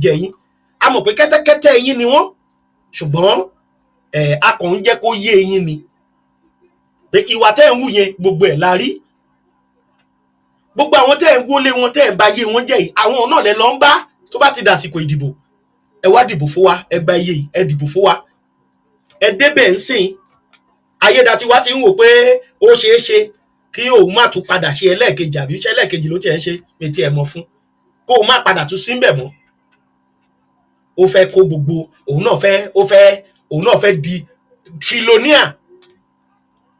jẹ yín a mọ̀ pé kẹ́tẹ́kẹ́tẹ́ yín ni wọ́n ṣùgbọ́n a kàn ń jẹ́ kó yé yín ni pé ìwà tẹ́ ń wù yẹn gbogbo ẹ̀ la rí gbogbo àwọn tẹ́ ń wọlé wọn tẹ́ ń ba yé wọn jẹ́ yìí àwọn náà lẹ lọ ń bá tó bá ti dàsìkò ìdìbò ẹ wá dìbò fún wa ẹ gba iye yìí ẹ dìbò fún wa ẹ débẹ̀ ń sìn Ayédatiwa ti ń wò pé ó ṣeé ṣe kí òun má tún padà ṣe ẹlẹ́ẹ̀kejì àbí iṣẹ́ ẹlẹ́ẹ̀kejì ló tiẹ̀ ń ṣe etí ẹ̀ mọ́ fún kó o má padà tún síbẹ̀ mọ́ ó fẹ́ kó gbogbo òun náà fẹ́ di trillionaire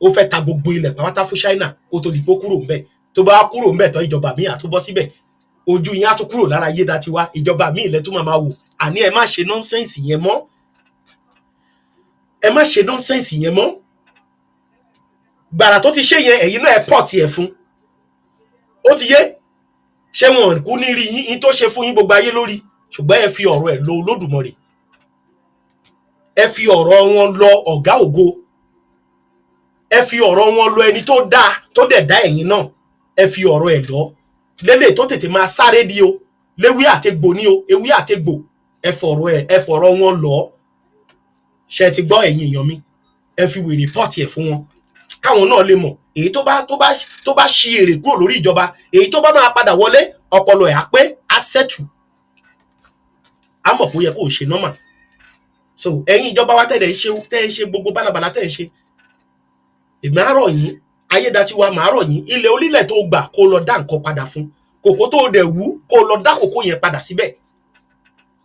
ó fẹ́ ta gbogbo ilẹ̀ pátá fún China kó tó di pé ó kúrò ńbẹ̀ tó bá kúrò ńbẹ̀ tán ìjọba míì àtúbọ̀ síbẹ̀ ojú yín á tún kúrò lára Ayédatiwa ìjọba míì lẹ tún máa wò àní ẹ má ṣe nọ́nsẹ́ǹsì yẹn mọ́ ẹ má ṣe nọ́nsẹ́ǹsì yẹn mọ́ gbàrà tó ti ṣe yẹn ẹ̀yin náà ẹ pọ̀ tiẹ̀ fún ó ti yé ṣé wọn kú ní rí yín tó ṣe fún yín gbogbo ayé lórí ṣùgbọ́n ẹ fi ọ̀rọ̀ ẹ̀ lọ Olódùmarè ẹ fi ọ̀rọ̀ wọn lọ ọ̀gá ògo ẹ fi ọ̀rọ̀ wọn lọ ẹni tó dáa tó dẹ̀ dá ẹ̀yin náà ẹ fi ọ̀rọ̀ ẹ̀ lọ lélẹ̀ tó tètè máa sáré di o léwí àtegbò ní o ewé àtegbò ẹ fọ̀rọ̀ wọn lọ ṣe ti gbọ́ ẹ̀yin èèyàn mi ẹ fi wèrè pọ́ọ̀tì ẹ̀ fún wọn káwọn náà lè mọ̀ èyí tó bá ṣi èrè kúrò lórí ìjọba èyí tó bá máa padà wọlé ọpọlọ ẹ̀ á pé á sẹ́tù á mọ̀ pé ó yẹ kó o ṣe nọ́mà so ẹ̀yin ìjọba wa tẹ́ ẹ ṣe gbogbo bálabàlá tẹ́ ẹ ṣe èmi á rọ̀ yín Ayédatiwa màá rọ̀ yín ilẹ̀ onílẹ̀ tó gbà kó lọ dá nǹkan padà fún kòkó tó dẹ̀ wú kó lọ dá kòkó yẹn padà síbẹ̀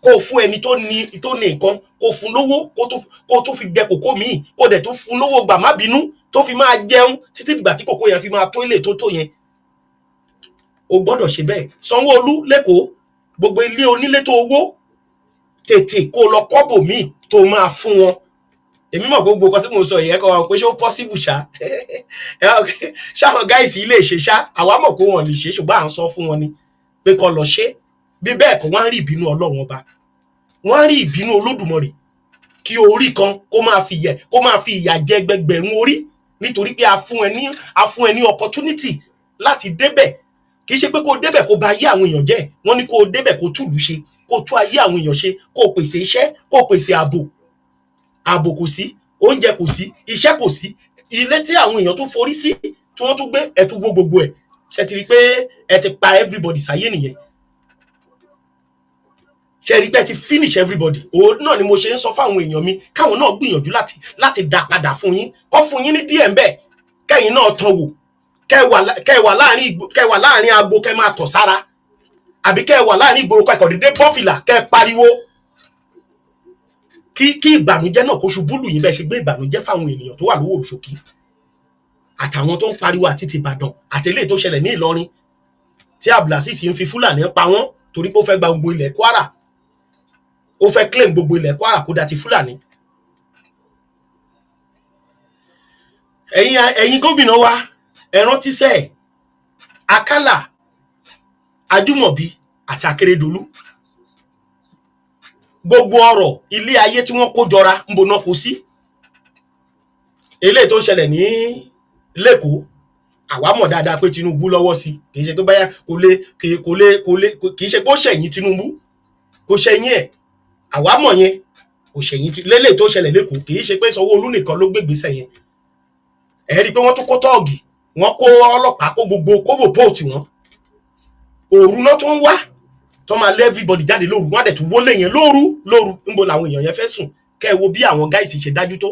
kó fún ẹni tó ní nǹkan kó fún lówó kó tó fi jẹ kòkó míì kó dẹ̀ tó fún lówó gbà má bínú tó fi máa jẹun títí dìgbà tí kòkó yẹn fi máa tó ilé tó yẹn o gbọ́dọ̀ ṣe bẹ́ẹ̀ Sanwó-Olú lẹ́kọ̀ọ́ gbogbo ilé onílé tó owó tètè kó lọ kọ́bò míì tó máa fún wọn èmi mọ̀ gbogbo kan tí mo sọ ìyẹn kan wà pé ṣé ó possible ṣá ṣáwọn gáìsì ilé ṣe ṣá àwa mọ̀ pé wọn lè ṣe ṣùgbọ́n à ń sọ fún wọn ni pé kó lọ ṣe bí bẹ́ẹ̀ kọ́ wọ́n á rí ìbínú Ọlọ́run ọba wọ́n á rí ìbínú Olódùmarè kí orí kan kó máa fi ìyà jẹ gbẹgbẹ̀rún orí nítorí pé a fún ẹ ní opportunity láti débẹ̀ kì í ṣe pé kó débẹ̀ kó ba ayé àwọn èèyàn jẹ́ wọ́n ní kó débẹ̀ kó túlù ṣe kó tú ayé àwọn èèyàn ṣe kó pèsè iṣẹ́ kó pèsè ààbò kò sí oúnjẹ kò sí iṣẹ́ kò sí ilé tí àwọn èèyàn tún forí sí tí wọ́n tún gbé ẹ tún wó gbogbo ẹ̀ ṣe ti rí pé ẹ ti pa everybody sáyé nìyẹn ṣe rí pé ẹ ti finish everybody òun náà ni mo ṣe ń sọ fáwọn èèyàn mi káwọn náà gbìyànjú láti dá padà fún yín kọ́ fún yín ní díẹ̀ ń bẹ̀ kẹ́yìn náà tán wò kẹ́ wà láàrin agbo kẹ́ máa tọ̀ sára àbí kẹ́ wà láàrin ìgboro kẹ́kọ̀ọ́ dédé bọ́fìlà kẹ́ pariwo kí ìbànújẹ́ náà kó ṣubú lù yín bẹ́ẹ̀ ṣe gbé ìbànújẹ́ fáwọn ènìyàn tó wà lówó Òṣòkì àtàwọn tó ń pariwo àti ti Ìbàdàn àti eléyìí tó ṣẹlẹ̀ ní Ìlọrin tí Abdulaziz ń fi Fúlàní pa wọ́n torí pé ó fẹ́ gba gbogbo ilẹ̀ Kwara ó fẹ́ claim gbogbo ilẹ̀ Kwara kó dá ti Fúlàní. ẹ̀yin gómìnà wa ẹ rántí sẹ́ẹ̀ Akálà Ajúmọ̀bí àti Akérédolú gbogbo ọ̀rọ̀ ilé ayé tí wọ́n kó jọra ń bo náà kó sí eléyìí tó ṣẹlẹ̀ ní lẹ́kọ̀ọ́ àwa mọ̀ dáadáa pé Tinubu lọ́wọ́ sí kì í ṣe pé báyà kì í ṣe pé ó ṣẹ̀yìn Tinubu kò ṣẹ̀yìn ẹ̀ àwa mọ̀ yẹn kò ṣẹ̀yìn lélẹ̀ tó ṣẹlẹ̀ lẹ́kọ̀ọ́ kì í ṣe pé Sanwó-Olú nìkan ló gbégbèsè yẹn ẹ rí i pé wọ́n tún kó tọ́ọ̀gì wọ́n kó ọlọ́pàá kó gbogbo kóbò póòtì wọn òru náà tún wá tó máa lé everybody jáde lóru wọ́n á dẹ̀ tún wọlé yẹn lóru níbo làwọn èèyàn yẹn fẹ́ sùn kẹ́ ẹ wo bí àwọn gáìsì ṣe dájú tó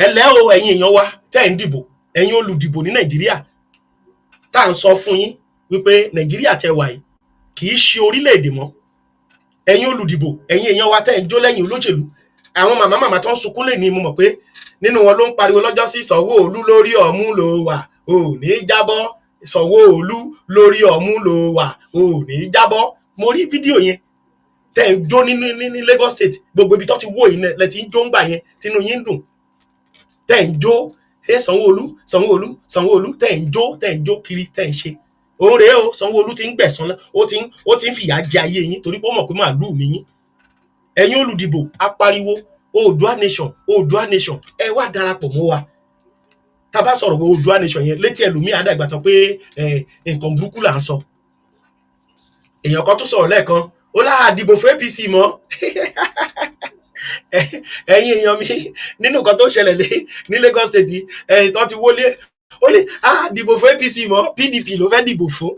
ẹlẹ́ o ẹ̀yin èèyàn wa tẹ́ ẹ̀ ń dìbò ẹ̀yin olùdìbò ní Nàìjíríà tá à ń sọ fún yín wípé Nàìjíríà tẹ́ wà yìí kì í ṣe orílẹ̀-èdè mọ́ ẹ̀yin olùdìbò ẹ̀yin èèyàn wa tẹ́ ẹ̀ ń jó lẹ́yìn olóṣèlú àwọn màmá tó ń sunkún lè ní mo mọ̀ pé nínú wọn ló ń pariwo lọ́jọ́ sí Sanwó-Olú lórí ọ̀mú ló wà ò ní jábọ́ Sanwó-Olú lórí ọ̀mú ló wà ò ní jábọ́ mo rí fídíò yẹn tẹ́ ẹ̀ ń jó ní Lagos State gbogbo ibi tó ti wó yìí lẹ ti ń jó ń gbà yẹn tínú yín dùn tẹ́ ẹ̀ ń jó Sanwó-Olú tẹ́ ẹ̀ ń jó kiri tẹ́ ẹ̀ ń ṣe òun rèé o Sanwó-Olú ti ń gbẹ̀san ó ti ń fìyà jẹ ayé yín torí pé ó mọ̀ pé màálù ni yín ẹ̀yin olùdìbò apariwo Oòduà nation ẹ wá darapọ̀ mọ́ wa tá a bá sọ̀rọ̀ pé Oòduà nation yẹn létí ẹlòmíì àdàgbà tán pé nǹkan burúkú là ń sọ èèyàn kan tó sọ̀rọ̀ lẹ́ẹ̀kan ó láà dìbò fún APC mọ́ ẹ̀yin èèyàn mi nínú nǹkan tó ṣẹlẹ̀ ní Lagos State tó ti wọlé ó lè dìbò fún APC mọ́ PDP ló fẹ́ dìbò fún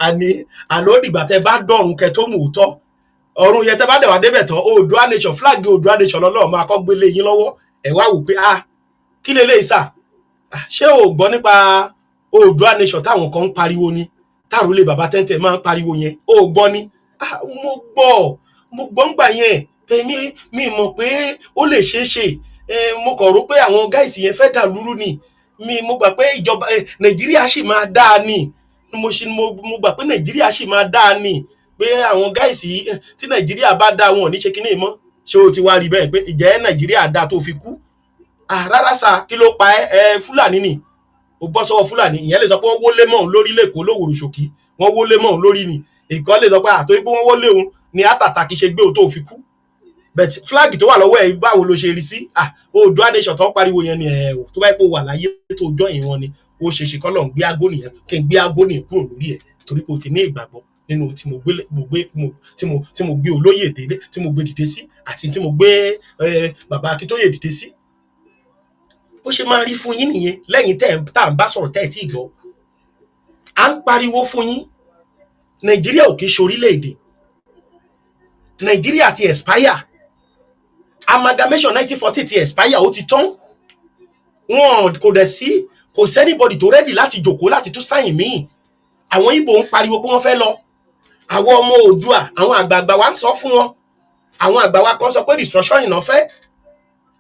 àní ó dìgbà tẹ bá dọ̀rùn kẹ tó mú òótọ́ ọ̀run yẹn tẹ bá dẹ̀ wá débẹ̀ tán Oòduà nation flag Oòduà nation lọ́lọ́ọ̀ máa kọ́ gbélé yín lọ́wọ́ ẹ̀ wá wò pé kí leléyìí sà ṣé o gbọ́ nípa Oòduà nation táwọn kan ń pariwo ni táàrúlé bàbá tẹ́ntẹ́ máa ń pariwo yẹn o gbọ́ ni mo gbọ́ ń gbà yẹn pé mi mọ̀ pé ó lè ṣeé ṣe mo kàn rò pé àwọn gáìsì yẹn fẹ́ dàlúrú ni mo gbà pé ìjọba Nàìjíríà sì máa dáa ni mo gbà pé Nàìjíríà sì máa dáa ni pé àwọn gáìsì tí Nàìjíríà bá dáa wọn ò ní ṣe kíní mọ́ ṣé o ti wá rí bẹ́ẹ̀ pé ìjẹ́ Nàìjíríà dáa tó fi kú rárá sà kí ló pa Fúlàní ni ó bọ́ sọ́wọ́ Fúlàní ìyẹn lè sọ pé wọ́n wọlé mọ́ òun lórí lẹ́kọ̀ọ́ lówòrò ṣòkí wọ́n wọlé mọ́ òun lórí ni ìkan lè sọ pé àtọ́ pé wọ́n wọlé òun ni àtàtà kì í ṣe gbé òun tó fi kú but flag tó wà lọ́wọ́ ẹ̀ báwo ló ṣe rí sí Oòduà nation tó ń pariwo yẹn ni tó bá yẹ kó wà láyé tó jọ ìwọ̀n ni ó ṣe ṣe kọ́lọ̀ ń gbé agónì yẹn kí n gbé agónì yẹn kúrò lórí ẹ̀ torí pé o ti ní ìgbàgbọ́ nínú tí mo gbé olóyè délé tí mo gbé dìde sí àti tí mo gbé bàbá Akíntóyè dìde sí bó ṣe máa rí fún yín nìyẹn lẹ́yìn tá à ń bá sọ̀rọ̀ tẹ́ ẹ̀ tí ì gbọ́ à ń pariwo fún yín Nàìjíríà ò kì í ṣe orílẹ̀-èdè Nàìjíríà ti expire amalgamation 1940 ti expire ó ti tán wọn kò dẹ̀ sí kò sẹ́nibọ̀dì tó rẹ́dì láti jòkó láti tún sáyìn míì àwọn Ìgbò ń pariwo pé wọ́n fẹ́ lọ àwọn ọmọ Oòduà àwọn àgbààgbà wa ń sọ fún wọn àwọn àgbà wa kan sọ pé restructuring náà fẹ́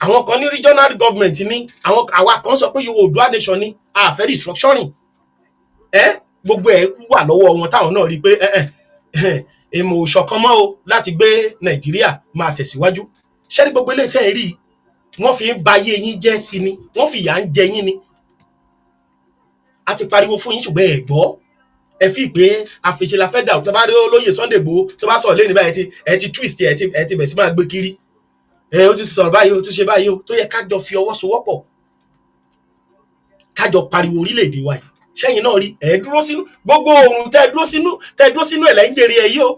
àwọn kan ní regional government ní àwa kan sọ pé Oòduà nation ní àfẹ́ restructuring gbogbo ẹ̀ wà lọ́wọ́ wọn táwọn náà rí pé èmọ̀ òṣọ̀kan mọ́ o láti gbé Nàìjíríà máa tẹ̀síwájú ṣẹ́rí gbogbo ilé tẹ́ ẹ̀ rí wọ́n fi ń ba ayé yín jẹ́ sí ni wọ́n fi ìyà ń jẹ yín ni a ti pariwo fún yín ṣùgbọ́n ẹ gbọ́ ẹ fi pé àfẹ̀ṣẹ̀ la fẹ́ dà tó bá rí olóyè Sunday Igboho tó bá sọ̀rọ̀ lẹ́nu báyìí ẹ ti twist ẹ ti bẹ̀ sí máa gbé kiri ó ti sọ̀rọ̀ báyìí ó ti ṣe báyìí ó tó yẹ kájọ fi ọwọ́ sowọ́pọ̀ kájọ pariwo orílẹ̀-èdè wa yìí ṣẹ́yìn náà rí ẹ dúró sínú gbogbo ohun tẹ́ dúró sínú ẹ̀ lẹ́ ń jèrè ẹ̀ yìí o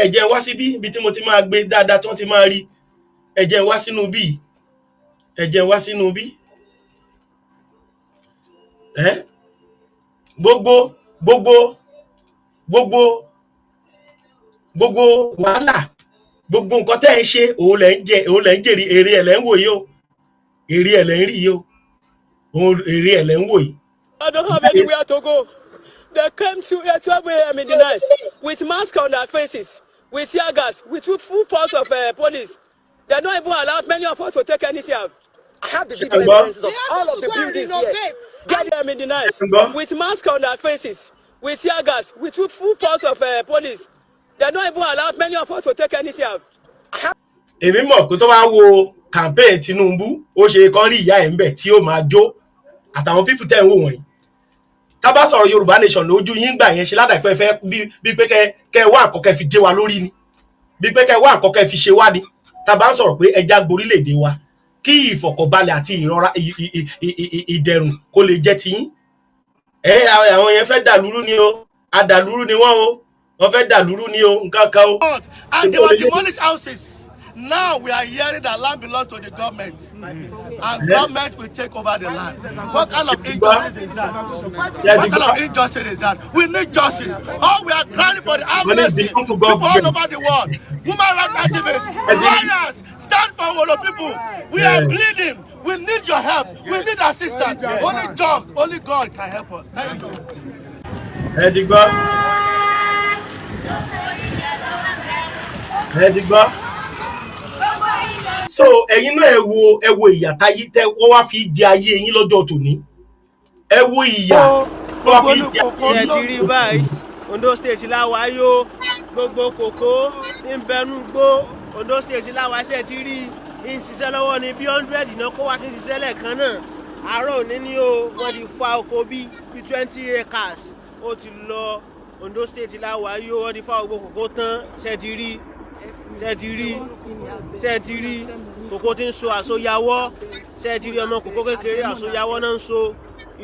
ẹ jẹ́ wá síbí ibi tí mo ti máa gbé dáadáa tí wọ́n ti máa rí ẹ jẹ́ wá sínú bí gbogbo wàhálà gbogbo nǹkan tẹ́ ẹ ṣe òun lẹ́ ń jèrè èrè ẹ̀ lẹ́ ń wò yìí o èrè ẹ̀ lẹ́ ń rí yìí o èrè ẹ̀ lẹ́ ń wò yìí. I don't have anywhere to go. They came to here 12 a.m. in the night with masks on their faces, with tear gas, with full force of police. They don't even allow many of us to take anything out. I have the video evidences of all of the buildings here. Get them in the night with masks on their faces, with tear gas, with full force of police. They don't even allow many of us to take anything out. Èmi mọ̀ pé tó bá wo campaign Tinubu ó ṣe kan rí ìyá ẹ̀ ń bẹ̀ tí ó máa jó àtàwọn people tẹ́ ń wò wọ̀nyí. Tá bá sọ̀rọ̀ Yorùbá nation lójú yín gbà yẹn ṣe ládàá pé fẹ́ bí pé kẹ́ wá nǹkan kẹ́ fi gé wa lórí ni bí pé kẹ́ wá nǹkan kẹ́ fi ṣe wá ni tá bá ń sọ̀rọ̀ pé ẹja gborílẹ̀-èdè wa kí ìfọ̀kànbalẹ̀ àti ìrọ̀ra ìdẹ̀rùn kó lè jẹ́ tiyín àwọn yẹn fẹ́ dàlúrú ni o adàlúrú ni wọ́n o wọ́n fẹ́ dàlúrú ni o nǹkan kan o. And they were demolished houses. Now we are hearing that land belongs to the government, and government will take over the land. What kind of injustice is that? What kind of injustice is that? We need justice. Oh, we are crying for the amnesty. People all over the world, human rights activists, lawyers, stand for all people. We are bleeding. We need your help. We need assistance. Only God can help us. Thank you. So ẹ̀yin náà ẹ wo ìyà táyé tẹ́ wọ́n wá fi jẹ ayé yín lọ́jọ́ tòní ẹ wo ìyà wọ́n wá fi jẹ ayé yín. Ti rí báyìí Ondo State láwa yó gbogbo kòkó ń bẹnu gbó Ondo State láwa ṣe ti rí ń ṣiṣẹ́ lọ́wọ́ ní bí 100 náà kó wá sí ṣiṣẹ́ lẹ́ẹ̀kan náà àárọ̀ òní ni o wọ́n ti fa oko bí 20 acres ó ti lọ Ondo State láwa yó wọ́n ti fa gbogbo kòkó tán ṣe ti rí kòkó tí ń so àsóyawọ́ ṣe ti rí ọmọ kòkó kékeré àsóyawọ́ náà ń so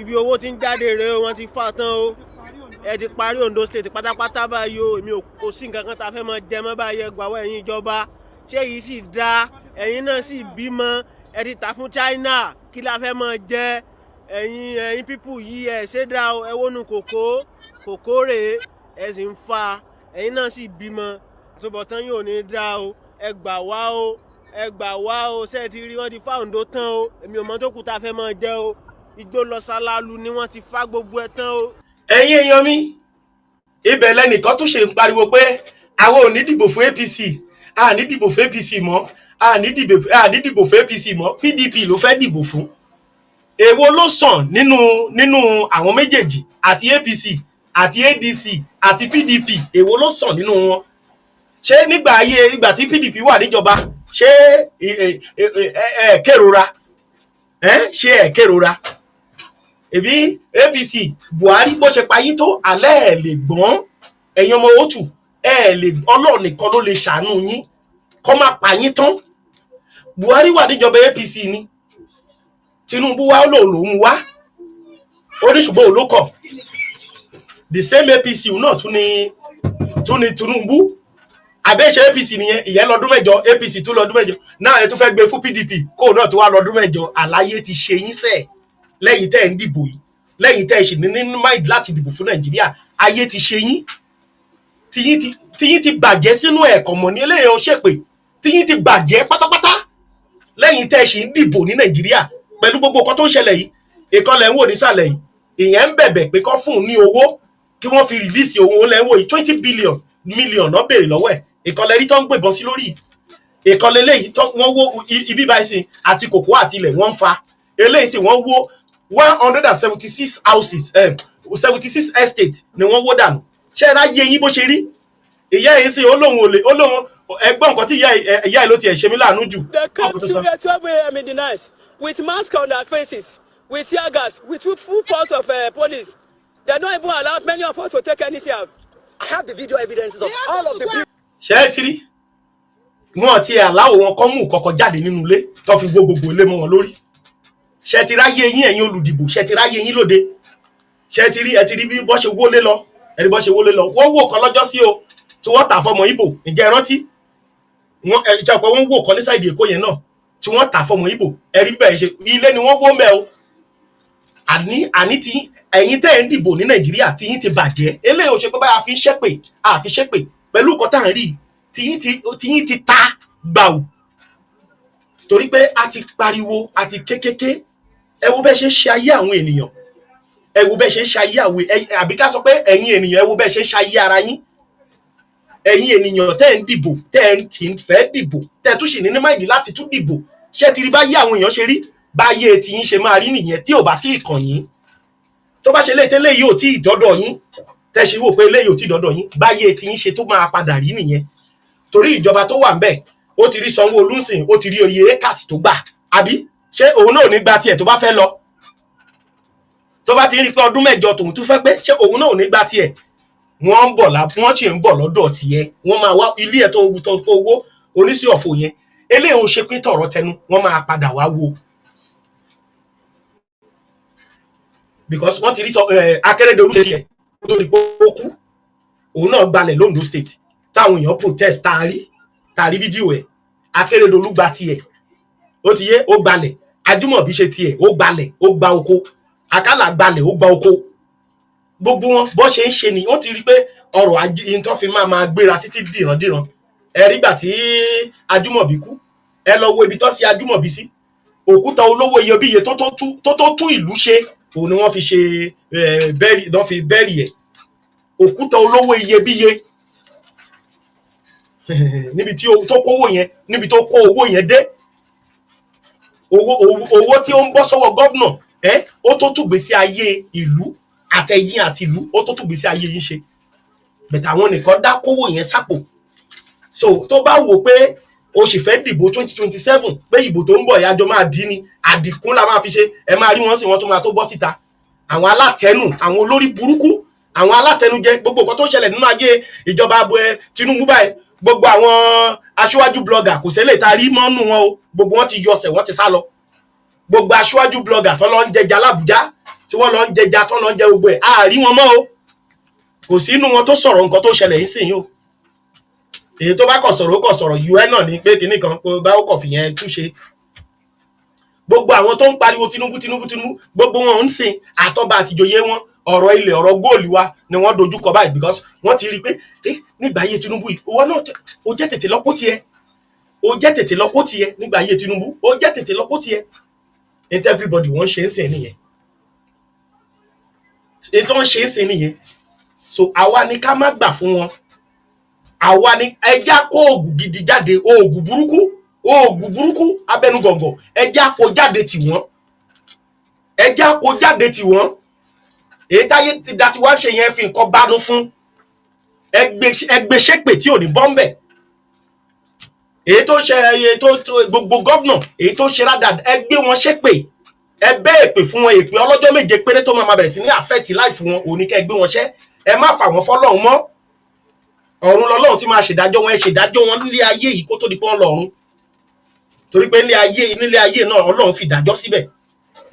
ibi owó tí ń jáde rèé wọ́n ti fà tán o. ẹ ti parí Ondo State pátápátá báyìí o èmi kò sí nǹkan kan tá a fẹ́ mọ jẹ mọ́ báyìí ẹgbàwọ́ ẹ̀yin ìjọba ṣé èyí sì dá ẹ̀yin náà sì bímọ ẹ ti tà fún China kí la fẹ́ mọ jẹ ẹ̀yin pípù yìí ẹ̀ ṣé dá o ẹ wónú kòkó rèé ẹ sì ń fa ẹ̀yin náà sì bímọ àtúbọ̀tán yóò ní dá o ẹ gbà wá o ṣé ẹ ti rí wọn ti fa Ondo tán o èmi ò mọ tó kù tá a fẹ́ mọ jẹ o igbó lọ sálálú ni wọ́n ti fa gbogbo ẹ̀ tán o. ẹ̀yin èèyàn mi ibẹ̀ lẹ́nìkan tún ṣe ń pariwo pé àwọn ò ní dìbò fún APC a ní dìbò fún APC mọ́ a ní dìbò fún APC mọ́ PDP ló fẹ́ dìbò fún. èwo ló sàn nínú àwọn méjèèjì àti APC àti ADC àti PDP èwo ló sàn nínú wọn? ṣé ìgbà tí PDP wà níjọba ṣé ẹ kérora ṣé ẹ kérora? èbí APC Buhari bó ṣe payí tó alẹ́ ẹ̀ lè gbọ́n ẹ̀yin ọmọ òtù ẹ̀ lè Ọlọ́run nìkan ló lè ṣàánú yín kó má pa yín tán. Buhari wà níjọba APC ni Tinubu wá lòun wá ó ní ṣùgbọ́n olókọ̀ the same APC náà tún ni Tinubu àbẹ́ṣe APC nìyẹn ìyẹn lọ́dún mẹ́jọ APC tún lọ́dún mẹ́jọ náà ẹ tún fẹ́ gbé fún PDP kó náà tún wá lọ́dún mẹ́jọ. àlàyé ti ṣe yín sẹ́ẹ̀ lẹ́yìn tẹ́ ń dìbò yìí lẹ́yìn tẹ́ ṣì ní máìdì láti dìbò fún Nàìjíríà ayé ti ṣe yín tíyín ti bàjẹ́ sínú ẹ̀kọ́ mọ̀ ní eléyìí ó ṣèpè tíyín ti bàjẹ́ pátápátá lẹ́yìn tẹ́ ṣì ń dìbò ní Nàìjíríà pẹ̀lú gbogbo nǹkan tó ń ṣẹlẹ̀ yìí. ìkọlẹ̀ ń wò nísàlẹ̀ yìí ìyẹn ń bẹ̀bẹ̀ pé kọ́ fún un ní owó kí wọ́n fi rìlíìsì owó lẹ́wọ̀ yìí 20 million náà béèrè lọ́wọ́ ẹ̀. ìkọlẹ̀ rí tó ń gbébọn sí lórí ìkọlẹ̀ eléyìí wọ́n wó ibi báyìí sí àti kòkó àti ilẹ̀ wọ́n ń fa eléyìí sì wọ́n wó 176 houses 76 estate ni wọ́n wó dànù. ṣé ẹ ráyé yín bó ṣe rí? ìyá yìí sì olóhùn ẹgbọ́n nǹkan tí ìyá yìí ló tiẹ̀ ṣe mí láàánú jù. They come to the 12 a.m. in the night with masks on their faces, with tear gas, with full force of police. They don't even allow many of us to take anything out. I have the video evidences of all of the. ṣé ẹ ti rí wọn ti aláwọ̀ wọn kọ́ mú kọ́kọ́ jáde nínú ilé tó fi gbogbo ilé mọ́ wọn lórí. ṣé ti ráyé yín ẹ̀yin olùdìbò ṣé ti ráyé yín lóde? ṣé ti rí ẹ ti rí bí bọ́ ṣe wọlé lọ ẹni bọ́ ṣe wọlé lọ wọ́n wò kọ́ lọ́jọ́ sí o tí wọ́n tà fọmọ Ìgbò ǹjẹ́ rántí ìjọba wọn wò kọ́ ní sáìdì Èkó yẹn náà tí wọ́n tà fọmọ Ìgbò ẹ̀rí bẹ́ẹ̀ ṣe ilé ni wọ́n wó mẹ́ o. àní tí ẹ̀yin tẹ́ ń dìbò ní Nàìjíríà tí yín ti bàjẹ́ eléyìí ò ṣe pé báyà fi ṣépè pẹ̀lú nǹkan tá à ń rí tí yín ti ta gbàù torí pé a ti pariwo a ti kékéké ẹ wo bẹ́ẹ̀ ṣe ń ṣe ayé àwọn ènìyàn ẹ wo bẹ́ẹ̀ ṣe ń ṣe ayé àwọn àbí ká sọ pé ẹ̀yin ènìyàn ẹ wo bẹ́ẹ̀ ṣe ń ṣe ayé ara yín ẹ̀yin ènìyàn tẹ́ ń dìbò tẹ́ ń tì ń fẹ́ dìbò tẹ́ tún sì ní máìdì láti tún dìbò ṣé ti rí báyé àwọn èèyàn ṣe rí báyé tí yín ṣe máa rí nìyẹn tí ò bá tí ì kàn yín tó bá ṣe léètè léyìí ò tí ì dọ́dọ̀ yín tẹ́ ṣe wò pé léyìí ò tí ì dọ́dọ̀ yín báyé tí yín ṣe tó máa padà rí nìyẹn torí ìjọba tó wà ń bẹ̀ ó ti rí Sanwó-Olú ńsìn ó ti rí oyè ékàsì tó gbà àbí ṣé òun náà ò ní gba tiẹ̀ tó bá fẹ́ lọ tó bá ti rí pé ọdún mẹ́jọ tòun tún fẹ́ pé ṣé òun náà ò ní gba tiẹ̀ wọ́n sì ń bọ̀ lọ́dọ̀ tiẹ̀ wọ́n máa wá ilé ẹ̀ tó owó oníṣẹ́ ọ̀fọ̀ yẹn eléyìí ò ṣe pé tọ̀rọ̀ tẹnu wọ́n máa padà wá wo because wọ́n ti rí Akérédolú ṣe tiẹ̀ tó di pé ó kú òun náà gbalẹ̀ l'Ondo State táwọn èèyàn protest tá a rí fídíò ẹ̀ Akérédolú gba tiẹ̀ ó ti yé ó gbalẹ̀ Ajímọ̀bí ṣe tiẹ̀ ó gbalẹ̀ ó gba oko Àkàlà gbalẹ̀ ó gba oko gbogbo wọn bó ṣe ń ṣe ni wọ́n ti rí pé ọrọ̀ ajé tó fi máa gbéra títí dìrandíran ẹ rí gbà tí Ajímọ̀bí kú ẹ lọ wo ibi tó sí Ajímọ̀bí sí òkúta olówó iyebíye tó tún ìlú ṣe òun ni wọ́n fi ṣe wọ́n fi bẹ́rì ẹ̀ òkúta olówó iyebíye níbi tí tó kówó yẹn níbi tó kó owó yẹn dé owó tí ó ń bọ́ sọ́wọ́ gọ́vnà ó tó tún gbèsè ayé ìlú àtẹ̀yìn àti ìlú ó tó tún gbèsè ayé yín ṣe bẹ̀tẹ̀ àwọn nìkan dá kówó yẹn sápò so tó bá wò pé o sì fẹ́ dìbò 2027 pé ìbò tó ń bọ̀ ìyájọ́ máa dín ní àdìkún la máa fi ṣe ẹ máa rí wọn sí wọn tó máa tó bọ́ síta àwọn alátẹnu àwọn olórí burúkú àwọn alátẹnujẹ gbogbo nǹkan tó ṣẹlẹ̀ nínú ayé ìjọba Tinubu báyìí gbogbo àwọn aṣíwájú blogger kò ṣẹlẹ̀ tá a rí mọ́nú wọn o gbogbo wọn ti yọsẹ̀ wọ́n ti sá lọ gbogbo aṣíwájú blogger tó lọ ń jẹja l'Àbújá tí wọ́n lọ ń jẹja tó lọ ń jẹ gbogbo ẹ̀ a rí wọn mọ́ o kò sí inú wọn tó sọ̀rọ̀ nǹkan tó ṣẹlẹ̀ yìí sìn yìí o. Èyí tó bá kọ̀ sọ̀rọ̀ ó kọ̀ sọ̀rọ̀ UN náà ní pé kinní kan kó bá ó kọ̀ fìyẹn túṣe. Gbogbo àwọn tó ń pariwo Tinubu gbogbo wọn ń sìn àtọ́ba àtìjòyè wọn ọ̀rọ̀ ilẹ̀ ọ̀rọ̀ góòlù wa ni wọ́n dojú kọ báyìí because wọ́n ti rí pé nígbà ayé Tinubu yìí owó náà ó jẹ́ tètè lọ́kó tiẹ̀ nígbà ayé Tinubu ó jẹ́ tètè lọ́kó tiẹ̀. Ain't everybody wọ́n ṣe ń sìn nìyẹn. Ètò ń ṣe ń sìn nìyẹn. So àwa ni ká má gbà fún wọn. Àwa ni ẹja kó oògùn gidi jáde, oògùn burúkú abẹnugọ̀ngọ̀ ẹja kó jáde tì wọ́n. Èyí táyé ti dá ti wá ṣe yẹn fi nǹkan bánú fún. Ẹgbẹ́ ṣépè tí ò ní bọ́m̀bẹ̀. Èyí tó ṣe gbogbo gọ́vnà èyí tó ṣe rádà ẹgbẹ́ wọn ṣépè. Ẹ bẹ́ èpè fún wọn èpè ọlọ́jọ́ méje péré tó máa bẹ̀rẹ̀ sí ní àfẹ́tì láìfù wọn òní kẹ́ gbé wọn ṣẹ́. Ẹ má fà wọ́n fọ́lọ́run mọ́. Ọ̀run lọ́lọ́run tí máa ṣèdájọ́ wọn ẹ ṣèdájọ́ wọn nílé ayé yìí kó tó di pé wọ́n lọ́run. Torí pé nílé ayé náà Ọlọ́run fi ìdájọ́ síbẹ̀.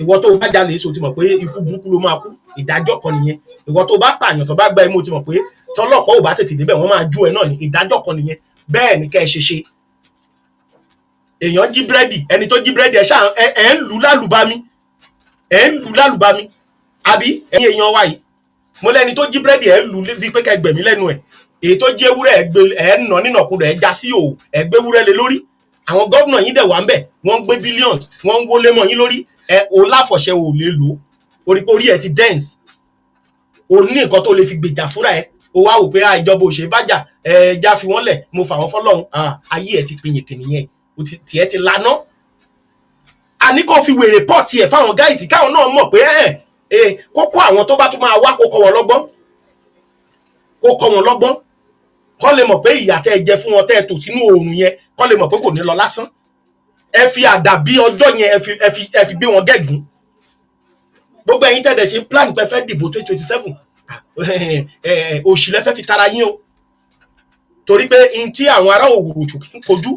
Ìwọ tó bá jalè èso ti mọ̀ pé ikú burúkú ló máa kú, ìdájọ́ kan nìyẹn. Ìwọ tó bá pààyàn tó bá gba imú ti mọ̀ pé tọ́lọ́pàá ò bá tètè débẹ̀ wọ́n máa ju ẹ náà ní, ìdájọ́ kan nìyẹn. Bẹ́ẹ̀ ni kẹ́ ẹ ṣe. Èèyàn jí búrẹ́dì, ẹni tó jí búrẹ́dì ẹ ń lù lálùbami. Àbí ẹ̀yin èèyàn wa yìí. Mo lẹ́ni tó jí búrẹ́dì ẹ ń lù bí pé kẹ́ gbẹ̀mí lẹ́nu ẹ̀. Èyí tó jí ewúrẹ́ ẹ ń nà nínàkúnà ẹ já sí òwò ẹ gbé ewúrẹ́ lé lórí. Àwọn gọ́vnà yín dẹ̀ wà ń bẹ̀ wọ́n gbé billions wọ́n ń wọlé mọ́ yín lórí. O láfọ̀ṣẹ́ ò lè lò orí ẹ ti dense. O ní nǹkan tó lè fi gbèjà fúnra ẹ. O wá wò pé ìjọba ò ṣe bájà já fi wọ́n lẹ̀ mo fà wọ́n fọ́lọ́run. Ayé ẹ ti pinyìn kìnìyẹn tiẹ̀ ti laná. Àní kò fi wèrè pọ̀ tiẹ̀ fáwọn gáìsì káwọn náà mọ̀ pé kókó àwọn tó bá tún máa wá kó kọ́ wọn lọ́gbọ́n kọ́ lè mọ̀ pé ìyà tẹ́ ẹ jẹ fún wọn tẹ́ ẹ tò sínú oòrùn yẹn kọ́ lè mọ̀ pé kò ní lọ lásán. Ẹ fi àdàbí ọjọ́ yẹn ẹ fi gbé wọn gẹ̀gún. Gbogbo ẹ̀yin tẹ́lẹ̀ ṣe plan pé fẹ́ dìbò 2027 òṣì lẹ fẹ́ fi tara yín o. Torí pé in tí àwọn ará Òwòròṣù kì í kojú.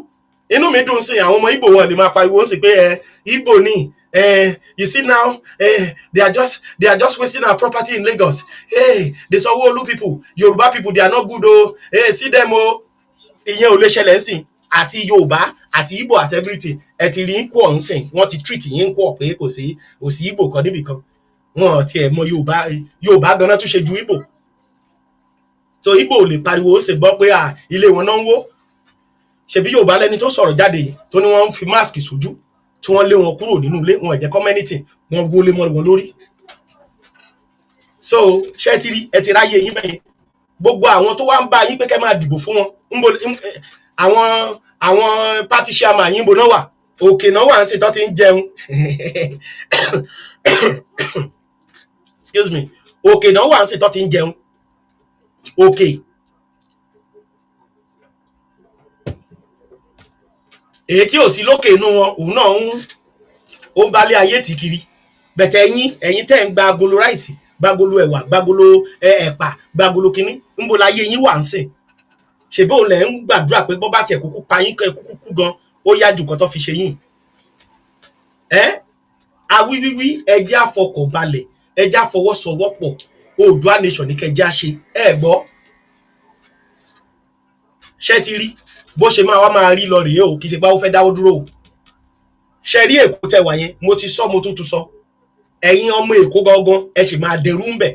Inú mi dùn sí àwọn ọmọ Ìgbò wọn lè máa pariwo sí pé Ìgbò ni you see now they are just wasting our property in Lagos. The Sanwo-Olu people, Yoruba people, they are not good o. See them o. Ìyẹn ò lè ṣẹlẹ̀ ńsìn àti Yorùbá àti Ìgbò àti everything. Ẹ ti rí ńkọ́ ńsìn wọ́n ti treat yín ńkọ́ pé kò sí Ìgbò kan níbì kan. Wọ́n ti ẹ̀ mọ Yorùbá ganan tún ṣe ju Ìgbò. So Ìgbò ò lè pariwo ó sì gbọ́ pé ilé wọn náà ń wó. Ṣebí Yorùbá lẹ́ni tó sọ̀rọ̀ jáde tó ní wọ́n ń fi máàsì sójú tí wọ́n lé wọn kúrò nínú ilé wọn ẹ̀jẹ̀ community wọ́n wọlé mọ́ wọn lórí. So ṣé ti rí ẹ ti ráyè yín bẹ́yẹn gbogbo àwọn tó wá ń bá yín pé kẹ́ máa dìbò fún wọn àwọn party chairman yín bò náà wà òkè náà wà ń ṣe tó ti ń jẹun excuse me òkè náà wà ń ṣe tó ti ń jẹun òkè. Èyí tí ò sí lókè inú wọn òun náà ó ń balẹ̀ ayé tì kiri bẹ̀tẹ̀ ẹ̀yin tẹ́ ń gba agolo ráìsì gbagolo ẹ̀wà gbagolo ẹ̀pà gbagolo kínní ńbo láyé yín wà ń sìn ṣèbí òun lẹ̀ ń gbàdúrà pé bọ́ bá tiẹ̀ kúkú pa yín kẹ́ kúkú kú gan ó yá jù kan tó fi ṣe yín. Awíwíwí ẹjẹ́ àfọkànbalẹ̀ ẹjẹ́ àfọwọ́sowọ́pọ̀ Oòduà nation ní kẹjẹ́ àṣe gbọ́ ṣé ti rí bó ṣe máa rí lọ rèé o kì í ṣe pé ó fẹ́ dáwọ́ dúró o. Ṣé rí Èkó tẹwà yẹn mo ti sọ mo tún sọ ẹ̀yin ọmọ Èkó gangan ẹ sì máa dẹrú ń bẹ̀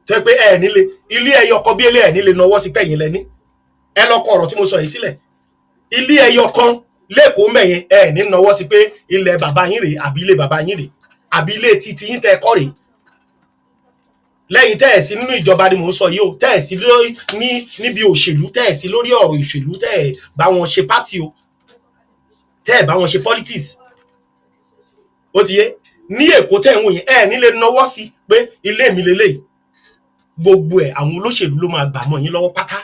tó pé ẹ nílé ilé ẹyọ kan bí ilé ẹ nílé náwó sí pẹ̀yìn lẹ́ni ẹ lọ́kọ̀ ọ̀rọ̀ tí mo sọ yìí sílẹ̀ ilé ẹyọ kan lẹ́kọ̀ọ́ mẹ́yìn ẹ ní náwó sí pé ilẹ̀ bàbá yín rèé àbí ilé bàbá yín rèé àbí ilé títí yín tẹ́ kọ́ rèé lẹ́yìn tẹ́ ẹ̀ sí nínú ìjọba ni mò ń sọ yìí o tẹ́ ẹ̀ sí níbi òṣèlú tẹ́ ẹ̀ sí lórí ọ̀rọ̀ ìṣèlú tẹ́ ẹ̀ bá wọn ṣe pátì o tẹ́ ẹ̀ bá wọn ṣe politics ó ti yé ní Èkó tẹ́ ẹ̀ ń wò yẹn ẹ̀ nílé náwó sí pé ilé mi lélẹ́yìí gbogbo ẹ̀ àwọn olóṣèlú ló máa gbà mọ́ yín lọ́wọ́ pátá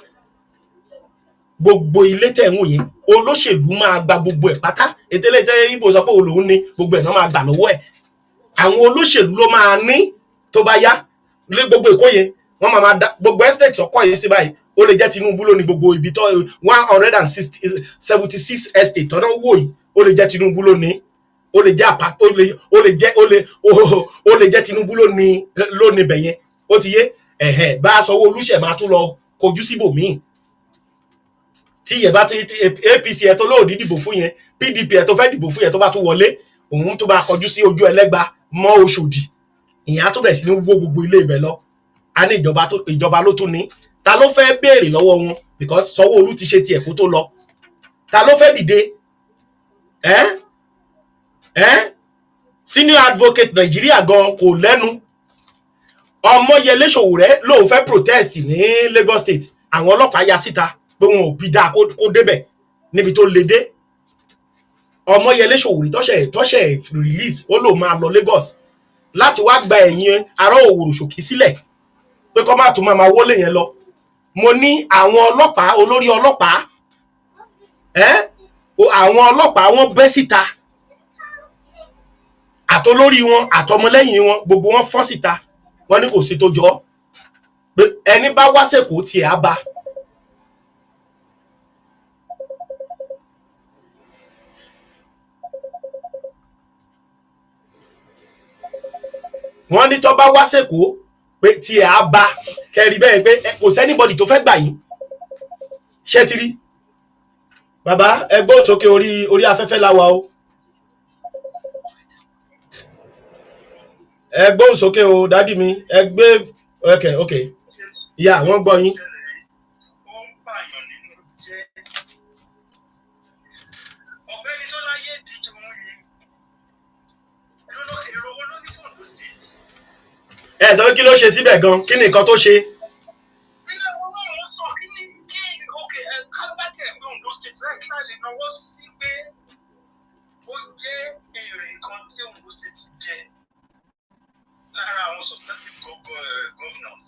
gbogbo ilé tẹ́ ẹ̀ ń wò yẹn olóṣèlú máa gba gbogbo ẹ̀ pátá ètèlé tẹ́ Ìgbò sọ pé òun ní gbogbo ẹ̀ náà máa gbà lọ́wọ́ ẹ̀ àwọn olóṣèlú ló máa ní tó bá yá lé gbogbo Èkó yẹn wọ́n máa da gbogbo estate tọkọ yìí sí báyìí ó lè jẹ́ Tinubu ló ní gbogbo ibi tó 176 estate tọ́nà wò yìí ó lè jẹ́ Tinubu ló ní ó lè jẹ́ Tinubu ló ní bẹ̀yẹn ó ti yé bá Sanwó-Olú ṣẹ̀ máa tún lọ kojú síbòmíì tí yẹn bá ti APC ẹ̀ tó lóòdì dìbò fún yẹn PDP ẹ̀ tó fẹ́ dìbò fún yẹn tó bá tún wọlé òun tó bá kọjú sí ojú Ẹlẹ́gbà mọ́ Ọ̀ṣọ́dì ìyẹn á tó bẹ̀rẹ̀ sí ní wó gbogbo ilé ibẹ̀ lọ a ní ìjọba ló tún ní ta ló fẹ́ béèrè lọ́wọ́ wọn because Sanwó-Olú ti ṣe tiẹ̀ kó tó lọ ta ló fẹ́ dìde senior advocate Nàìjíríà gan kò lẹ́nu Ọmọyẹlé Sowore lóun fẹ́ protest ní Lagos State àwọn ọlọ́pàá ya síta pé wọn ò bí dáa kó débẹ̀ níbi tó le dé Ọmọyẹlé Sowore tọ́ṣẹ̀ release ó lóun máa lọ Lagos láti wá gba ẹ̀yìn ará Òwòrò Ṣòkí sílẹ̀ pé kọ́ máa tún máa wọlé yẹn lọ mo ní àwọn ọlọ́pàá olórí ọlọ́pàá àwọn ọlọ́pàá wọn bẹ́ síta àtolórí wọn àtọmọlẹ́yìn wọn gbogbo wọn fọ́n síta wọ́n ní kò sí tó jọ pé ẹni bá wá sẹ́kọ̀ọ́ tiẹ̀ á bá wọ́n ní tó bá wá sẹ́kọ̀ọ́ pé tiẹ̀ á bá kẹrí bẹ́ẹ̀ pé kò sẹ́nibọ́dì tó fẹ́ gbà yín ṣé ti rí bàbá ẹgbẹ́ òsókè orí afẹ́fẹ́ láwa o ẹgbẹ́ òsókè o dádì mi ẹgbẹ́ ok ìyá wọ́n gbọ́ yín. ẹ sọ kí ló ṣe síbẹ̀ gan kí ni nǹkan tó ṣe. Lára àwọn successive governors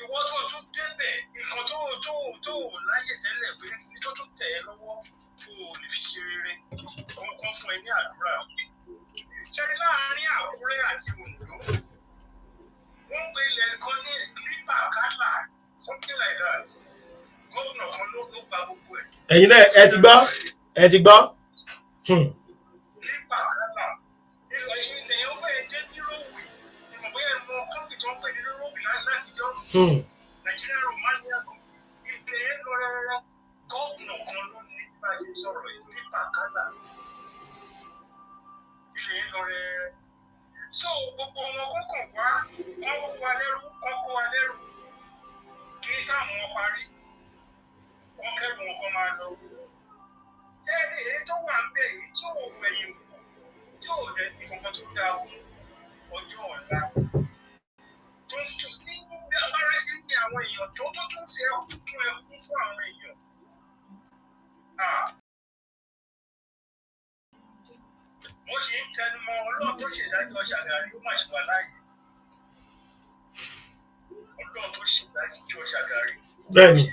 ìwọ tó tún débẹ̀ nǹkan tó láyè tẹ́lẹ̀ pé tó tún tẹ̀ ẹ́ lọ́wọ́ o lè fi ṣe rere kan fún ẹ ní àdúrà ṣe láàárín Àkúrẹ́ àti Oǹdó wọ́n pe ilẹ̀ kan ní Lípà Kálà something like that gómìnà kan ló gba gbogbo ẹ̀. ẹ̀yin náà ẹ ti gbọ́. Lípà Kálà ilẹ̀ yẹn ó fẹ́ dé níròwì ìmọ̀gbé ẹ̀mọ kọ́fì tó ń pè ní níròwì látijọ́ Nàìjíríà Romania ilẹ̀ yẹn lọ rárá gómìnà kan ló ní bá a ṣe sọ̀rọ̀ Lípà Kálà ilẹ̀ yẹn lọ rẹ̀ so gbogbo wọn kọ́kàn wá wọ́n kó wa lẹ́rú kí táwọn wọn parí wọ́n kẹ́rù wọn kọ́ máa lọ sẹ́ẹ̀rì èyí tó wà ń bẹ̀ yìí tí ò wẹ̀yìn tí ò rẹ̀ ní kankan tó dáa fún ọjọ́ ọ̀la tó ń tún ní bí abára ṣe ní àwọn èèyàn tó tún fi ẹkún fún àwọn èèyàn. Mo ṣe ń tẹnumọ́ Ọlọ́run tó ṣèdájọ́ Ṣàgàrí ó mà ṣe wà láàyè. Ọlọ́run tó ṣèdájọ́ Ṣàgàrí. Bẹ́ẹ̀ni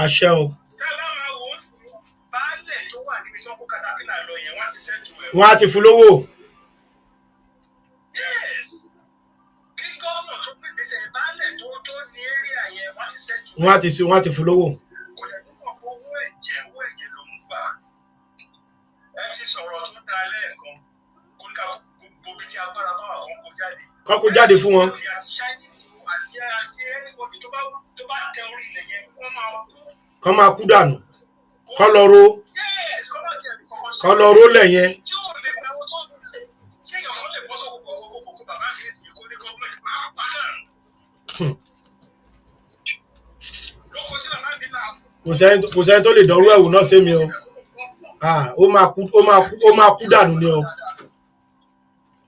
àṣẹ o. Tá a bá máa wò ó sí baálẹ̀ tó wà níbi tí wọ́n kó katapila lọ yẹn wọ́n á ti ṣẹ́tù ẹ̀. Wọ́n á ti fún lówó. Yes. Kí gómìnà tó gbé gbèsè baálẹ̀ tó ní area yẹn wọ́n á ti ṣẹ́tù ẹ̀. Wọ́n á ti fún lówó. Kò lè ní mọ̀ pé owó ẹ̀jẹ̀ ló ń gbà. Ẹ ti sọ̀rọ̀ tó dáa lẹ́ẹ̀kan kó ní ká gbogbo bí tí agbára bá wà kó kó jáde. Kó kó jáde fún wọn. Àti Chinese àti anybody tó bá tẹ orí ilẹ̀ yẹn kó máa kú dànù kọ́ lọ ro lẹ̀ yẹn. tí ó lè gba owó tó lè ṣé èèyàn kan lè bọ́ sọ́kò kókó bàbá mi èsì kó ní gọ́ọ̀mẹ̀ntì máa pa dànù. lóko tí bàbá mi là. kò sẹ́ni tó lè dánrú ẹ̀wù náà sẹ́mi o ó máa kú dànù ni o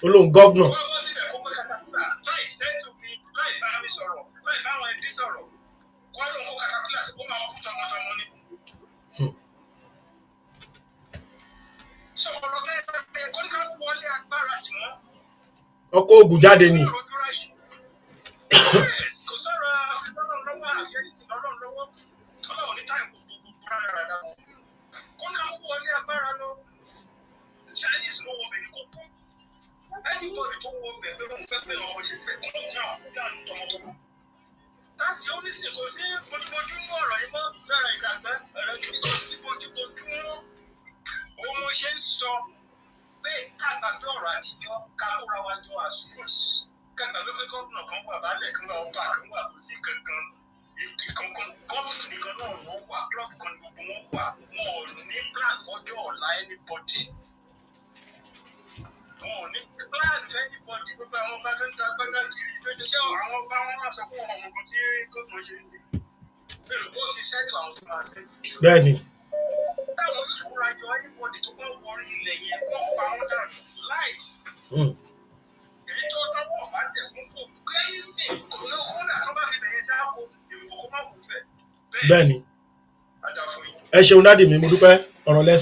ó lóun gọ́vnà. láì sẹ́tù mi láì bá mi sọ̀rọ̀ láì bá àwọn ẹbí sọ̀rọ̀ kọ́ lóun kó katapila sí kó máa kú tọmọtọmọ ni. sọ̀rọ̀ tẹ́ kó ní ká wọlé agbára tí wọ́n. ọkọ̀ ogun jáde ni. kò sọ̀rọ̀ àfihàn lọ́wọ́ àti ẹni tí lọ́lọ́run lọ́wọ́ ọlọ́run ní táìmù gbogbo rárá wọn. kó ní ká wọlé agbára lọ Chinese ló wọ bẹ̀rẹ̀ kó kú. anybody tó wọ bẹ̀rẹ̀ ló ń fẹ́ pé ọmọ ṣe fẹ́ kó ní àwọn kúndà ní tọmọtọmọ. láti ó ní sí kò sí bójúbójú mú ọ̀rọ̀ yìí mọ́ sára ìgbàgbẹ́ ẹ̀rọ kí kò sí bójúbójú mú. Òun ṣe ń sọ pé ká gbàgbé ọ̀rọ̀ àtijọ́ ká kóra wa jọ as roots kàgbà wípé gómìnà kan wà bálẹ̀ kan wà ọba kan wà kò sí kankan ìkankan gọ́ọ̀fù nìkan náà wọ́n wà club kan ní gbogbo wọn wà wọn ò ní plan fọjọ́ ọ̀la anybody wọn ò ní plan anybody gbogbo àwọn ọba tó ń ta gbẹ́gbẹ́ kiri ṣé àwọn ọba wọn máa sọ fún ọmọ kan tí gómìnà ṣe ń sìn bẹ́ẹ̀ ó ti ṣẹ́tù àwọn tó máa ṣe. bẹ́ẹ̀ni. káwọn ìtura yọ anybody tó bá wọrí ilẹ̀ yẹn kó pa wọn dànù light. èyí tó tọ́wọ́ bá tẹ̀kún kò kẹ́yìn sí kò ní kódà tó bá fi bẹ̀yẹn dáko èèwọ̀ kó má wù fẹ́. bẹ́ẹ̀ni. ẹ ṣeun dádì mi mo dúpẹ́ ọ̀rọ̀ lẹ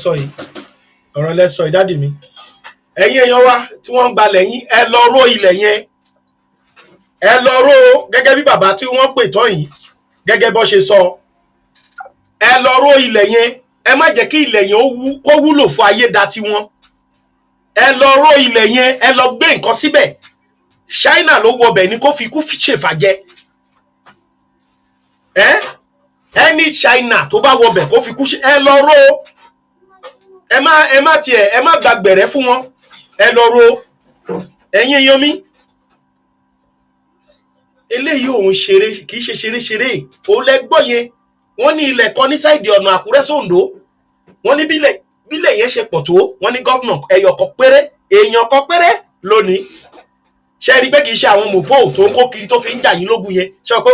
sọ yìí dádì mi. ẹ̀yin èèyàn wa tí wọ́n ń gbalẹ̀ yín ẹ lọ ró ilẹ̀ yẹn ẹ lọ ró gẹ́gẹ́ bí bàbá tí wọ́n pè tán yìí gẹ́gẹ́ bó ṣe sọ ẹ lọ ró ilẹ̀ yẹn ẹ má jẹ́ kí ilẹ̀ yẹn kó wúlò fún ayédatiwọn ẹ lọ ró ilẹ̀ yẹn ẹ lọ gbé nǹkan síbẹ̀ China ló wọbẹ̀ ní kó fi kú ṣèfàjẹ ẹni China tó bá wọbẹ̀ kó fi kú ṣe ẹ lọ ró ẹ má gbàgbẹ̀rẹ̀ fún wọn ẹ lọ ró ẹ̀yin èèyàn mi eléyìí òun ṣeré kì í ṣe ṣeré òun lẹ gbọ́ yẹn wọ́n ní ilẹ̀ kan ní sáìdì ọ̀nà Àkúrẹ́ sóńdó wọ́n ní bílẹ̀ yẹn ṣe pọ̀ tó wọ́n ní gọ́vnà ẹyọ kan péré èèyàn kan péré lónìí ṣe rí pé kì í ṣe àwọn mòpó tó ń kó kiri tó fi ń jà yín lógun yẹn ṣe pé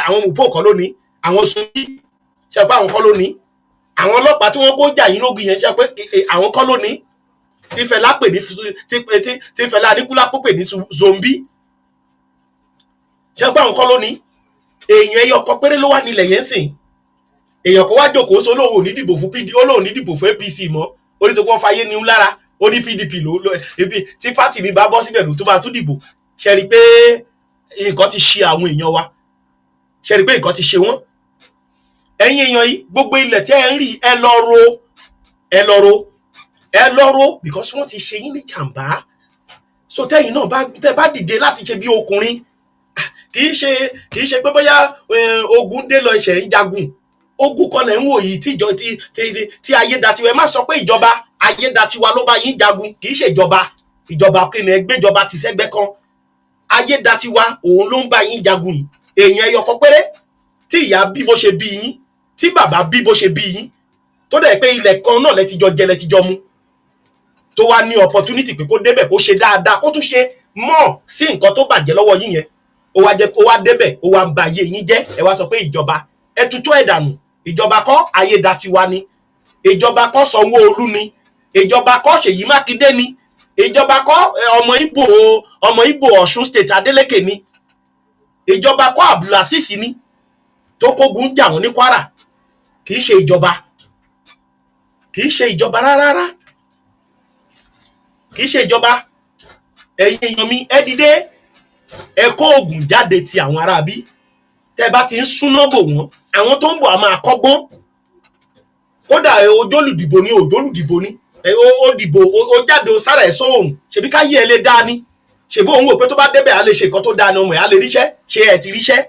àwọn mòpó kan lónìí àwọn sunjí ṣe pé àwọn kan lónìí àwọn ọlọ́pàá tí wọ́n kó jà yín lógun yẹn ṣe pé àwọn kan lónìí tí Fẹlá pè ní tí Fẹlá Aníkúlápó pè ní zombie ṣe pé àwọn kan lónìí èèyàn ẹyọ kan péré ló wà nílẹ̀ yẹn sìn èèyàn kan wá jókòó sí olóhùn ní dìbò fún PD olóhùn ní dìbò fún APC mọ́ orí tó kọ́ fayé ní lára ó ní PDP ló ebi tí pátì mi bá bọ́ síbẹ̀ ló tó bá tún dìbò ṣe rí pé nǹkan ti ṣe àwọn èèyàn wa ṣe rí pé nǹkan ti ṣe wọ́n ẹ̀yin èèyàn yìí gbogbo ilẹ̀ tí ẹ ń rí ẹ lọ ro because wọ́n ti ṣe yín ní jàǹbá so tẹ́yìn náà tẹ́ bá dìde láti ṣe bí ọkùnrin kì í ṣe pé bóyá ogun dé lọ ẹsẹ̀ ń jagun ogun kan lẹ̀ ń wò yìí tí ayédatiwa ẹ má sọ pé ìjọba ayédatiwa ló bá yín jagun kì í ṣe ìjọba kí ni ẹgbẹ́jọba ti sẹ́gbẹ́ kan ayédatiwa òun ló ń bá yín jagun yìí èèyàn ẹyọ kan péré tí ìyá bí bó ṣe bí yín tí bàbá bí bó ṣe bí yín tó dẹ̀ pé ilẹ̀ kan náà lẹ́tijọ́ jẹ lẹ́tijọ́ mu tó wá ní opportunity pé kó débẹ̀ kó ṣe dáadáa kó tún ṣe mọ́ sí nǹkan tó bàjẹ́ lọ́wọ́ yín yẹn ó wá débẹ̀ ó wá ń ba ayé yín jẹ́ ẹ wá sọ pé ìjọba ẹ tutù ẹ̀ dànù ìjọba kọ́ ayédatiwa ni ìjọba kọ́ Sanwó-Olú ni ìjọba kọ́ Ṣèyí Mákindé ni ìjọba kọ́ ọmọ Ìgbò Ọ̀ṣun state Adeleke ni ìjọba kọ́ Abdulaziz ni tó kógun jà wọ́n ní Kwara kì í ṣe ìjọba rárá kì í ṣe ìjọba ẹ̀yin èèyàn mi ẹ dìde ẹ kó oògùn jáde ti àwọn aráabí tẹ́ bá ti ń súná bò wọ́n àwọn tó ń bọ̀ a máa kọ́gbọ́n kódà ojólùdìbò ni ó dìbò ó jáde ó sára ẹ̀ sóhùn ṣebí ká yí ẹ lé dáa ni ṣebí òun wò pé tó bá débẹ̀ á lè ṣe nǹkan tó dáa ni ọmọ ẹ̀ á lè ríṣẹ́ ṣe ẹ̀ ti ríṣẹ́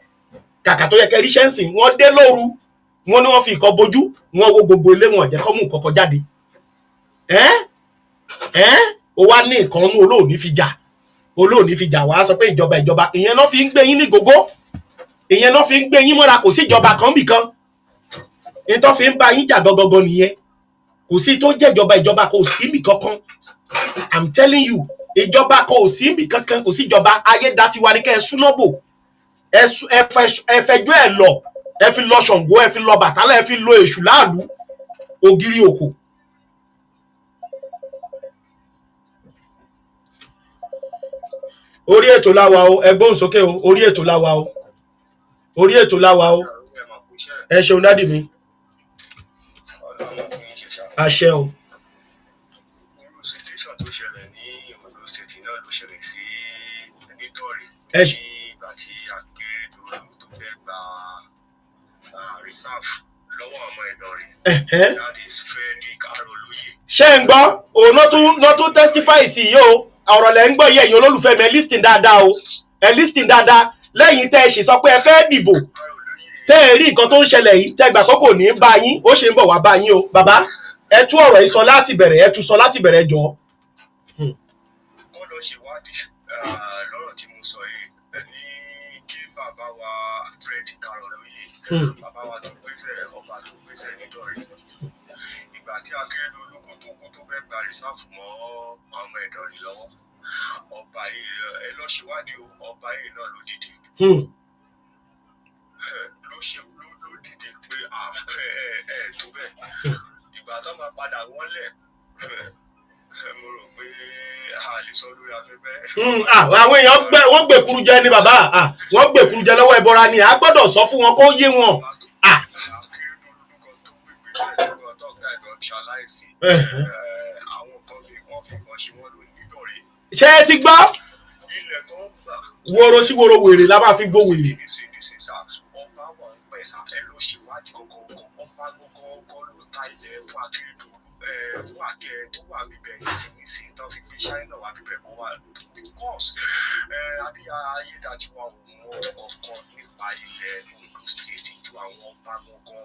kàkà tó yẹ kẹ́ ríṣẹ́ ń sìn wọ́n dé lóru wọ́n ní wọ́n fi nǹkan bojú wọ́n wo gbogbo ilé wọn jẹ́ kọ́ mú nǹkan kan jáde ó wá ní nǹkan nú olóòní fi jà wá sọ pé ìjọba ìyẹn náà fi ń gbé yín ní gógó ìyẹn náà fi ń gbé yín mọ́ra kò sí ìjọba kan bì kan ní tó fi ń bá yín jà gangan nìyẹn kò sí tó jẹ́ ìjọba kò sí bì kankan I'm telling you ìjọba kò sí bì kankan kò sí ìjọba ayédatiwa ni kẹ́ ẹ súná bò ẹ fẹjọ́ ẹ lọ ẹ fi lọ Ṣàngó ẹ fi lọ Bàtálá ẹ fi lọ Èṣù láàlú ògiri òkò. orí ètò láwa o ẹgbọ́n sókè o orí ètò láwa o ẹ ṣeun dádì mi àṣẹ o. irú situation tó ṣẹlẹ̀ ní Ondo State náà ló ṣẹlẹ̀ sí Nítorí nígbà tí Akérédolú tó fẹ́ gba reserve lọ́wọ́ ọmọ Ìlọrin that is Frederick Arólóyè. ṣé ń gbọ́ òun náà tún testify sí yìí o ọ̀rọ̀ lẹ́ ń gbọ́ yẹ ẹ̀yin olólùfẹ́ mi ẹ listing dáadáa o ẹ listing dáadáa lẹ́yìn tẹ́ ẹ ṣe sọ pé ẹ fẹ́ dìbò tẹ́ ẹ rí nǹkan tó ń ṣẹlẹ̀ yìí tẹ́ gbà pé kò ní bá yín ó ṣe ń bọ̀ wá bá yín o bàbá ẹ tú ọ̀rọ̀ yìí sọ láti bẹ̀rẹ̀ ẹ tú sọ láti bẹ̀rẹ̀ jọ. wọ́n lọ ṣèwádìí lọ́rọ̀ tí mo sọ yìí ní kí bàbá wa Fred Karolóyè bàbá wa tó gbèsè ọba tó gbèsè nítorí ìgbà tí Akérédolú kó tó fẹ́ gba rìsáàfù mọ́ àwọn Ìdọ̀rẹ̀ lọ́wọ́ ọba yìí ẹ lọ ṣèwádìí ọba yìí náà ló dìde ló dìde pé tó bẹ́ẹ̀ ìgbà tó máa padà wọlé mo rò pé a lè sọ lórí afẹ́fẹ́. àwọn èèyàn wọ́n gbèkúrú jẹ ní bàbá wọ́n gbèkúrú jẹ lọ́wọ́ ẹbọra ni a gbọ́dọ̀ sọ fún wọn kó yé wọn. Akérédolú kan tó gbégbé sẹ́yìn tó ọ̀gá ìjọ ṣaláìsí àwọn kan wọ́n fi kan ṣe wọ́n lò nítorí. ṣé ẹ ti gbọ́ ilẹ̀ tó ń gbà. woro sí woro wèrè la máa fi gbó wèrè. ọba wà ń pẹ̀ sàkẹ́ ló ṣèwádìí gọ́gọ́gọ́ ọba gọ́gọ́gọ́ ló ta ilẹ̀ fún Akérédolú fún àkẹ́ tó wà níbẹ̀ nísìnyìí tó fi gbé China wà níbẹ̀ kó wà because àbí ayédátiwa ò mọ ọkàn nípa ilẹ̀ Ondo State ju àwọn ọba gọ́gọ́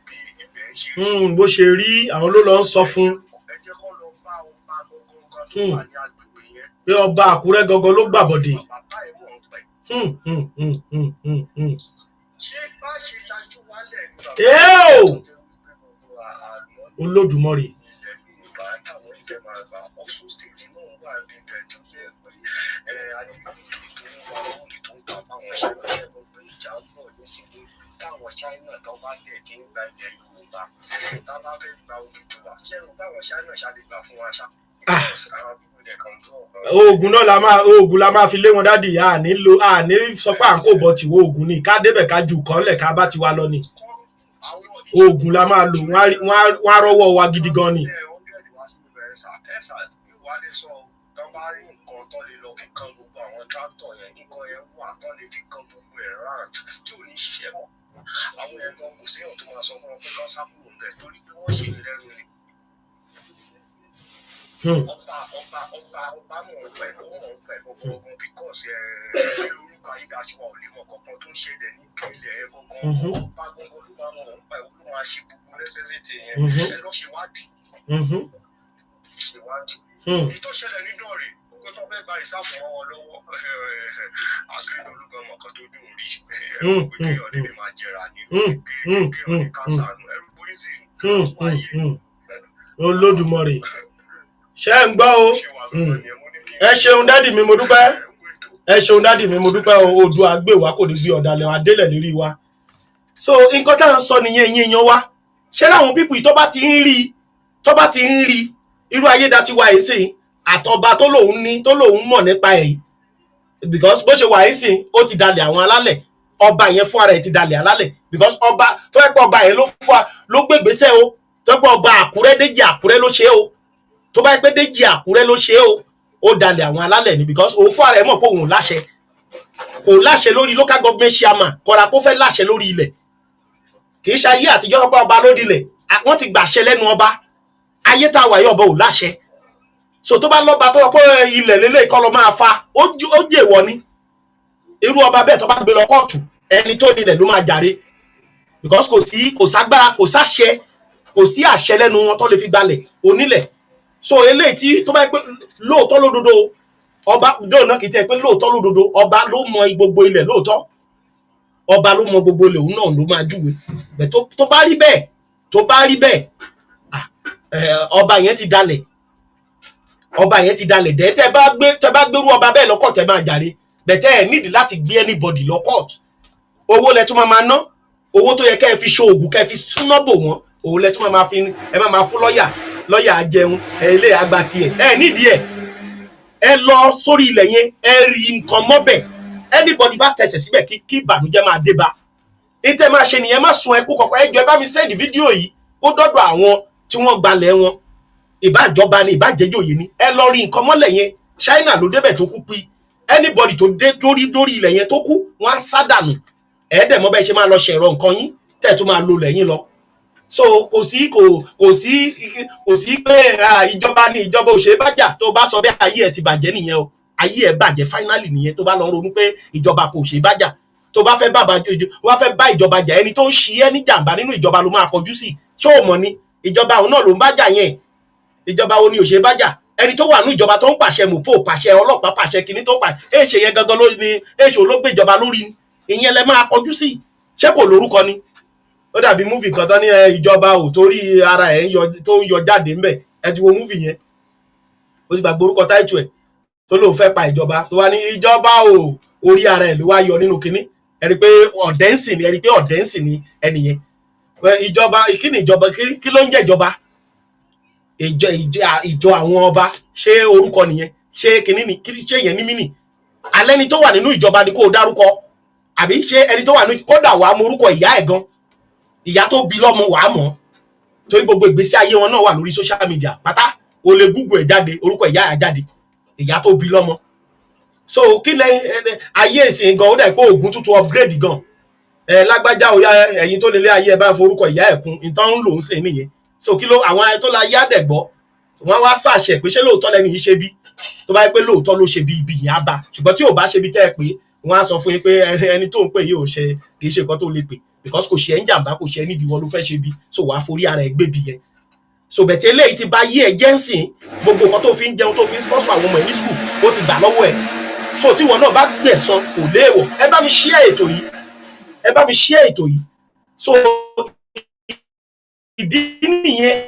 bí ibẹ̀ ṣe rí. bó ṣe rí àwọn ló lọ ń sọ fún. ẹ jẹ́ kó lọ bá ọba gọ́gọ́ tó wà ní agbègbè yẹn. pé ọba Àkúrẹ́ gọ́gọ́ ló gbàbọ̀dé. bàbá ẹ̀ wọ̀ ń pẹ̀. ṣé bá ṣe lajú wálẹ̀ ní bàbá Olódùmarè. ilẹ̀ Yorùbá táwọn ìfẹ́ máa gba Ọ̀ṣun State náà wà níbẹ̀ tó jẹ́ pé Adeleke tó ń wá lórí tó ń ta fáwọn ṣẹ́gun pé ìjà ń bọ̀ nísìnyí táwọn China tó bá dẹ̀ ti ń gba ilẹ̀ Yorùbá tá a bá fẹ́ gba Odùduwà ṣẹ́gun báwọn China ṣáde gbà fún wa ṣá. oògùn náà la máa fi lé wọn dádì àní sọ pé à ń kó bọ tìwọ oògùn ni ká débẹ̀ ká ju kàn lẹ̀ ká bá ti wá lọ ni oògùn la máa lò wọ́n á rọ́wọ́ wa gidi gan ni. àwọn ẹ̀gbọ́n kò sí ọ̀tún máa sọ fún ọ pé kán sá kúrò bẹ́ẹ̀ torí pé wọ́n ṣe lẹ́nu ni. ọba mọ̀ ń pẹ̀ gbogbo because lórúkọ ayédátiwa ò lè mọ kankan tó ń ṣẹlẹ̀ ní ìpínlẹ̀ ẹ̀ gangan ọba gangan ló máa mọ̀ ń pẹ̀ ló máa ṣe gbogbo necessity yẹn ẹ lọ́ ṣe wádìí. èyí tó ṣẹlẹ̀ ní Ìdọ̀rẹ̀ kó tó fẹ́ gba rìsáàfù wọn wọn lọ́wọ́ Akérédolú gan mọ̀ọ́kan tó dùn rí ẹ̀rù pé kéèyàn lè máa jẹrà nínú kéèyàn ní kánsà ẹ̀rù poison wáyé. Olódùmarè ṣé ń gbọ́ o ẹ ṣeun dádì mi mo dúpẹ́ ẹ ṣeun dádì mi mo dúpẹ́ Oòduà gbé wa kò ní gbé ọ̀dàlẹ̀ adélẹ̀ lérí wa. so nǹkan tá à ń sọ nìyẹn yín yan wa ṣé láwọn pípù tó bá ti ń rí irú ayédátiwa yìí sìn àtọba tó lòun mọ̀ nípa ẹ̀ because bó ṣe wà yìí sìn ó ti dalẹ̀ àwọn alálẹ̀ ọba yẹn fún ara ẹ̀ ti dalẹ̀ alálẹ̀ because ọba tó yẹ pé ọba yẹn ló gbégbèsè o tó yẹ pé ọba Àkúrẹ́ Déjì Àkúrẹ́ ló ṣe o tó bá yẹ pé Déjì Àkúrẹ́ ló ṣe o ó dalẹ̀ àwọn alálẹ̀ ni because òun fún ara ẹ̀ mọ̀ pé òun láṣẹ kò láṣẹ lórí local government chairman kọ́ra kó fẹ́ láṣẹ lórí ilẹ̀ kì í ṣe ayé àtijọ́ pé ọba lórí ilẹ̀ wọ́n ti gbàṣẹ lẹ́nu ọba ayé tá a wà yìí ọba ò láṣẹ so tó bá lọ́ba tó yọ pé ilẹ̀ lélẹ̀ kọ́ lọ máa fa ó jẹ́ ìwọ ni irú ọba bẹ́ẹ̀ tó bá gbé lọ kóòtù ẹni tó nílẹ̀ ló máa jàre because kò ságbára kò sáṣẹ kò sí àṣẹ lẹ́nu wọn tó lè fi gbalẹ̀ onílẹ̀ so eléyìí tí tó bá yẹ pé lóòótọ́ lódodo ọba dóònà kì í tẹ́ pé lóòótọ́ lódodo ọba ló mọ gbogbo ilẹ̀ lóòótọ́ ọba ló mọ gbogbo ilẹ̀ òun náà ló máa júwe bẹ́ẹ̀ tó bá rí bẹ́ẹ̀ ọba yẹn ti dalẹ̀ dẹ́ tẹ́ bá gbérú ọba bẹ́ẹ̀ lọ́kọ̀ tẹ́ máa jàre bẹ̀tẹ́ ẹ̀ nídìí láti gbé anybody lọ́kọ̀ owó lẹ tún máa ná owó tó yẹ kẹ́ ẹ fi ṣoògùn kẹ́ ẹ fi súná bò wọ́n òun lẹ tún máa fi ẹ máa fún lọ́yà jẹun ilé àgbà tiẹ̀ ẹ nídìí ẹ lọ sórí ilẹ̀ yẹn ẹ rí nǹkan mọ́bẹ̀ anybody bá tẹ̀sẹ̀ síbẹ̀ kí ìbànújẹ́ máa dé bá ní tẹ́ máa ṣe nìyẹn má sun ẹkú kọ̀ọ̀kan ẹ jọ̀ọ́ ẹ bá mi send fídíò yìí kó dọ́dọ̀ àwọn tí wọ́n gbalẹ̀ wọn ìbájọba ni ìbájẹjòyè ni ẹ lọ rí nǹkan mọ́lẹ̀ yẹn China ló débẹ̀ tó kú pí anybody tó dé dórí ilẹ̀ yẹn tó kú wọ́n á sádànù ẹ̀ẹ́dẹ̀ mọ́ bẹ́ẹ̀ ṣe máa lọ ṣẹ̀rọ nǹkan yín tẹ̀ tó máa lo lẹ́yìn lọ so kò sí pé ìjọba ni ìjọba ò ṣe bájà tó bá sọ bẹ́ẹ̀ ayé ẹ̀ ti bàjẹ́ nìyẹn o ayé ẹ̀ bàjẹ́ finally nìyẹn tó bá lọ ronú pé ìjọba kò ṣe bájà tó bá fẹ́ bá ìjọba jà ẹni tó ń ṣi ẹ́ ní jàǹbá nínú ìjọba ló máa kọjú sí ṣé o mọ̀ ni ìjọba òun náà ló ń bájà yẹn ìjọba wo ni ò ṣe bájà ẹni tó wà ní ìjọba tó ń pàṣẹ mùpò pàṣẹ ọlọ́pàá pàṣẹ kìíní tó pa èṣe yẹn gangan ló ní èṣe ló gbé ìjọba lórí ni ìyẹn lẹ máa kọjú sí ṣé kò lórúkọ ni ó dàbí múfì kan tán ní ìjọba ò torí ara ẹ̀ tó ń yọ jáde ńbẹ̀ ẹ ti wo múfì yẹn ó ti gbàgbé orúkọ táìtù ẹ̀ tó lóun fẹ́ pa ìjọba tó wá ní ìjọba ò orí ara ẹ̀ ló wá yọ nínú kinní ẹ rí pé ọ̀dẹ́ǹsì ni ẹni yẹn ìjọba kí ni ìjọba kí ló ń jẹ́ ìjọba ìjọ àwọn ọba ṣé orúkọ nìyẹn ṣé kinní ni ṣé yẹn ní mínì alẹ́ ni tó wà nínú ìjọba ni kó o dárúkọ àbí ṣé ẹni tó wà nínú kódà wàá mọ orúkọ ìyá ẹ̀ gan ìyá tó bí lọ́mọ wàá mọ̀ torí gbogbo ìgbésí ayé wọn náà wà lórí social media pátá o lè google ẹ̀ jáde orúkọ ìyá ẹ̀ jáde ìyá tó bí lọ́mọ so kí lẹ́yìn ayé ìsìn gan ó dà pé oògùn tuntun upgrade gan lágbájá òyà ẹ̀yin tó lélẹ̀ ayé ẹ̀ bá forúkọ ìyá ẹ̀ kún ìtàn ń lò ń sìn nìyẹn so kí ló àwọn ayé tó la yá dẹ̀ gbọ́ wọ́n wá ṣàṣẹ pé ṣé lóòótọ́ lẹ́ni yìí ṣe bí tó bá yẹ pé lóòótọ́ ló ṣe bí ibi yẹn á bá ṣùgbọ́n tí ò bá ṣe bí tẹ́ ẹ pé wọ́n á sọ fún yín pé ẹni tó ń pè yìí ò ṣe kì í ṣe nǹkan tó lè pè because kò ṣe ẹ́ ń jàǹbá kò ṣe ẹ́ níbi wọn ló fẹ́ ṣe bí so wàá forí ara ẹ̀ gbé bí yẹn so bẹ̀tẹ̀ eléyìí ti bá yí ẹ̀ jẹ́ ń sìn gbogbo nǹkan tó fi ń jẹun tó fi ń sponsor àwọn ọmọ ẹ̀ ní school ó ti gbà lọ́wọ́ ẹ̀ so tí wọn náà bá gbẹ̀san kò léèwọ̀ ẹ bá mi share ètò yìí so ìdí nìyẹn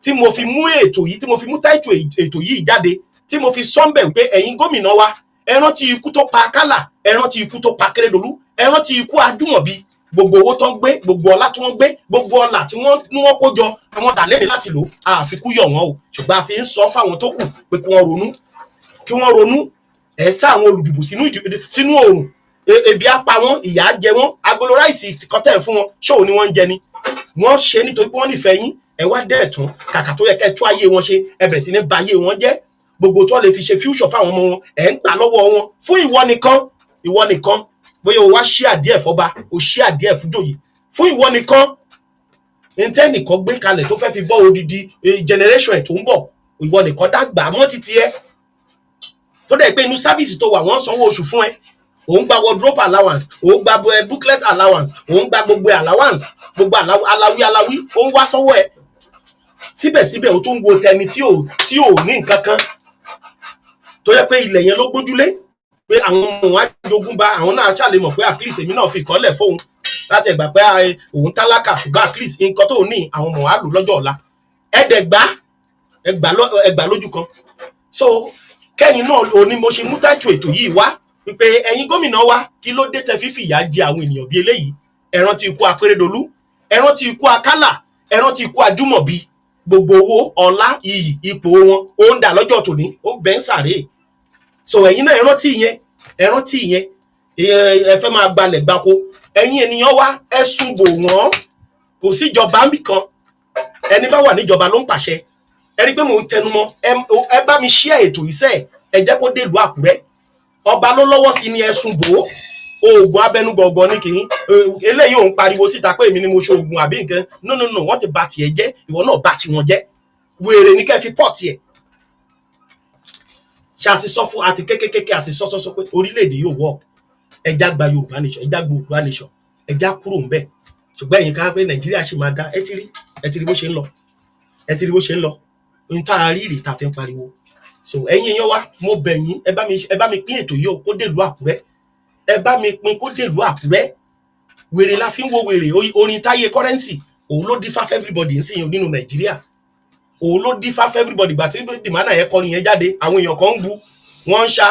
tí mo fi mú ètò yìí tí mo fi mú táìtù ètò yìí jáde tí mo fi sọ́ńbẹ̀ wípé ẹ̀yin gómìnà wa ẹ rántí ikú tó pa Akálà ẹ rántí ikú tó pa Akérédolú ẹ rántí ikú Ajúmọ̀bí gbogbo owó tó ń gbé gbogbo ọlá tí wọ́n gbé gbogbo ọlà tí wọ́n kó jọ àwọn dàlẹ́ni láti lò àfikún yọ̀ wọ́n o ṣùgbọ́n a fi ń sọ fáwọn tó kù pé kí wọ́n ronú ẹ̀ sá àwọn olùdìbò sínú oòrùn ebi á pa wọ́n ìyà á jẹ wọ́n agolo ráìsì kọ́tẹ́ fún wọn ṣòwò ni wọ́n ń jẹ ni wọ́n ṣe nítorí pé wọ́n nífẹ̀ẹ́ yín ẹ wá dẹ̀ tún kàkà tó yẹ kẹ́ tú ayé wọn ṣe ẹ bẹ̀rẹ̀ sí ní ba ayé wọn jẹ́ gbogbo tó lè fi ṣe future fáwọn ọmọ wọn ẹ̀ ń gbà lọ́wọ́ wọn fún ìwọ nìkan bóyá o wá ṣí àdíẹ̀ fọba o ṣí àdíẹ̀ fújòyè fún ìwọ nìkan nìkan gbé kalẹ̀ tó fẹ́ fi bọ́ odidi generation ẹ̀ tó ń bọ̀ ìwọ nìkan dàgbà mọ́ títí ẹ tó dẹ̀ pé inú sáfíìsì tó wà wọ́n sanwó oṣù fún ẹ òun gba wardrobe allowance òun gba booklet allowance òun gba gbogbo allowance gbogbo aláwí ó ń wá sọ́wọ́ ẹ síbẹ̀síbẹ̀ ó tún wo tẹni tí ò ní nǹkan kan tó yẹ pé ilẹ̀ yẹn ló gbójúlé pé àwọn ọmọ wọn àjogún bá àwọn náà ṣàlè mọ̀ pé at least èmi náà fi ìkọ́lẹ̀ fóun láti ẹ̀gbà pé òun tálákà ṣùgbọ́n at least nǹkan tó ní àwọn ọmọ wa lò lọ́jọ́ ọ̀la ẹgbà lójú kan so kẹ́yìn náà ò ní mo ṣe mú táìtù ètò yìí wá wípé ẹ̀yin gómìnà wa kí ló dé tẹ́ fífi ìyà jẹ àwọn ènìyàn bíi eléyìí ẹ rántí ikú Akérédolú ẹ rántí ikú Akálà ẹ rántí ikú Ajúmọ̀bí gbogbo owó ọlá iyì ipò wọn ó ń dà lọ́jọ́ tòní ó bẹ́ ń sàré so ẹ̀yin náà ẹ rántí ìyẹn ẹ fẹ́ máa gbalẹ̀ gbáko ẹ̀yin ènìyàn wa ẹ sùn bò wọ́n kò síjọba ń bì kan ẹni bá wà níjọba ló ń pàṣẹ ẹ rí pé mò ń tẹnumọ́ ẹ bá mi share ètò iṣẹ́ ẹ jẹ́ kó dé ìlú Àkúrẹ́ ọba ló lọ́wọ́ sí ni ẹ̀sùn bò ó oògùn abẹnú gọ̀ọ̀gọ̀ ní kìí eléyìí òun pariwo síta pé èmi ni mo ṣe oògùn àbí nǹkan no wọ́n ti bà tiẹ̀ jẹ́ ìwọ náà bà tiwọn jẹ́ wèrè ní kẹ́ fi pọ̀ tiẹ̀ ṣe àti sọ fún àti kékékéké àti sọ́sọ́sọ́ pé orílẹ̀-èdè yóò work ẹja gba Yorùbá nation ẹja gba Oòduà nation ẹja kúrò ń bẹ̀ ṣùgbọ́n ẹ̀yin ká pé Nàìjíríà ṣì máa dá ẹ ti rí bó ṣe ń lọ ohun tá a rí rèé tá a fi ń pariwo so ẹ̀yin èèyàn wa mo bẹ̀ yín ẹ bá mi pín ètò yìí kó dèlú Àkúrẹ́ ẹ bá mi pín kó dèlú Àkúrẹ́ wèrè la fi ń wo wèrè orin Táyé Currency òun ló dífá fún everybody ń sìn nínú Nàìjíríà òun ló dífá fún everybody gbà tí dìmánà yẹn kọrin yẹn jáde àwọn èèyàn kan ń bu wọ́n ń ṣa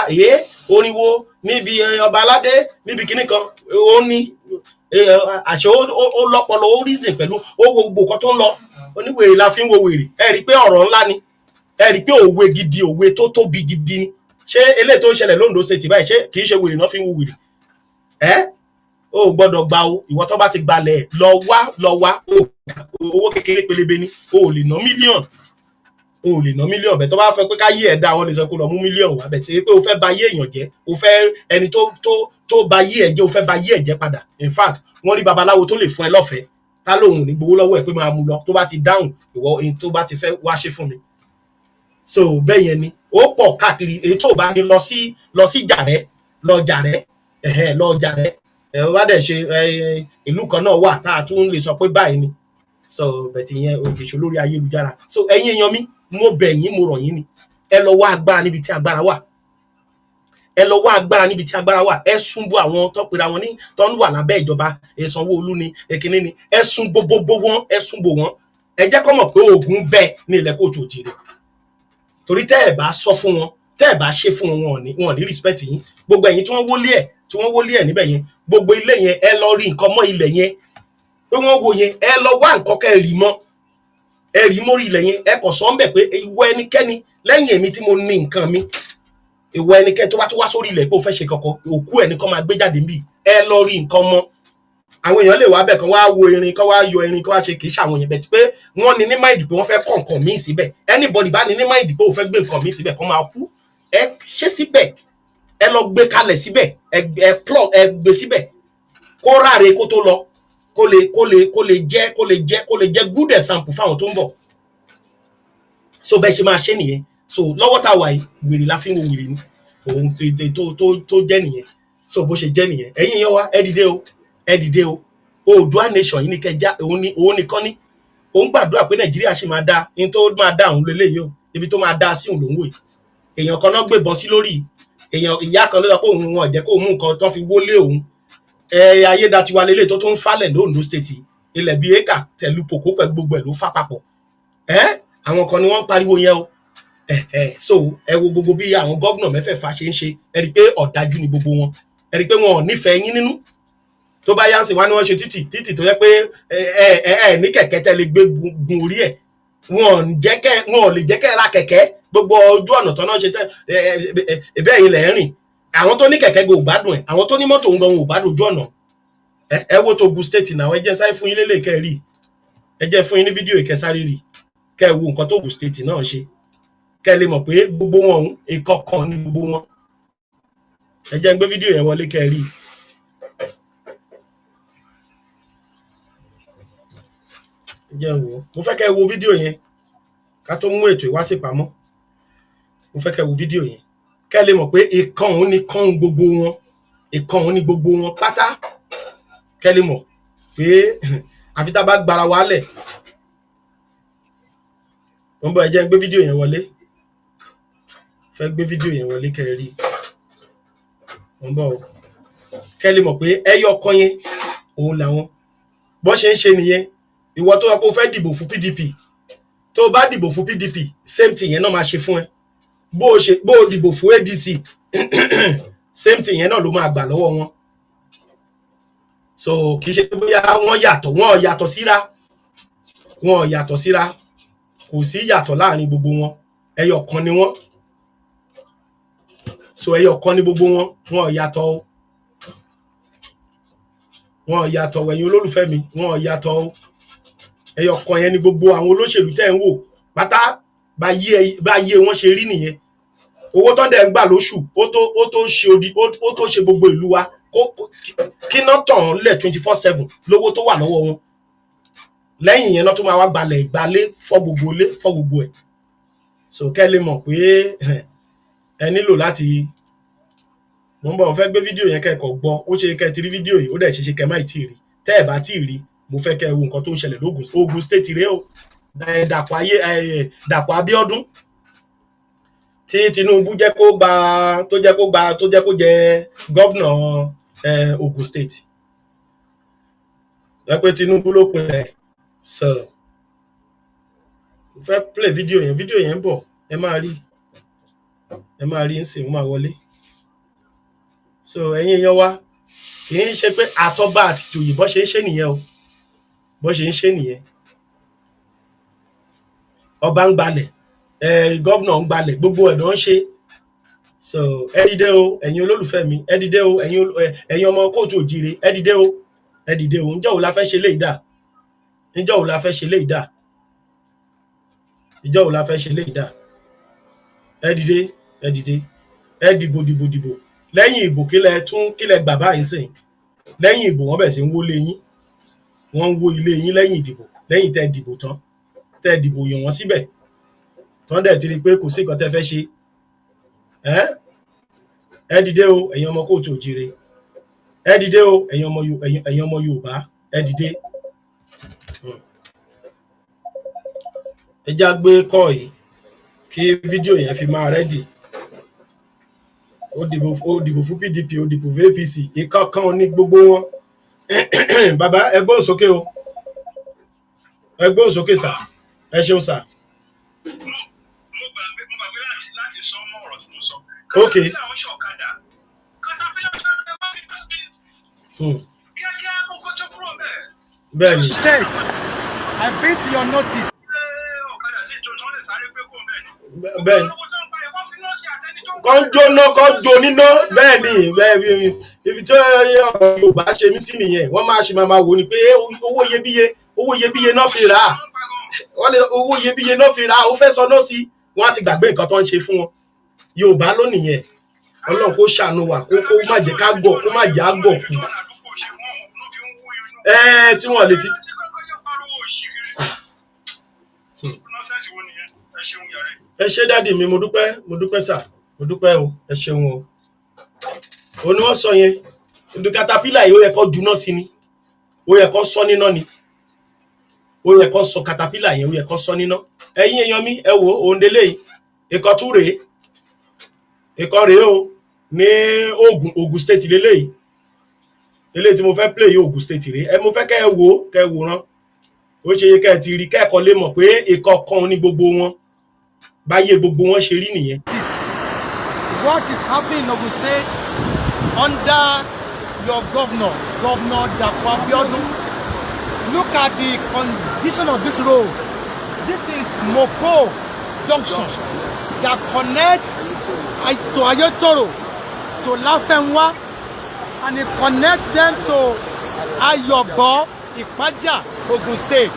orin wo níbi ọba aládé níbi kinní kan ó ní àṣẹ ó lọ́pọlọ ó reason pẹ̀lú ó wo gbogbo kan tó ń lọ oníwèrè la fi ń wo wèrè ẹ rí i pé ọ̀rọ̀ ńlá ni ẹ rí i pé òwe gidi òwe tó tóbi gidi ni ṣé eléyìí tó ń ṣẹlẹ̀ l'Ondo State báyìí ṣé kì í ṣe wèrè náà fi ń wo wèrè ó gbọ́dọ̀ gba o ìwọ tó bá ti gbalẹ̀ lọ wá owó kékeré pélébé ni o lè ná mílíọ̀n bẹ́ẹ̀ tó bá fẹ́ pé ká yí ẹ̀dá wọn lè sọ pé lọ mú mílíọ̀n wá bẹ́ẹ̀ tí pé o fẹ́ ba yé èèyàn jẹ́ o fẹ́ ẹni tó ba yé ẹ̀ jẹ́ o fẹ́ ba yé ẹ̀ jẹ́ padà in fact wọ́n rí babaláwo tó lè fún ẹ lọ́fẹ̀ẹ́ ká lóun ní gbowó lọ́wọ́ ẹ̀ pé máa mú lọ tó bá ti dáhùn ìwọ èyí tó bá ti fẹ́ wá ṣe fún mi so bẹ́ẹ̀ yẹn ni ó pọ̀ káàkiri èyí tó bá ní lọ sí jàrẹ́ lọ jàrẹ́ wá dẹ̀ ṣe ìlú kan náà wà tá a tún lè sọ pé báyìí ni so bẹ̀tì yẹn òkèṣe lórí ayélujára so ẹ̀yin èèyàn mi mo bẹ̀ yín mo rọ̀ yín ni ẹ lọ wá agbára níbi tí agbára wà, ẹ lọ wá agbára níbi tí agbára wà. Ẹ sún bó àwọn tó pera wọn ní tó ń wà lábẹ́ ìjọba Sanwó-Olú ni èkíní ni, ẹ sún gbogbo wọn, ẹ sún bò wọn. Ẹ jẹ́ kó mọ̀ pé ogun bẹ ní ilẹ̀ Kóòtù Òjìrè, torí tẹ́ ẹ bá sọ fún wọn, tẹ́ ẹ bá ṣe fún wọn, wọn ò ní respect yín. Gbogbo ẹ̀yin tí wọ́n wólé ẹ̀ níbẹ̀ yẹn, gbogbo ilé yẹn ẹ lọ rí nǹkan mọ́ ilẹ̀ yẹn pé wọ́n wo yẹn, ẹ lọ wá nǹkan kẹ́ ẹ rí mọ́, ẹ rí mórí ilẹ̀ yẹn. Ẹ kàn sọ ń bẹ̀ pé ìwọ ẹnikẹ́ni lẹ́yìn èmi tí mo ní nǹkan mi, ìwọ ẹnikẹ́ni tó bá tó wá sórí ilẹ̀ pé ó fẹ́ ṣe kankan, òkú ẹ̀ nìkan máa gbé jáde níbí. Ẹ lọ rí nǹkan mọ́. Àwọn èèyàn lè wá bẹ̀ kan wá wo irin, kan wá yọ irin, kan wá ṣe, kì í ṣàwọn yẹn bẹ̀ tí pé wọ́n ní mind pé wọ́n fẹ́ kọ́ nǹkan míì síbẹ̀. Anybody bá ní mind pé ó fẹ́ gbé nǹkan míì síbẹ̀, kan máa kú. Ẹ ṣe síbẹ̀, ẹ lọ gbé kalẹ̀ síbẹ̀, ẹ plot, ẹ gbé síbẹ̀ kó ráre kó tó lọ, kó lè jẹ́ good example fáwọn tó ń bọ̀. So bẹ́ẹ̀ ṣe máa ṣe nìyẹn. So lọ́wọ́ tá a wà yìí, wèrè la fi ń wo wèrè ni, òun tó jẹ́ nìyẹn. So bó ṣe jẹ́ nìyẹn. Ẹ̀yin yẹn wá, ẹ dìde o, ẹ dìde o. Oòduà nation yìí ní kẹjá, òun nìkan ní. Òun gbàdúrà pé Nàìjíríà ṣì máa dáa, ní tó máa dáa òun lélẹ́yìí o, ibi tó máa dáa sí òun lòún wò yìí. Èèyàn kan náà gbébọn sí lórí, èèyàn ìyá kan ló sọ pé òun wọn jẹ́ kó mú nǹkan tó fi wọlé òun. Ayédatiwa lélẹ̀ tó ń falẹ̀ l'Ondo State, ilẹ̀ bíi éka tẹ̀lú kòkó pẹ̀lú gbogbo ẹ̀ ló fà papọ̀. Àwọn kan ni wọ́n ń pariwo yẹn o. So ẹ wo gbogbo bí àwọn gómìnà mẹ́fẹ̀ẹ̀fà ṣe ń ṣe, ẹ rí i pé ọ̀dájú ni gbogbo wọn, ẹ rí i pé wọn ò nífẹ̀ẹ́ yín nínú. Tó bá yá ń sìn wá ni wọ́n ṣe títì tó yẹ pé ní kẹ̀kẹ́ tẹ́ lè gbé gun orí ẹ̀, wọn ò lè jẹ́ kẹ́ ra kẹ̀kẹ́. Gbogbo ojú ọ̀nà tán náà ṣe tẹ́ ẹ̀bẹ́ yìí lẹ̀ ń rìn. Àwọn tó ní kẹ̀kẹ́ go gbádùn ẹ̀, àwọn tó ní mọ́tò ń gan ò gbádùn ojú ọ̀nà. Ẹ wo tó Ogun State náà, ẹ jẹ́ sáré fún yín lélẹ̀ kẹ́ rí, ẹ jẹ́ fún yín ní fídíò ìkẹsáré rí, kẹ́ ẹ wo nǹkan tó Ogun State náà ṣe, kẹ́ ẹ lè mọ̀ pé gbogbo wọn òun ìkọ̀kan ní gbogbo wọn. Ẹ jẹ́ ń gbé fídíò yẹn wọlé kẹ́ ẹ rí. Ẹ jẹ́ ń wò, mo fẹ́ kẹ́ ẹ wo fídíò yẹn ká tó mú ètò ìwá sí pamọ́. Mo fẹ́ kẹ́ ẹ wo fídíò yẹn kẹ́ ẹ lè mọ̀ pé ìkan òun ní kan gbogbo wọn, ìkan òun ní gbogbo wọn pátá. Kẹ́ ẹ lè mọ̀ pé àfi tá a bá gbára wálẹ̀. Wọ́n bọ̀, ẹ jẹ́ ń gbé fídíò yẹn wọlé, fẹ́ gbé fídíò yẹn wọlé kẹ́ ẹ rí. Wọ́n bọ̀, kẹ́ ẹ lè mọ̀ pé ẹyọ kan yẹn òun làwọn bọ́ ṣe ń ṣe nìyẹn. Ìwọ tó sọ pé o fẹ́ dìbò fún PDP, tó bá dìbò fún PDP, same thing yẹn náà máa ṣe fún ẹ. Bó o dìbò fún ADC, same thing yẹn náà ló máa gbà lọ́wọ́ wọn. So kì í ṣe pé bóyá wọ́n yàtọ̀, wọn ò yàtọ̀ síra, wọn ò yàtọ̀ síra, kò sí yàtọ̀ láàrin gbogbo wọn, ẹyọ kan ni wọ́n. So ẹyọ kan ni gbogbo wọn, wọn ò yàtọ̀ o, wọn ò yàtọ̀. Ẹ̀yin olólùfẹ́ mi, wọn ò yàtọ̀ o. Ẹyọ kan yẹn ni gbogbo àwọn olóṣèlú tẹ́ ń wò pátá, bá yé wọn ṣe rí nìyẹn. Owó tó dẹ̀ ń gbà lóṣù ó tó ṣe gbogbo ìlú wa, kí náà tàn lẹ̀ 24/7 lówó tó wà lọ́wọ́ wọn. Lẹ́yìn yẹn náà tó máa wá gbalé fọ́ gbogbo ilé, fọ́ gbogbo ẹ̀. So kẹ́ lè mọ̀ pé ẹ nílò láti, mo ń bọ̀, fẹ́ gbé fídíò yẹn kẹ́kọ̀ọ́ gbọ́. Ó ṣe kẹ́ ti rí fídíò yìí, ó dẹ̀ ṣe kẹ́ má ì tí ì rí. Tẹ́ ẹ̀ bá tí ì rí, mo fẹ́ kẹ́ wo nǹkan tó ń ṣẹlẹ̀ l'Ogun State rèé o. Dàpọ̀ Abíọ́dún tí Tinubu jẹ́ kó jẹ́ gọ́vnà Ogun State. Ẹ pé Tinubu ló pin ẹ̀. So mo fẹ́ play fídíò yẹn ń bọ̀, ẹ máa rí ń sìn, ó máa wọlé. So ẹ̀yin èèyàn wa, kì í ṣe pé àtọ́ba àti ìjòyè bọ́ ṣe ń ṣe nìyẹn o, bọ́ ṣe ń ṣe nìyẹn. Ọba ń gbalẹ̀, gọ́vnà ń gbalẹ̀, gbogbo ẹ̀dọ́ ń ṣe. So ẹ dìde o, ẹ̀yin olólùfẹ́ mi, ẹ dìde o, ẹ̀yin ọmọ Kóòtù Òjìrè, ẹ dìde o, ẹ dìde o. Ǹjẹ́ òun la fẹ́ ṣe léyìí dà? Ǹjẹ́ òun la fẹ́ ṣe léyìí dà? Ǹjẹ́ òun la fẹ́ ṣe léyìí dà? Ẹ dìde, ẹ dìde, ẹ dìbò. Lẹ́yìn ìbò kílẹ̀ gbà báyìí sìn. Lẹ́yìn ìbò wọ́n bẹ̀ sí ń wọlé yín, wọ́n ń wó ilé yín lẹ́yìn ìdìbò, lẹ́yìn tẹ́ dìbò tán, tẹ́ dìbò yàn wọ́n síbẹ̀ tán dẹ̀ ti rí pé kò sí nǹkan tẹ́ fẹ́ ṣe. Ẹ dìde o, ẹ̀yin ọmọ Kóòtù Òjìrè, ẹ dìde o, ẹ̀yin ọmọ Yorùbá, ẹ dìde. Ẹ já gbé kọ́ yìí, kí fídíò yẹn fi máa rẹ́dì. Ó dìbò fún PDP, ó dìbò fún APC, ìkankan ní gbogbo wọn. Bàbá ẹ gbóhùn sókè o, ẹ gbóhùn sókè sà, ẹ ṣeun sà. mo gbàgbé láti sọ mọ́ ọ̀rọ̀ tí mo sọ. Ok. Katapila ń ṣọ̀kadà. Katapila ń ṣọ̀kadà bá mi sí. Kíákíá kókó tó kúrò bẹ́ẹ̀. Bẹ́ẹ̀ni. States, I bring to your notice. Ọ̀kadà tí ìjọba lè sáré gbé kó bẹ́ẹ̀ ni. Bẹ́ẹ̀ni. Owó tó ń pa ẹ̀kọ́ fínọ́ọ̀sì àtẹni tó ń Kọ́ jóná kọ́ jó níná bẹ́ẹ̀ni ibi tí ọ̀rọ̀ Yorùbá ṣe mí sí nìyẹn. Wọ́n máa ṣe máa wò ni pé owó iyebíye náà fi rà á. Wọ́n lè owó iyebíye náà fi rà á, ó fẹ́ sọ náà sí. Wọ́n á ti gbàgbé nǹkan tó ń ṣe fún wọn. Yorùbá ló nìyẹn. Ọlọ́run kó ṣàánú wa, kó má jẹ́ ká gọ̀, kó má jẹ́ á gọ̀ kú. Tí wọ́n lè fi. Ẹ ṣé dádì mi, mo dúpẹ́ sà, mo dúpẹ́ o, ẹ ṣeun o. Ó ní wọ́n sọ yẹn, ibi katapila yìí ó yẹ kó juná sí ni, ó yẹ kó sọ níná ni, ó yẹ kó sọ katapila yẹn, ó yẹ kó sọ níná. Ẹ̀yin èèyàn mi, ẹ wò ó òǹdélé yìí, ikọ̀ tún rèé, ikọ̀ rèé o, ní Ògùn state lélẹ́yìí, eléyìí tí mo fẹ́ play yìí Ògùn state rèé, mo fẹ́ kẹ́ ẹ wò ó, kẹ́ ẹ wòran, ó ṣe yẹ kẹ́ ẹ ti rí, kẹ́ẹ̀kọ́ lè mọ̀ pé ikọ̀ kan ní gbogbo wọn, báyé gbogbo wọn ṣe rí nìyẹn. What is happening in Ogun State under your governor Dapo Abiodun? Look at the condition of this road. This is Moko Junction that connects to Ayotoro, to Lafenwa, and it connects them to Ayobo, Ipaja, Ogun State.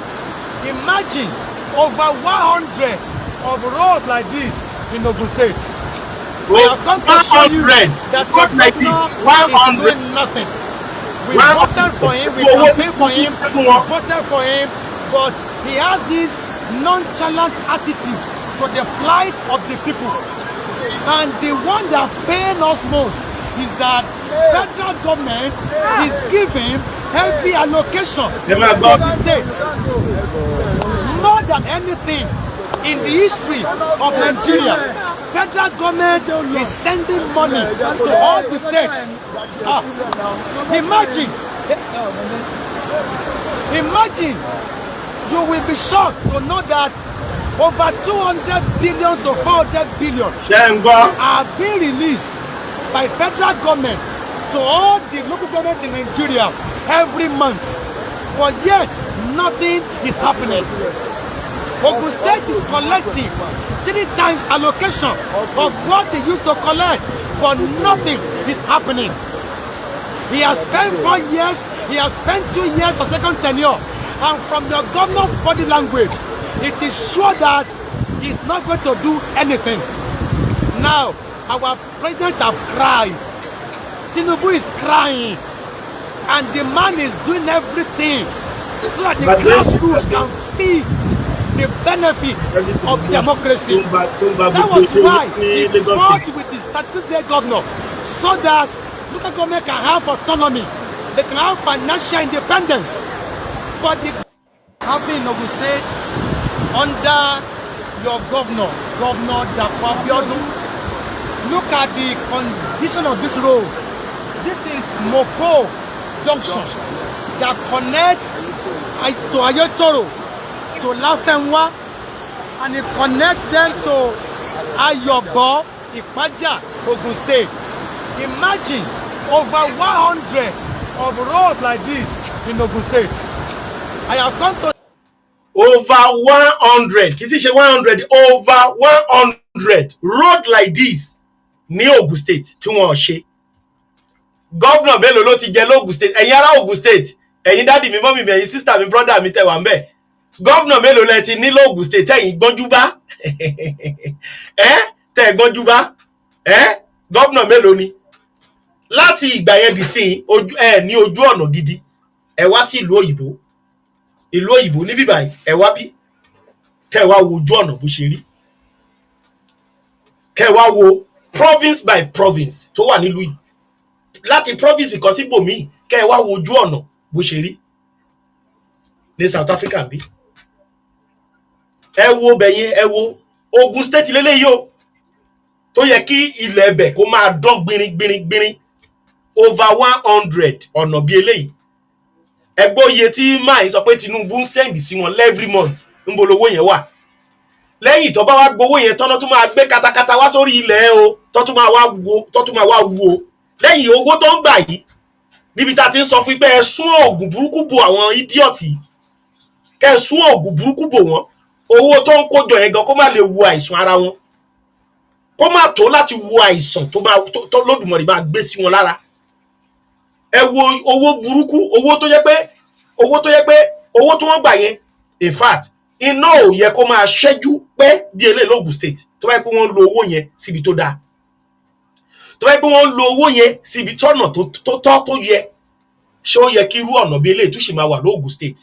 Imagine over 100 of roads like this in Ogun State. We have come to show you that your governor is doing nothing. We voted for him, we campaigned for him, we voted for him, but he has this nonchalant attitude to the plight of the people. And the one that pains us most is that federal government is giving heavy allocation to the states. More than anything in the history of Nigeria, federal government is sending money to all the states. Imagine, you will be shocked to know that over 200 billion to 400 billion are being released by federal government to all the local governments in Nigeria every month. But yet, nothing is happening. Ogun State is collecting 3 times allocation of what he used to collect, but nothing is happening. He has spent 4 years, he has spent 2 years of second tenure, and from your governor's body language, it is sure that he's not going to do anything. Now, our president have cried. Tinubu is crying, and the man is doing everything so that the grassroots can feel the benefit of democracy. That was why he fought with the 36-day governor, so that local government can have autonomy, they can have financial independence. But the happening in Ogun State under your governor Dapo Abiodun. Look at the condition of this road. This is Moko Junction that connects to Ayotoro, to Lafenwa, and it connects them to Ayobo, Ipaja, Ogun State. Imagine over 100 of roads like this in Ogun State. I have come to over 100, kì í ṣe 100, over 100 road like this ní Ogun State tí wọ́n ṣe. Governor mélòó ló ti jẹ l'Ogun State? Ẹ̀yin ará Ogun State, ẹ̀yin daddy mi, mommy mi, ẹ̀yin sister mi, brother mi tẹ́ wà ńbẹ̀. Governor mélòó lẹ ti ní l'Ogun State tẹ́yin gbọ́njú bá? Tẹ́ gbọ́njú bá? Governor mélòó ni? Láti ìgbà yẹn di sin ní ojú ọ̀nà gidi. Ẹ wá sí ìlú òyìnbó ní bíbáyìí, ẹ wá bí. Kẹ́ wá wo ojú ọ̀nà bó ṣe rí. Kẹ́ wá wo province by province tó wà nílùú yìí. Láti province kan sí bòmíì, kẹ́ wá wo ojú ọ̀nà bó ṣe rí. Ní South Africa bí. Ẹ wo bẹ̀yẹn, ẹ wo Ogun State lélẹ́yìí o tó yẹ kí ilẹ̀ ẹbẹ̀ kó máa dán gbìnrín over 100 ọ̀nà bí eléyìí. Ẹgbẹ́ iye tí máa sọ pé Tinubu ń send sí wọn every month ń bolówó yẹn wà. Lẹ́yìn tó bá wá gbowó yẹn tán tó máa gbé katakata wá sórí ilẹ̀ o tó tún máa wá wo lẹ́yìn owó tó ń gbà yìí níbi tá ti ń sọ fún pé ẹ sún oògùn burúkú bo àwọn idiot yìí kẹ́ sún oògùn burúkú bo wọn owó tó ń kójọ yẹn gan kó má lè wo àìsàn ara wọn kó má tó láti wo àìsàn tó lódùmarè máa gbé sí wọn lára. Ẹ wo owó burúkú owó tó yẹ pé owó tó wọ́n gbà yẹn in fact iná ò yẹ kó máa ṣẹ́jú pé bí eléyìí l'Ogun State tó bá yẹ pé wọ́n lo owó yẹn síbi tó dáa tó bá yẹ pé wọ́n lo owó yẹn síbi tọ́nà tó tọ́ tó yẹ ṣé ó yẹ kí irú ọ̀nà bí eléyìí tún ṣe máa wà l'Ogun State.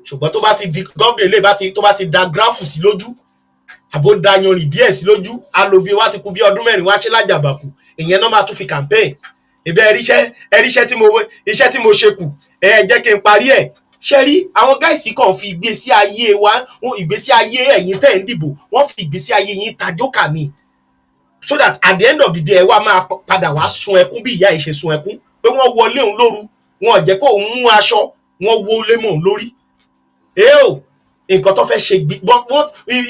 Ṣùgbọ́n tó bá ti di gọ́ọ̀mù eléyìí tó bá ti da gíráfù sí lójú àbó da yanrìn díẹ̀ sí lójú alobi wá ti kú bí ọdún mẹ́rin wá ṣe lájàbàkù ìyẹn náà máa tún fi campaign ìbẹ́ ẹríṣẹ́ tí mo ṣe kù jẹ́ kí n parí ẹ̀. Ṣé rí àwọn gáìsì kan fi ìgbésí ayé wa ìgbésí ayé ẹ̀yin tẹ́ ń dìbò wọ́n fi ìgbésí ayé yín tajókà ni so that at the end of the day ẹ wá máa padà wá sun ẹkún bí ìyá ẹ ṣe sun ẹkún pé wọ́n wọlé òun lóru wọn ò jẹ́ kó òun mú aṣọ wọn wó lé mọ́ òun lórí. O nǹkan tó fẹ́ ṣe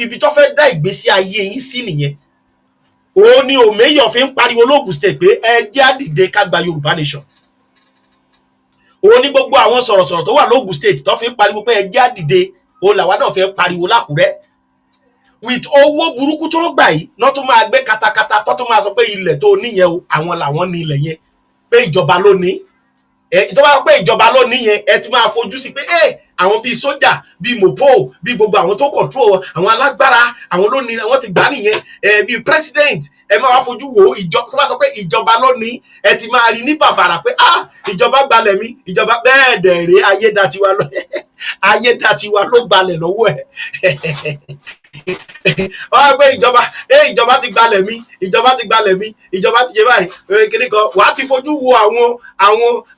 ibi tó fẹ́ dá ìgbésí ayé yín sí nìyẹn. Ó ní Omeyo fi ń pariwo l'Ogun State pé ẹ jẹ́ á dìde ká gba Yorùbá nation. Ó ní gbogbo àwọn sọ̀rọ̀sọ̀rọ̀ tó wà l'Ogun State tó fi ń pariwo pé ẹ jẹ́ á dìde ó làwa náà fẹ́ pariwo l'Ákúrẹ́. With owó burúkú tó ń gbà yìí náà tó máa gbé katakata tó máa sọ pé ilẹ̀ tó níyẹn o àwọn làwọn ní ilẹ̀ yẹn pé ìjọba ló ní. Tó bá pé ìjọba ló ní yẹn ẹ ti máa fojú sí pé àwọn bíi sójà bíi mopo bíi gbogbo àwọn tó control àwọn alágbára àwọn ló ní àwọn ti gbà nìyẹn bíi president ẹ máa wá fojú wo tó bá sọ pé ìjọba ló ní ẹ ti máa rí ní bàbàrà pé ìjọba gbalẹ̀ mi ìjọba bẹ́ẹ̀ dẹ̀rẹ̀ ayédatiwa ló gbalẹ̀ lọ́wọ́ ẹ̀. Wọ́n gbé ìjọba ti gbalẹ̀ mi ìjọba ti jẹ báyìí kíní kan wàá ti fojú wo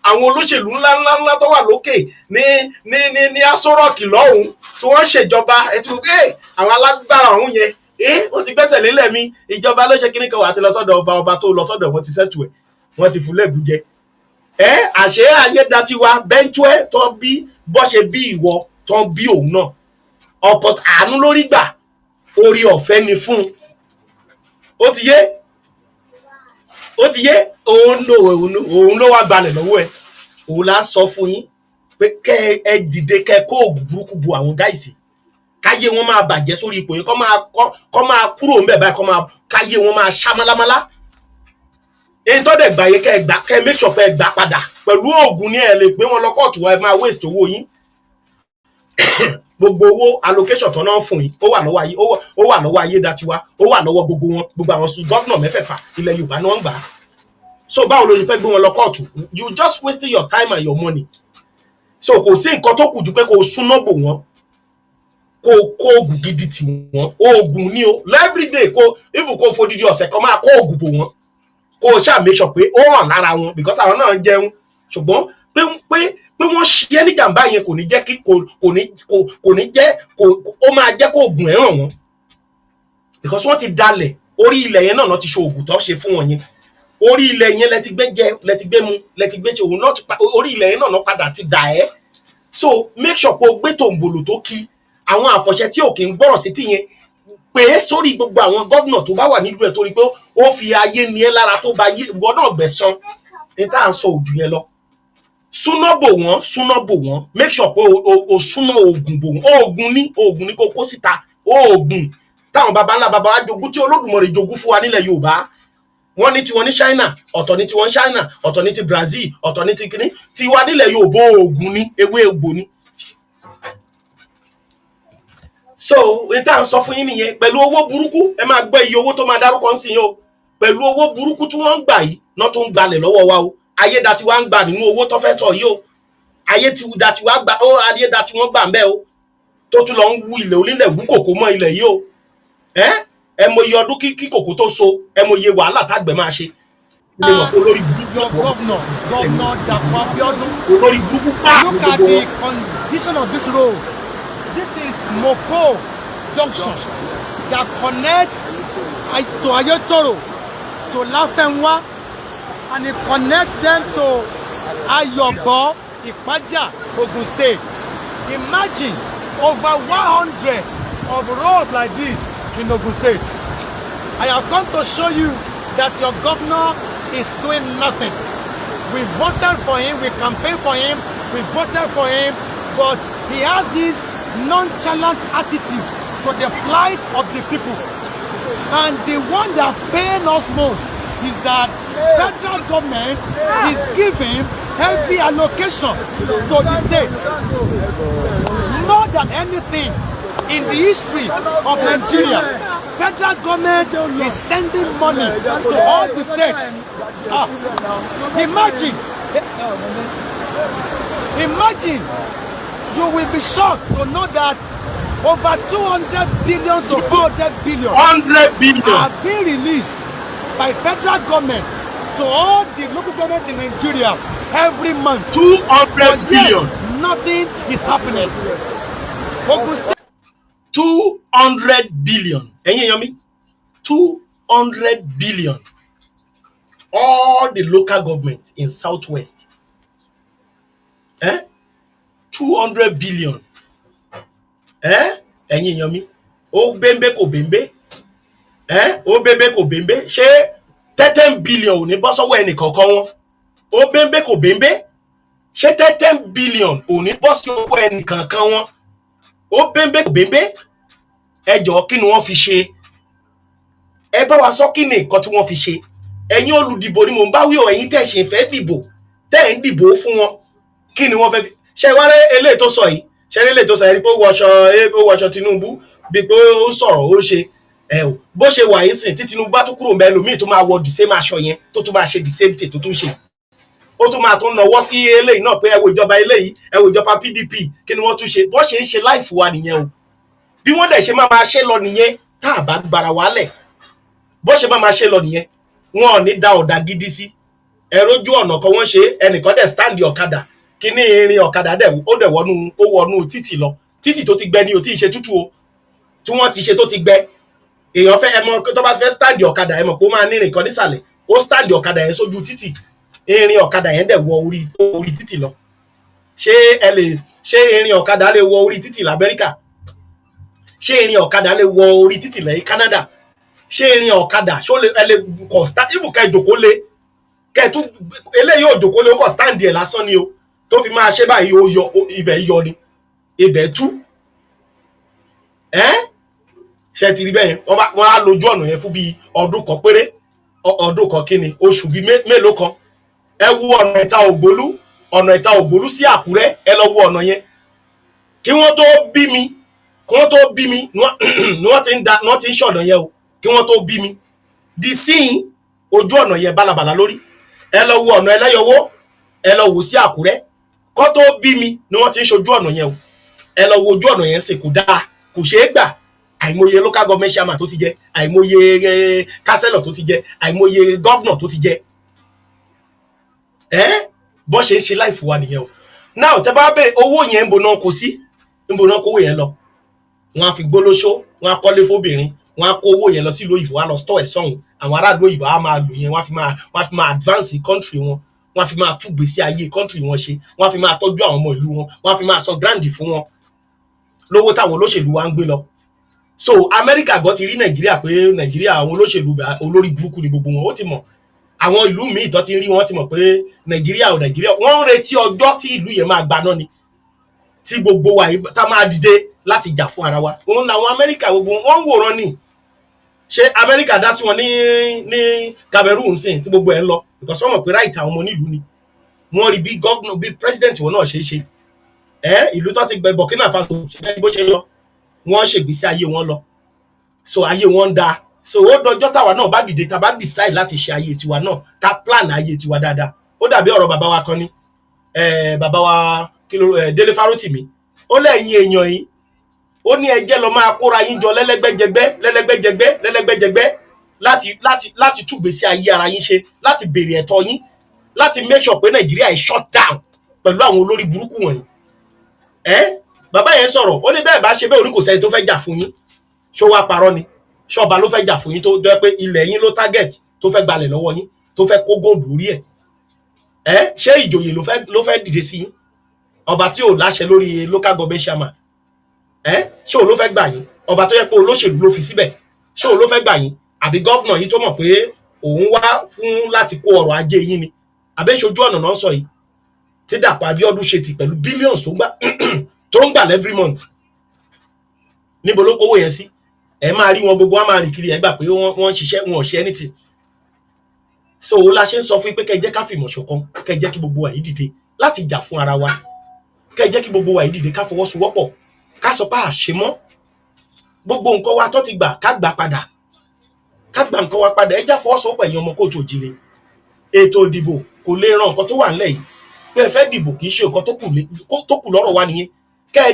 àwọn olóṣèlú ńláńlá tó wà lókè ní Aso Rock lọ́hùn tí wọ́n ṣèjọba ẹ ti wò pé àwọn alágbára ọ̀hún yẹn wọ́n ti gbẹ́sẹ̀ lélẹ̀ mi ìjọba ló ṣe kíní kan wàá ti lọ sọ́dọ̀ ọba tó lọ sọ́dọ̀ wọn ti sẹ́tù ẹ̀ wọ́n ti fún lẹ́bù jẹ. Àṣé ayédatiwa bẹ́ńtú ẹ̀ tó bí bọ́ ṣe bí ìwọ tó bí òun náà ọ̀pọ̀ àánú lórí gbà orí ọ̀fẹ́ ni fún ó ti yé òun ló wá balẹ̀ lọ́wọ́ ẹ̀ òun lá sọ fún yín pé kẹ́ ẹ dìde kẹ́ kó oògùn burúkú bu àwọn gáìsì káyé wọn máa bàjẹ́ sórí ipò yìí kọ́ máa kúrò ń bẹ̀ báyìí káyé wọn máa ṣá málámálá. Èyí tó dẹ̀ gbà yẹ kẹ́ make sure pé ẹ gbà padà pẹ̀lú oògùn ni ẹ lè gbé wọn lọ kóòtù wa ẹ máa waste owó yín. Gbogbo owó allocation tó náà fún yín ó wà lọ́wọ́ Ayédatiwa ó wà lọ́wọ́ gbogbo wọn gbogbo àwọn gómìnà mẹ́fẹ̀ẹ̀fà ilẹ̀ Yorùbá náà ń gbà á. So báwo ló ṣe fẹ́ gbé wọn lọ kóòtù you just wasting your time and your money. So kò sí nǹkan tó kù ju pé kó súná bò wọ́n kó oògùn gidi tì wọ́n oògùn ní o everyday kó fodidi ọ̀sẹ̀ kan máa kó oògùn bò wọ́n kó ṣáà make sure pé ó hàn lára wọn because àwọn náà ń jẹun ṣùgbọ́n pé wọ́n ṣe ní jàǹbá yẹn kò ní jẹ́ ó máa jẹ́ kó oògùn ẹ̀ ràn wọ́n because wọ́n ti dalẹ̀ orí ilẹ̀ yẹn náà ti ṣe oògùn tó ṣe fún wọn yẹn orí ilẹ̀ yẹn lẹ ti gbé jẹ lẹ ti gbé mu lẹ ti gbé ṣe òun náà orí ilẹ̀ yẹn náà padà ti dà ẹ́ so make sure pé o gbé tòǹbòlò tó kí àwọn àfọ̀ṣẹ tí ò kì í gbọ́rọ̀ sí tìyẹn pé sórí gbogbo àwọn gómìnà tó bá wà nílùú ẹ̀ torí pé ó fi ayé ní ẹ lára tó bá yé ìwọ náà gbẹ̀san ní tá à ń sọ òjù yẹn lọ súná bò wọ́n make sure pé o súná oògùn bò wọ́n oògùn ní kó kó síta oògùn táwọn baba ńlá baba wa jogún tí Olódùmarè jogún fún wa nílẹ̀ Yorùbá wọ́n ní tiwọn ní China ọ̀tọ̀ ní tiwọn China ọ̀tọ̀ ní ti Brazil ọ̀tọ̀ ní ti kíní tiwa nílẹ̀ Yorùbá oògùn ní ewé egbò ní. So ìta à ń sọ fún yín nìyẹn pẹ̀lú owó burúkú ẹ máa gbọ́ iye owó tó máa dárúkọ ń sìn yín o pẹ̀lú owó burúkú tí wọ́n ń gbà yìí náà tó ń gbalẹ̀ lọ́wọ́ wa o Ayédatiwa ń gbà nínú owó tó fẹ́ sọ yìí o Ayédatiwa gbà ó Ayédatiwa gbà ń bẹ́ o tó tún lọ ń wú ilẹ̀ onílẹ̀ wú kòkó mọ́ ilẹ̀ yìí o ẹ mọ iye ọdún kí kòkó tó so ẹ mọ iye wàhálà tágbẹ̀ máa ṣe. olórí burúkú pa look at the condition of this road. This is Mopo Junction. that connects to Ayotoro, to Lafenwa, and it connects them to Ayobo, Ipaja, Ogun State. Imagine over 100 of roads like this in Ogun State. I have come to show you that your governor is doing nothing. We voted for him, we campaigned for him, we voted for him, but he has this nonchalant attitude to the plight of the people. And the one that pains us most is that federal government is giving heavy allocation to the states. More than anything in the history of Nigeria, federal government is sending money to all the states. Imagine, you will be shocked to know that over 200 billion to 400 billion 100 billion are being released by federal government to all the local governments in Nigeria every month. 200 billion. Nothing is happening. 200 billion. Ẹ̀yin èèyàn mi, 200 billion. All the local government in Southwest. 200 billion. Ẹ̀yin èèyàn mi, ó bembe kò bembe. Ó bembe kò bembe. Ṣé 10 billion ò ní bọ́ sọ́wọ́ ẹnì kọ̀ọ̀kan wọn? Ó bembe kò bembe. Ṣé 10 billion ò ní bọ́ sọ́wọ́ ẹnì kọ̀ọ̀kan wọn? Ó bembe kò bembe. Ẹ jọ̀ọ́ kí ni wọ́n fi ṣe? Ẹ bá wa sọ kí ni nǹkan tí wọ́n fi ṣe? Ẹ̀yin olùdìbò ni mò ń bá wí o, ẹ̀yin tẹ́ ṣe fẹ́ dìbò, tẹ́ ń dìbò fún wọn. Kí ni wọ́n fẹ́ fi ṣe? Wá rẹ́ eléyìí tó sọ yìí, ṣe eléyìí tó sọ yìí pé ó wọṣọ Tinubu bí pé ó sọ̀rọ̀ ó ṣe bó ṣe wà yín sìn tí Tinubu bá tún kúrò ńbẹ̀ lómìn tó máa wọ the same aṣọ yẹn tó tún máa ṣe the same thing tó tún ṣe. Ó tún máa tún nawọ́ sí eléyìí náà pé ẹ wo ìjọba eléyìí, ẹ wo ìjọba PDP, kí ni wọ́n tún ṣe? Bó ṣe ń ṣe life wa nìyẹn o. Bí wọ́n dẹ̀ ṣe máa ṣe lọ nìyẹn tá a bá gbára wálẹ̀. Bó ṣe máa ṣe lọ nìyẹn. Wọn ò ní da ọ̀dà gidi sí. Ẹ̀rọjú ọ̀nà kan wọ́n ṣe, ẹnìkan dẹ̀ stand ọ̀kadà. Kíní irin ọ̀kadà dẹ̀ ó dẹ̀ wọnú títì lọ. Títì tó ti gbẹ ni ò tí ì ṣe tútù o. Tí wọ́n ti ṣe tó ti gbẹ. Èèyàn fẹ́ ẹmọ tó bá fẹ́ stand ọ̀kadà ẹ mọ̀ pé ó máa ní ìrìn kan nísàlẹ̀. Ó stand ọ̀kadà yẹn sójú títì. Irin ọ̀kadà yẹn dẹ̀ wọ orí títì lọ. Ṣé irin ọ̀kadà lè wọ orí títì l'Amẹ́ríkà? Ṣé irin ọ̀kadà lè wọ orí títì lẹ́yìn Canada? Ṣé irin ọ̀kadà ṣó lè kọ̀ stand ibù ká ìjòkó lé? Kẹ́ẹ̀tún eléyìí ò jòkó lé ó kọ̀ stand ẹ̀ lásán ni o. Tó fi máa ṣe báyìí ó yọ ibẹ̀ yọ ni. Ibẹ̀ tú. Ṣé ti rí bẹ́ẹ̀ wọ́n á lójú ọ̀nà yẹn fún bí ọdún kan péré. Ọdún kan kí ni? Oṣù bí mélòó kan. Ẹ wo ọ̀nà Ìta Ògbólú sí Àkúrẹ́, ẹ lọ wo ọ̀nà yẹn. Kí wọ́n tó bí mi ni wọ́n ti ń ṣọ̀nà yẹn o. Kí wọ́n tó bí mi. Di sín ojú ọ̀nà yẹn bálabàlà lórí. Ẹ lọ wo ọ̀nà Ẹlẹ́yọwó, ẹ lọ wò sí Àkúrẹ́. Kọ́ tó bí mi ni wọ́n ti ń ṣojú ọ̀nà yẹn o. Ẹ lọ wo ojú ọ̀nà yẹn sì kò dáa, kò ṣeé gbà. Àìmọye local government chairman tó ti jẹ, àìmọye councillor tó ti jẹ, àìmọye governor tó ti jẹ. Bọ́ ṣe ń ṣe life wa nìyẹn o. Now tẹ́ bá bẹ̀ owó yẹn ń bo náà kó sí, ń bo náà kówó yẹn lọ. Wọ́n á fi gbólóṣó, wọ́n á kọ́lé fóbìnrin, wọ́n á kó owó yẹn lọ sí ìlú òyìnbó, wọ́n á lọ store ẹ̀ sọ́hùn. Àwọn ará ìlú òyìnbó á máa lò yẹn, wọ́n á fi máa advance country wọn, wọ́n á fi máa tún gbèsè ayé country wọn ṣe, wọ́n á fi máa tọ́jú àwọn ọmọ ìlú wọn, wọ́n á fi máa san grant fún wọn lówó táwọn olóṣèlú wa ń gbé lọ. So America gbọ́ ti rí Nàìjíríà pé Nàìjíríà àwọn olóṣèlú olórí burúkú ni gbogbo wọn, ó ti mọ̀. Àwọn ìlú míì tó ti rí wọn ti mọ̀ pé Nàìjíríà wọ́n ń retí ọjọ́ tí ìlú yẹn máa gbaná ni, tí gbogbo wa tá máa dìde láti jà fún ara wa. Òun làwọn Amẹ́ríkà gbogbo wọn ń wòran ni. Ṣé Amẹ́ríkà dá sí wọn ní Cameroon sìn tí gbogbo ẹ̀ ń lọ? Because wọ́n mọ̀ pé right àwọn ọmọ nílùú ni. Wọ́n rí bí governor bí president wọn náà ṣe. Ìlú tó ti gbẹ Burkina Faso ṣe bó ṣe lọ. Wọ́n ṣègbésí ayé wọn lọ. So ayé wọn dáa. So ó dọjọ́ táwa náà bá dìde tá bá decide láti ṣe ayé tiwa náà ká plan ayé tiwa dáadáa. Ó dàbí ọ̀rọ̀ bàbá wa kan ní bàbá wa Délé Fárótìmí. Ó lẹ́yìn èèyàn yìí. Ó ní ẹjẹ́ lọ máa kóra yín jọ lẹ́lẹ́gbẹ́jẹgbẹ́ láti túgbésí ayé ara yín ṣe, láti béèrè ẹ̀tọ́ yín, láti make sure pé Nàìjíríà is shut down pẹ̀lú àwọn olórí burúkú wọ̀nyí. Bàbá yẹn sọ̀rọ̀, ó ní bẹ́ẹ̀ bá ṣe bẹ́ẹ̀ orí kò sẹ́ni tó fẹ́ jà fún yín. Ṣó wá parọ́ ni? ṣọba ló fẹ́ jà fún yín tó jẹ́ pé ilẹ̀ yín ló target tó fẹ́ gbalẹ̀ lọ́wọ́ yín tó fẹ́ kó góòlù orí ẹ̀ ṣé ìjòyè ló fẹ́ dìde sí yín ọba tí ò láṣẹ lórí local government chairman ṣé òun ló fẹ́ gbà yín ọba tó yẹ pé olóṣèlú ló fi síbẹ̀ ṣé òun ló fẹ́ gbà yín àbí gọ́vnà yìí tó mọ̀ pé òun wá fún láti kó ọrọ̀ ajé yín ni àbẹ́ṣojú ọ̀nà náà sọ yìí tí Dàpọ̀ Abíọ́dún ṣe ti pẹ̀lú billions tó ń gbà every month níbo ló kówó yẹn sí ẹ máa rí wọn gbogbo wọn máa rìn kiri ẹ gbà pé wọ́n ṣiṣẹ́ wọn ò ṣe anything so la ṣe ń sọ fún yín pé kẹ́ jẹ́ ká fìmọ̀ ṣọ̀kan kẹ́ jẹ́ kí gbogbo wa yìí dìde láti jà fún ara wa kẹ́ jẹ́ kí gbogbo wa yìí dìde ká fọwọ́sowọ́pọ̀ ká sọ pé àṣemọ́ gbogbo nǹkan wa tó ti gbà ká gbà padà ká gbà nǹkan wa padà ẹ já fọwọ́sowọ́pọ̀ ẹ̀yin ọmọ kóòtù òjìrè ètò ìdìbò kò lè ran nǹkan tó wà nílẹ̀ yìí pé ẹ fẹ́ dìbò kì í ṣe nǹkan tó kù lọ́rọ̀ wa nìyẹn kẹ́ ẹ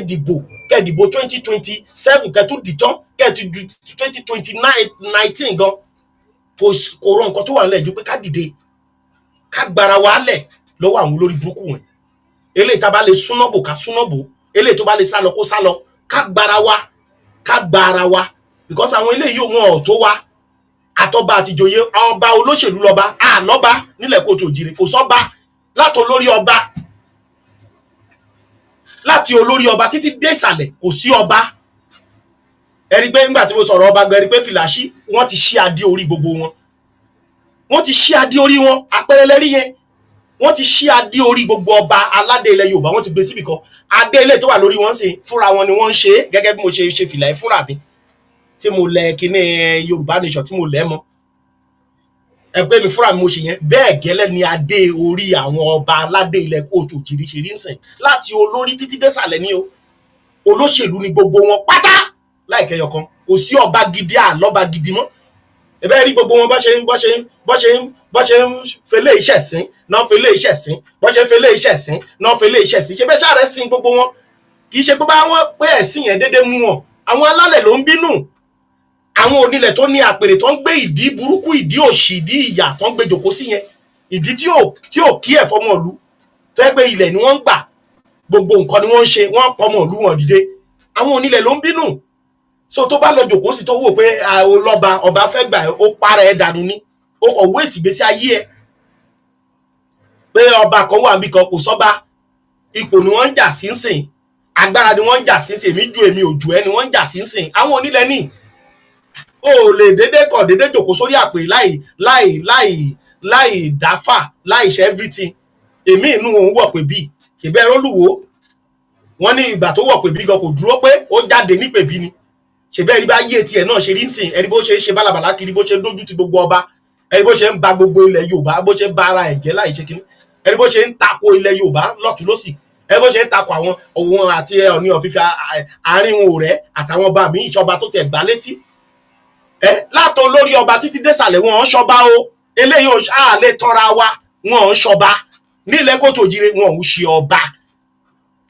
dìbò 2027 kẹ́ tó dìtán kẹ́ ẹ ti du 2019 gan kò ran nǹkan tó wà nílẹ̀ ju pé ká dìde ká gbára wa lẹ̀ lọ́wọ́ àwọn olórí burúkú wọn eléyìí tá bá lè súnàbò ká súnàbò eléyìí tó bá lè sálọ kó sálọ ká gbára wa because àwọn eléyìí wọn ò tó wa àtọba àtìjòyè ọba olóṣèlú lọba àlọba nílẹ̀ kóòtù òjìrè kò sọba láti olórí ọba láti olórí ọba títí dé ìsàlẹ̀ kò sí ọba ẹ rí pé nígbà tí mo sọ̀rọ̀ ọba gan ẹ rí pé fìlàṣí wọ́n ti ṣí adé orí gbogbo wọ́n ti ṣí adé orí wọn àpẹẹrẹ lẹ́rí yẹn wọ́n ti ṣí adé orí gbogbo ọba aládé ilẹ̀ Yorùbá wọ́n ti gbé síbì kan adé ilé tó wà lórí wọn sì fúnra wọn ni wọ́n ń ṣe gẹ́gẹ́ bí mo ṣe fìlà ẹ̀ fúnra mi tí mo lẹ̀ kíní Yorùbá nation tí mo lẹ̀ mọ́ ẹ pé mi fúnra mi mo ṣe yẹn bẹ́ẹ̀ gẹ́lẹ́ ni adé orí àwọn ọba aládé ilẹ̀ kóòtù òjìrì ṣe rí ń sìn láti olórí títí désàlẹ̀ ní o olóṣèlú ni gbogbo wọn pátá láìkẹyọ kan kò sí ọba gidi àlọ́ba gidi mọ́ ẹ̀bẹ́ rí gbogbo wọn bọ́ ṣe ń fẹlẹ́ iṣẹ́ sìn náà fẹlẹ́ iṣẹ́ sìn bọ́ ṣe ń fẹlẹ́ iṣẹ́ sìn náà fẹlẹ́ iṣẹ́ sìn ṣe bẹ́ẹ̀ ṣàrẹ́ sìn gbogbo wọn kì í ṣe pé bá wọn pé ẹ̀sìn yẹn déédéé mú wọn àwọn alálẹ̀ ló ń bínú àwọn onílẹ̀ tó ní àpèrè tó ń gbé ìdí burúkú ìdí òṣì ìdí ìyà tó ń gbé jòkó sí yẹn ìdí tí ò kí ẹ̀ fọmọ ìlú tó yẹ pé ilẹ̀ ni wọ́n ń gbà gbogbo nǹkan ni wọ́n ń ṣe wọ́n pọ̀ ọmọ ìlú wọn dìde àwọn onílẹ̀ ló ń bínú so tó bá lọ jòkó sí tó wò pé ọba fẹ́ gbà ó para ẹ̀ dànù ni ó kọ̀ wéèsì ìgbésí ayé ẹ̀ pé ọba kan wà níbi kan kò sọ́ba ipò ni wọ́n ń jà sí ń sìn agbára ni wọ́n ń jà sí ń sìn èmi ju èmi ò jù ẹ́ ni wọ́n ń jà sí ń sìn àwọn onílẹ̀ ní o lè dédé jòkó sórí àpè láì dáfà láì ṣe everything èmi inú òun wọ̀ pé bí ṣèbẹ́ rólùwò wọ́n ní ìgbà tó wọ̀ pé bí gan kò dúró pé ó jáde ní pèbí ni ṣèbẹ́ rí bá yé tiẹ̀ náà ṣe rí ń sìn ẹni bó ṣe ṣe bálabàlá kiri bó ṣe dójú ti gbogbo ọba ẹni bó ṣe ń ba gbogbo ilẹ̀ Yorùbá bó ṣe ń ba ara ẹ̀jẹ̀ láì ṣe kíní ẹni bó ṣe ń tako ilẹ̀ Yorùbá lọ́tún lọ́sì ẹni bó ṣe ń tako àwọn òun àti Ọọ̀ni ọ̀fífẹ́ àárín òun rẹ̀ àtàwọn ọba mi ìṣọba tó tẹ̀ gbá létí látọ̀ lórí ọba títí désàlẹ̀ wọn ń ṣọba o eléyìí à lè tọ́ra wa wọn ń ṣọba nílẹ̀ kóòtù òjìrè wọn ń ṣe ọba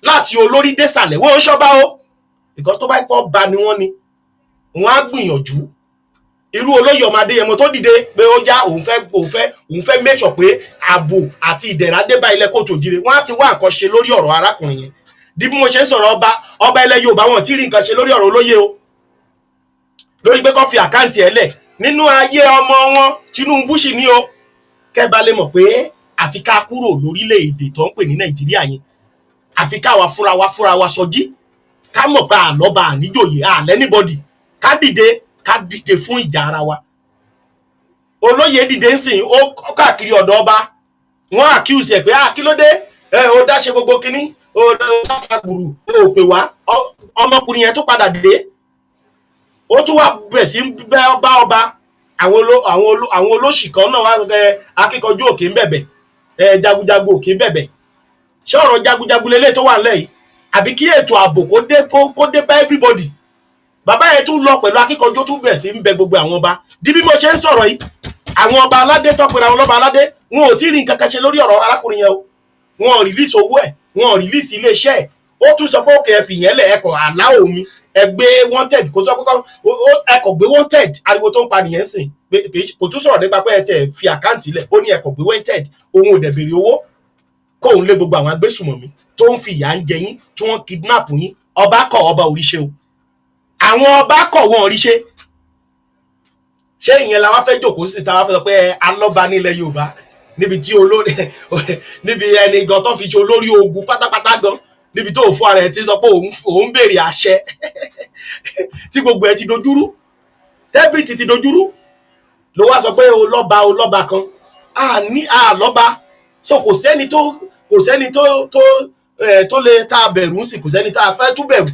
láti olórí désàlẹ̀ wọn ń ṣọba o because tó bá kọ́ ba ni wọ́n ni wọ́n á gbìyànjú irú olóyè ọmọ Adéyẹmọ tó dìde pé ó já òun fẹ́ make sure pé ààbò àti ìdẹ̀ra dé bá ilẹ̀ kóòtù òjìrè wọ́n á ti wá nǹkan ṣe lórí ọ̀rọ̀ arákùnrin yẹn bí mo ṣe ń sọ̀rọ̀ ọba ilẹ̀ Yorùbá wọn ti rí nǹkan ṣe lórí ọ̀rọ̀ olóyè o lórí pé kó fi àkáǹtì ẹ̀ lẹ̀ nínú ayé ọmọ wọn Tinubu sì ní o kẹ́bà lè mọ̀ pé àfi ká kúrò lórílẹ̀‐èdè tó ń pè ní Nàìjíríà yẹn àfi káwa fúnra wa sọjí ká mọ̀ pé àlọ́ba àníjòyè àlẹ́nìbọ̀dì ká dìde fún ìjà ara wa olóyè dìde ń sìn ó káàkiri ọ̀dọ̀ ọba wọ́n accuse ẹ̀ pé kí ló dé ó dáṣe gbogbo kínní ó dáfà gbùrù ó pè wá ọmọkùnrin yẹn tó padà dìde ó tún wá bẹ̀ sí bá ọba àwọn olóṣì kan náà wá akíkanjú òkè ń bẹ̀bẹ̀ jagunjagun òkè ń bẹ̀bẹ̀ ṣé ọ̀rọ̀ jagunjagun lélẹ̀ tó wà nílẹ̀ yìí àbí kí ètò ààbò kó dé bá everybody bàbá yẹn tún lọ pẹ̀lú akíkanjú tún bẹ̀ tí ń bẹ gbogbo àwọn ọba di bí mo ṣe ń sọ̀rọ̀ yìí àwọn ọba aládé tọpẹ̀rẹ̀ àwọn ọba aládé wọn ò tí ì rí nǹkan kan ṣe lórí ọ̀rọ̀ arákùnrin yẹn o wọn ò rìlíìsì owó ẹ̀ wọn ò rìlíìsì iléeṣẹ́ ẹ̀ ó tún sọ pé òkè ẹ̀fì yẹn lẹ̀ ẹ̀kọ́ àlá omi ẹgbẹ́ wanted kò sọ pé ẹ̀kọ́ gbé wanted ariwo tó ń pa nìyẹn sìn kò tún sọ̀rọ̀ nípa pé ẹ tẹ̀ fi àkáǹtì lẹ̀ ó ní ẹ̀kọ́ gbé wanted òun ò dẹ̀ béèrè owó kóun lé gbogbo àwọn agbésùmọ̀mí tó ń fi ìyà ń jẹ yín tí wọ́n kidnap yín ọba kọ̀ ọba òríṣẹ́ o àwọn ọba kọ̀ wọn òríṣẹ́ ṣé ìyẹn la wá fẹ́ jókòó sí ta wá fẹ́ sọ pé alọ́ba nílẹ̀ Yorùbá níbi tí olórí níbi ẹni gan tó fi ṣe olórí ogun pátápátá gan níbi tó fún ara ẹ̀ ti sọ pé òun béèrè àṣẹ tí gbogbo ẹ̀ ti dojúrú tẹ́bìrìtì ti dojúrú ló wá sọ pé olọ́ba kan lọ́ba so kò sẹ́ni tó lè tá a bẹ̀rù ń sì kò sẹ́ni tá a fẹ́ tún bẹ̀rù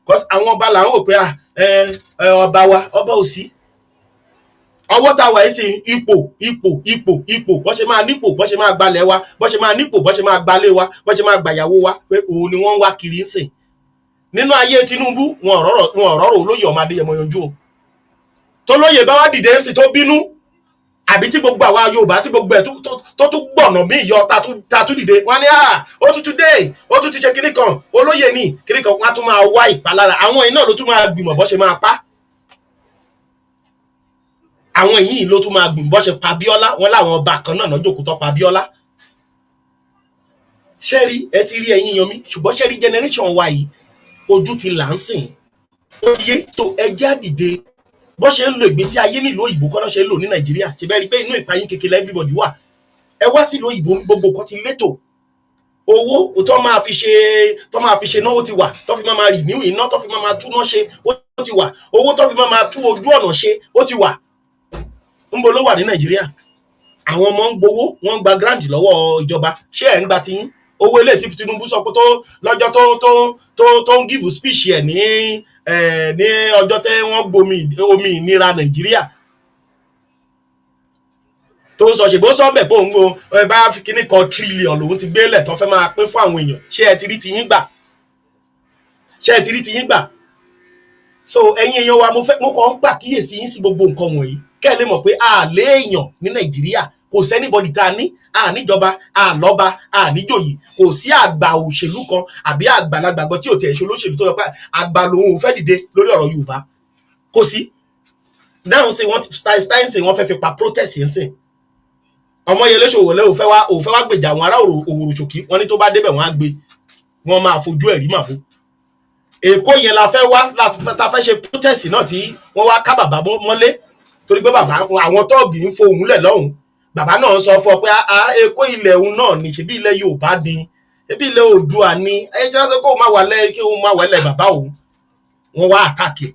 because àwọn ọba là ń wò pé ọba ò sí ọwọ́ tá a wà yìí sí ipò bọ́ ṣe máa nípò bọ́ ṣe máa gbalẹ̀ wa bọ́ ṣe máa nípò bọ́ ṣe máa gbalé wa bọ́ ṣe máa gbàyàwó wa pé òun ni wọ́n ń wá kiri ń sìn nínú ayé Tinubu wọn ọ̀rọ̀ olóyè ọmọ Adéyẹmọ yanjú o tó lóyè bá wá dìde ń sìn tó bínú àbí tí gbogbo àwa Yorùbá tí gbogbo ẹ̀ tó tún gbọ̀nà mí yọ ta tún dìde wọn ni ó tún dé ó tún ti ṣe kinní kan olóyè ní kinní kan wọn á tún máa wá ìpalára àwọn iná ló tún máa gbìmọ̀ bọ́ ṣe máa pa àwọn yìí ló tún máa gbìmọ̀ bọ́ ṣe pa Bíọ́lá wọn láwọn ọba kan náà lọ́jọ́ tó pa Bíọ́lá ṣẹ́rí ẹ ti rí ẹ̀yin yan mi ṣùgbọ́n ṣẹ́rí generation wa yìí ojú ti là ń sìn ó yé tó ẹjẹ́ àdìde bó ṣe ń lo ìgbésí ayé nílùú òyìnbó kọ́ ló ṣe ń lò ní Nàìjíríà ṣe bẹ́ẹ̀ rí pé inú ìpayín kékeré everybody wà ẹ wá sí ìlú òyìnbó gbogbo kan ti létò owó tó máa fi ṣe náà ó ti wà tó fi máa renew iná tó fi máa túná ṣe ó ti wà owó tó fi máa tú ojú ọ̀nà ṣe ó ti wà ń bo ló wà ní Nàìjíríà àwọn ọmọ ń gbowó wọ́n ń gba grant lọ́wọ́ ìjọba ṣé ẹ̀ ń gba tiyín owó ilé tí Tinubu sọ pé lọ́jọ́ tó ń give speech ẹ̀ ní ọjọ́ tẹ́ wọ́n gbomi omi ìnira Nàìjíríà tó ń sọ ṣègbó sọ́bẹ̀ pé òun bá fi kíní kan trillion lòun ti gbélẹ̀ tó fẹ́ máa pín fún àwọn èèyàn ṣé ẹ ti rí tiyín gbà so ẹ̀yin èèyàn wa mo kàn ń gbà kíyèsí yín sí gbogbo nǹkan wọ̀nyí kẹ́ ẹ lè mọ̀ pé àlẹ́ èèyàn ní Nàìjíríà kò sẹ́nibọ́dì tá a ní àníjọba àlọ́ba àníjòyè kò sí àgbà òṣèlú kan àbí àgbàlagbà gan tí ò tiẹ̀ ṣe olóṣèlú tó lọ pé àgbà lòun ò fẹ́ dìde lórí ọ̀rọ̀ Yorùbá kò sí dáhùn sí stein sí wọ́n fẹ́ fi pa protest yẹn sìn Ọmọyẹlé Sowore ò fẹ́ wá gbèjà àwọn ará Òwòrò Ṣòkí wọ́n ní tó bá débẹ̀ wọ́n á gbé wọ́n máa fojú ẹ̀rí màbó Èkó yẹn la fẹ́ wá ta fẹ́ ṣe protest náà tí wọ́n wá ká bàbá mọ́lé torí pé bàbá àwọn tọ́ọ̀gì ń fohùn lẹ̀ lọ́hùn bàbá náà sọ fún ọ pé Èkó ilẹ̀ òun náà ní ṣebí ilẹ̀ Yorùbá ni ṣebí ilẹ̀ Oòduà ni ẹjọ́ sọ kó o máa wà lẹ́ kí o máa wà lẹ́ bàbá òun wọ́n wá àtàkì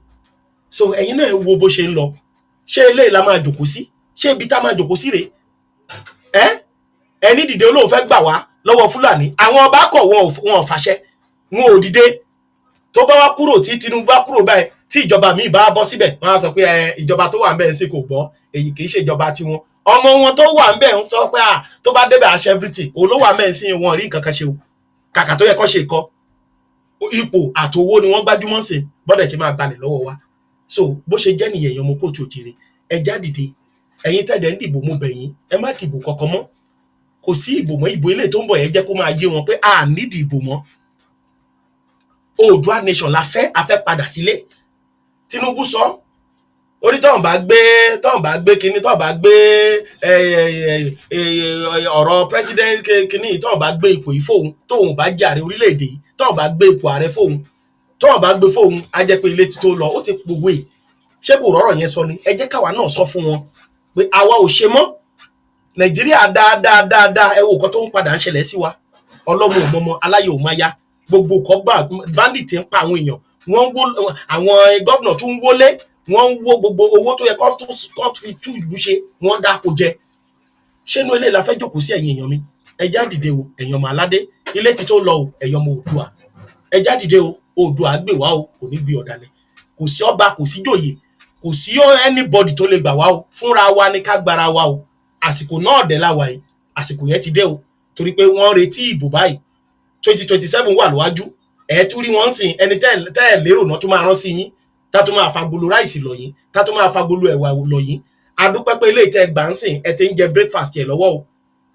so ẹ̀yin náà wo bó ṣe ń lọ ṣé eléyìí la máa jòkó sí ṣé ibi tá máa jòkó sí rèé ẹni dìde olóhùn fẹ́ gbà wá lọ́wọ́ Fúlàní àwọn ọba kọ̀ wọn ò fàṣẹ wọn ò dìde tó bá wá kúrò tí Tinubu bá kúrò báyìí tí ìjọba míì bá bọ́ síbẹ̀ wọ́n á sọ pé ìjọba tó wà ń bẹ̀ ń sì kò gbọ́ èyí kì í ṣe ìjọba tiwọn ọmọ wọn tó wà ń bẹ̀ ń sọ pé tó bá débẹ̀ àṣẹ everything olówó àmẹ́ sí wọn rí nǹkan kan ṣe o kàkà tó yẹ kó ṣe kọ́ ipò àtòwó ni wọ́n gbájúmọ́ sí bọ́dẹ̀ ṣe máa gbalẹ̀ lọ́wọ́ wa so bó ṣe jẹ́ nìyẹn ọmọ kóòtù òjìrè ẹ já dìde ẹ̀yin tẹ̀dẹ̀ ń dìbò mo bẹ̀ yín ẹ má dìbò kankan mọ́ kò sí ìbò mọ́ ìbò ilé tó ń bọ̀ yẹn jẹ́ kó máa yé wọn pé a nídìí ìbò mọ́ Oòduà nation la fẹ́ a fẹ́ padà sílé Tinubu sọ orí tọ́hún bá gbé kinní tọ́hún bá gbé ọ̀rọ̀ president kinní tọ́hún bá gbé ipò yìí fóun tóun bá jẹ́ ààrẹ orílẹ̀-èdè yìí tọ́hún bá gbé ipò ààrẹ fóun tọ́hún bá gbé fóun á jẹ́ pé ilé ti tó lọ ó ti gbogbo ẹ̀ ṣé kò rọ́rọ̀ yẹn sọ ni ẹ jẹ́ káwa náà sọ fún wọn pé àwa ò ṣe mọ́ Nàìjíríà dáadáa ẹ wo nǹkan tó ń padà ń ṣẹlẹ̀ sí wa ọlọ́mọ òmọmọ aláyọ̀ ò máa ya gbogbo kan bandit ń pa àwọn èèyàn wọ́n wó àwọn gọ́vnà tún ń wọlé wọ́n ń wó gbogbo owó tó yẹ kó fi tú ìlú ṣe wọ́n dáko jẹ ṣé inú ilé la fẹ́ jókòó sí ẹ̀yin èèyàn mi ẹ já dìde o ẹ̀yin ọmọ aládé ilé ti tó lọ o ẹ̀yin ọmọ Oòduà ẹ já dìde o Oòduà gbè wá o kò ní gbé ọ̀dàlẹ̀ kò sí ọba kò sí jòyè kò sí anybody tó lè gbà wá o fúnra wa ní ká gbára wa o àsìkò náà dẹ̀ láwa yìí àsìkò yẹn ti dé o torí pé wọ́n retí ìbò báyìí 2027 wà lọ́wájú ẹ̀ tún rí wọ́n sìn ẹni tẹ́ ẹ̀ lérò náà tún máa rán sí yín tá tún máa fagolo ráìsì lọ yín tá tún máa fagolo ẹ̀wà lọ yín adúpẹ́ pé ilé ìtẹ́ gbà ń sìn ẹ ti ń jẹ breakfast yẹ lọ́wọ́ o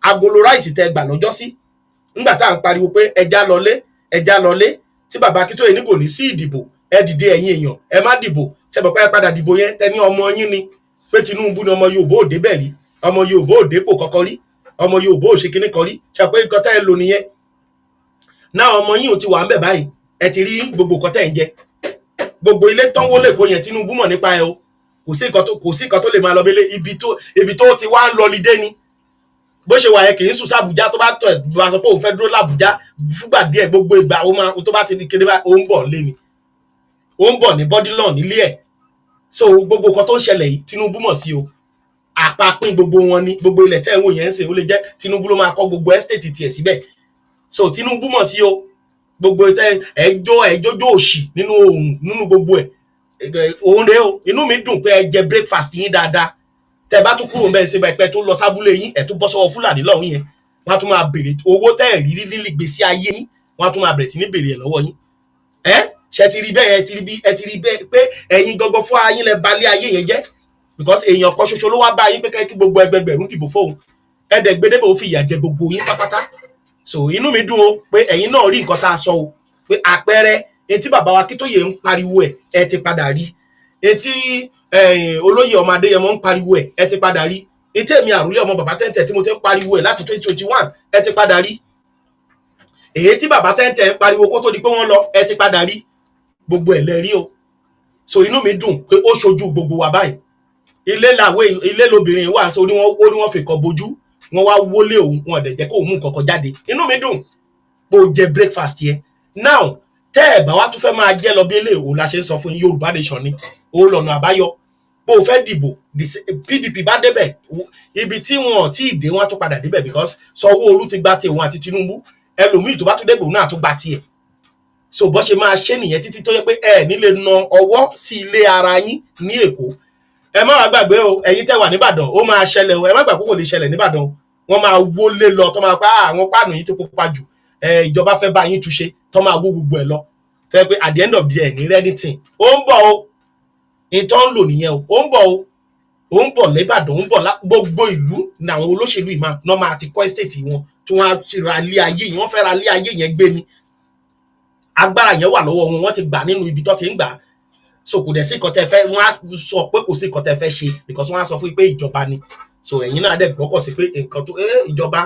agolo ráìsì tẹ́ gbà lọ́jọ́ sí nígbà tá à ń pariwo pé ẹja lọlé tí bàbá Akíntóyè ní kò ní sí ìdìbò ẹ dìde ẹ̀yin èèyàn ẹ má dìbò ṣẹbọ̀ pé ẹ padà dìbò yẹn tẹni ọmọ yín ni pé Tinubu ni ọmọ Yorùbá òde bẹ̀ rí ọmọ Yorùbá òde pò kọ́kọ́ rí ọmọ Yorùbá ò ṣe kíní kan rí ṣàpé nǹkan tẹ́ ẹ lò nìyẹn náà ọmọ yín ò ti wà ń bẹ̀ báyìí ẹ ti rí gbogbo nǹkan tẹ́ ẹ ń jẹ gbogbo ilé tán wọlé kó yẹn Tinubu mọ̀ nípa ẹ o kò sí nǹkan tó lè máa lọ bẹ́lẹ̀ ibi tó ti wá ń lọ lídé ni bó ṣe wà yẹn kì í sùn sàbújá tó bá tọ̀ ẹ̀ bá sọ pé òun fẹ́ dúró làbújá fúgbà díẹ̀ gbogbo ìgbà tó bá ti di kéde bá ó ń bọ̀ lé ni ó ń bọ̀ ní bọ́dílọ̀ nílé ẹ̀ so gbogbo nǹkan tó ń ṣẹlẹ̀ yìí Tinubu mọ̀ sí o àpapín gbogbo wọn ni gbogbo ilẹ̀ tẹ́ ẹ̀ ń wò yẹn ń sè ó lè jẹ́ Tinubu ló máa kọ́ gbogbo estate tiẹ̀ síbẹ̀ so Tinubu mọ̀ sí o gbogbo ẹjọ́jọ́ òṣì nínú ohun nínú gbogbo ẹ̀ òun rèé o inú mi dùn pé ẹ jẹ breakfast yín dáadáa tẹ́ bá tún kúrò ńbẹ̀ ṣe bá tó lọ sábúlé yín ẹ tún bọ́ sọ́wọ́ Fúlàní lọ́hùn yẹn wọ́n á tún máa béèrè owó tẹ́ ẹ̀ rí lílì gbèsè ayé yín wọ́n á tún máa bẹ̀rẹ̀ sí ní béèrè ẹ̀ lọ́wọ́ yín ṣe ti rí bẹ́ẹ̀ ẹ ti rí bẹ́ẹ̀ pé ẹ̀yin gangan fún ayé lẹ balẹ̀ ayé yẹn jẹ́ because èèyàn kan ṣoṣo ló wá bá yín pé kí gbogbo ẹgbẹgbẹ̀rún dìbò fóun ẹ̀ẹ́dẹ̀ gbẹdẹ́gbẹ̀ ó fi ìyà jẹ gbogbo yín pátápátá so inú mi dùn o pé ẹ̀yin náà rí nǹkan tá a sọ o pé àpẹẹrẹ etí bàbá wa Akíntóyè ń pariwo ẹ ti padà rí etí olóyè ọmọ Adéyẹmọ ń pariwo ẹ ti padà rí etí èmi Àrólé ọmọ bàbá tẹ́ntẹ́ tí mo ti ń pariwo ẹ láti 2021 ẹ ti padà rí èyí tí bàbá tẹ́ntẹ́ ń pariwo kó tó di pé wọ́n lọ ẹ ti padà rí gbogbo ẹ̀ lẹ́rí o so inú mi dùn pé ó ṣojú gbogbo wa báyìí ilé lobìnrin wà so orí wọn fèkọ bojú wọn wá wọlé òun wọn dẹ̀ jẹ́ kó mú nǹkan kan jáde inú mi dùn pé ó jẹ breakfast yẹn now tẹ́ ẹ̀ bá wá tún fẹ́ máa jẹ́ lọ bí ilé òun la ṣe ń sọ fún Yorùbá nation ni òun lọ́nà àbáyọ bó o fẹ́ dìbò PDP bá débẹ̀ ibi tí wọn ò tí ì dé wọn á tún padà débẹ̀ because Sanwó-Olú ti gba tiẹ̀ òun àti Tinubu ẹlòmíì tó bá tún débò náà tún gba tiẹ̀ so bó ṣe máa ṣe nìyẹn títí tó yẹ pé ẹ nílé na ọwọ́ sí ilé ara yín ní Èkó ẹ má wá gbàgbé o ẹ̀yin tẹ́ wà níbàdàn ó máa ṣẹlẹ̀ o ẹ má gbàgbé kò lè ṣẹlẹ̀ níbàdàn wọ́n máa wọlé lọ tó máa pa àwọn páànù yìí ti pupa jù ìjọba fẹ́ bá yín túnṣe tó máa wó gbogbo ẹ̀ lọ tó yẹ pé at the end of the day ní anything ó ń bọ̀ o ìtọ́ ń lò nìyẹn o ó ń bọ̀ o ó ń bọ̀ lẹ́bàdàn ó ń bọ̀ gbogbo ìlú ní àwọn olóṣèlú yìí máa ti kọ́ estate wọn tí wọ́n á ti ra ilé ayé yìí wọ́n fẹ́ ra ilé ayé yẹn gbé ni agbára yẹn wà lọ́wọ́ wọn wọ́n ti gbà nínú ibi tó ti ń gbà so kò dẹ̀ sí nǹkan tẹ́ fẹ́ wọ́n á sọ pé kò sí nǹkan tẹ́ fẹ́ ṣe because wọ́n á sọ fún pé ìjọba ni so ẹ̀yin náà dẹ̀ gbọ́kọ̀ sí pé nǹkan tó ìjọba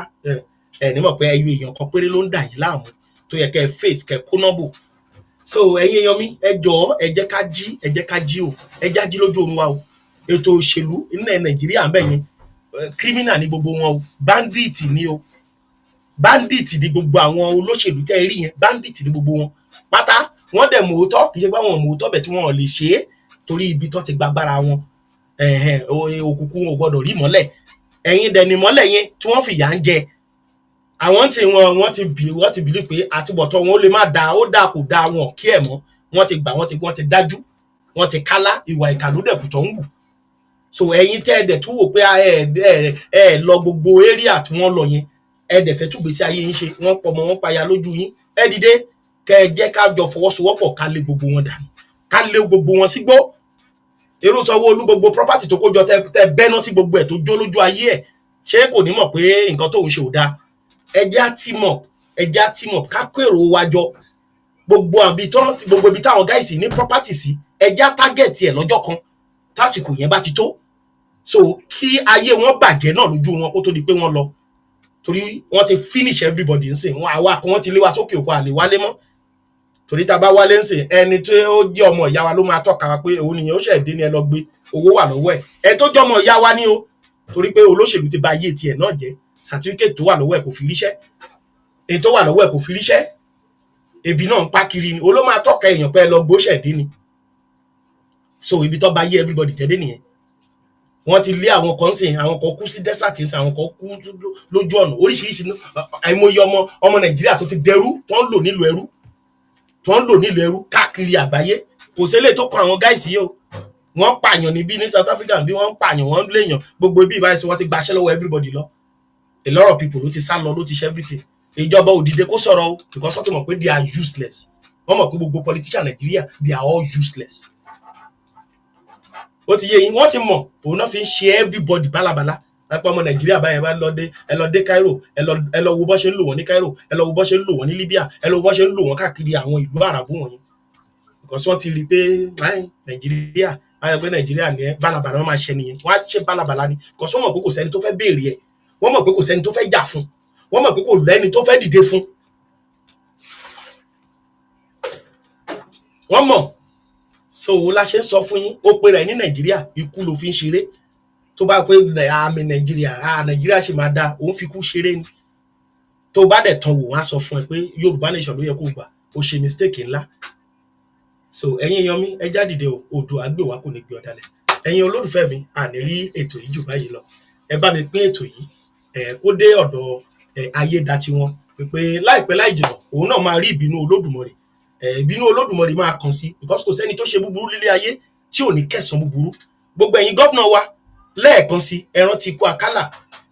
ẹ̀ nímọ̀ pé ẹyọ èèyàn kan péré ló ń dà yín láàmú tó yẹ kẹ́ ẹ face kẹ́ ẹ kó nọ́bù so ẹ̀yin èèyàn mi ẹ jọ̀ọ́ ẹ jẹ́ ká jí o ẹ já jí lójú oorun wa o ètò òṣèlú ní Nàìjíríà ń bẹ̀ yẹn criminal ni gbogbo wọn o bandit ni ni gbogbo àwọn olóṣèlú tẹ́ ẹ rí yẹn bandit ni gbogbo wọn pátá wọ́n dẹ̀ mòótọ́ kì í ṣe pé àwọn mòótọ́ bẹ̀ tí wọ́n lè ṣe é torí ibi tó ti gbàgbára wọn òkùnkùn wọn ò gbọdọ̀ rí mọ́lẹ̀ ẹ̀yin dẹ̀ ni mọ́lẹ̀ yẹn tí wọ́n fìyà ń jẹ àwọn tí wọ́n ti bìlí pé àtúbọ̀tán wọn ó lè má da ó dà kò da wọn kí ẹ̀ mọ́ wọ́n ti gbà wọ́n ti dájú wọ́n ti kálá ìwà ìkàlódẹ̀kù tó ń wù so ẹ̀yin tẹ́ ẹ dẹ̀ tún wò pé ẹ lọ gbogbo area tí wọ́n lọ yẹn ẹ dẹ̀ fẹ́ tún gbèsè ayé yín ṣe wọ́n pọ̀ mọ́ wọ́n paya lójú yín ẹ dìde kẹ́ ẹ jẹ́ ká jọ fọwọ́sowọ́pọ̀ ká lé gbogbo wọn dànù ká lé gbogbo wọn sígbó èrò Sanwó-Olú gbogbo property tó kójọ tẹ bẹ́ná sí gbogbo ẹ̀ tó jó lójú ayé ẹ̀ ṣé kò ní mọ̀ pé nǹkan tóun ṣe ò dáa ẹjẹ́ á team up ká kó èrò wa jọ gbogbo ibi táwọn gáìsì ní property sí ẹjẹ́ á target ẹ̀ lọ́jọ́ kan tásìkò yẹn bá ti tó so kí ayé wọn bàjẹ́ náà lójú wọn kó tó di pé wọ́n lọ torí wọ́n ti finish everybody ń sìn wọn àwa kan wọ́n ti lé wa sókè òkú àlè wálé mọ́ torí tá a bá wálé ń sìn ẹni tó jẹ́ ọmọ ìyá wa ló máa tọ́ka wa pé òun nìyẹn ó ṣẹ̀ dé ni ẹ lọ gbé owó wà lọ́wọ́ ẹ tó jẹ́ ọmọ ìyá wa ní o torí pé olóṣèlú ti bà ayé tiẹ̀ náà jẹ́ certificate tó wà lọ́wọ́ ẹ̀ kò fi ríṣẹ́ èyí tó wà lọ́wọ́ ẹ̀ kò fi ríṣẹ́ ebi náà ń pa kiri ni oló máa tọ́ka èèyàn pé ẹ lọ gbó ṣẹ̀ dé ni so ibi tó bá yé everybody tẹ́lẹ̀ nìyẹn wọ́n ti lé àwọn kan sìn àwọn kan kú sí desert sìn àwọn kan kú lójú ọ̀nà oríṣiríṣi àìmọye ọmọ Nàìjíríà tó ti dẹrú tó ń lò nílùú ẹrú káàkiri àgbáyé kò ṣẹlẹ̀ tó kan àwọn gáìsì yìí o wọ́n pààyàn níbí ní South Africa bí wọ́n ń pààyàn wọ́n ń léèyàn gbogbo ibi ìbáyìí sí wọ́n ti gbaṣẹ́ lọ́wọ́ everybody lọ a lot of people ló ti sá lọ ló ti ṣe everything ìjọba òdìdé kó sọ̀rọ̀ o because wọ́n ti mọ̀ pé they are useless wọ́n mọ̀ pé gbogbo politician Nàìjíríà they are all useless ó ti yé yín wọ́n ti mọ̀ òun náà fi ń ṣe everybody bálabàlá lápá ọmọ Nàìjíríà báyẹn bá ẹ lọ dé Cairo ẹ lọ wo bó ṣe ń lò wọ́n ní Cairo ẹ lọ wo bó ṣe ń lò wọ́n ní Libya ẹ lọ wo bó ṣe ń lò wọ́n káàkiri àwọn ìlú àràbù wọ̀nyí because wọ́n ti rí i pé Nàìjíríà ayọ̀ pé Nàìjíríà ní bálabàlá wọ́n máa ṣe nìyẹn wọ́n á ṣe bálabàlá ni because wọ́n mọ̀ pé kò sẹ́ni tó fẹ́ béèrè ẹ̀ wọ́n mọ̀ pé kò sẹ́ni tó fẹ́ jà fún wọ́n mọ̀ pé kò lẹ́ni tó fẹ́ dìde fún wọ́n mọ̀ so la ṣe ń sọ fún yín ó pe rẹ̀ ní Nàìjíríà ikú ló fi ń ṣeré tó bá pé àmì Nàìjíríà ṣe máa da òun fi kú ṣeré ni tó bá dẹ̀ tán wò wọ́n á sọ fún ẹ pé Yorùbá nation ló yẹ kó gbà ó ṣe mistake ńlá so ẹ̀yin èèyàn mi ẹ já dìde o Oòduà gbè wá kò ní gbé ọ̀dàlẹ̀ ẹ̀yin olólùfẹ́ mi àní rí ètò yìí jù báyìí lọ ẹ bá mi pín ètò yìí kó dé ọ̀dọ̀ Ayédatiwọn pé láìpẹ́ láì jìnnà òun náà máa rí ìbínú Olódùmarè ìbínú Olódùmarè máa kàn sí because kò sẹ́ni tó ṣe búburú lílé ayé tí ò ní kẹsàn búburú gbogbo ẹ̀yin gọ́vnà wa lẹ́ẹ̀kan sí ẹ rántí ikú Àkàlà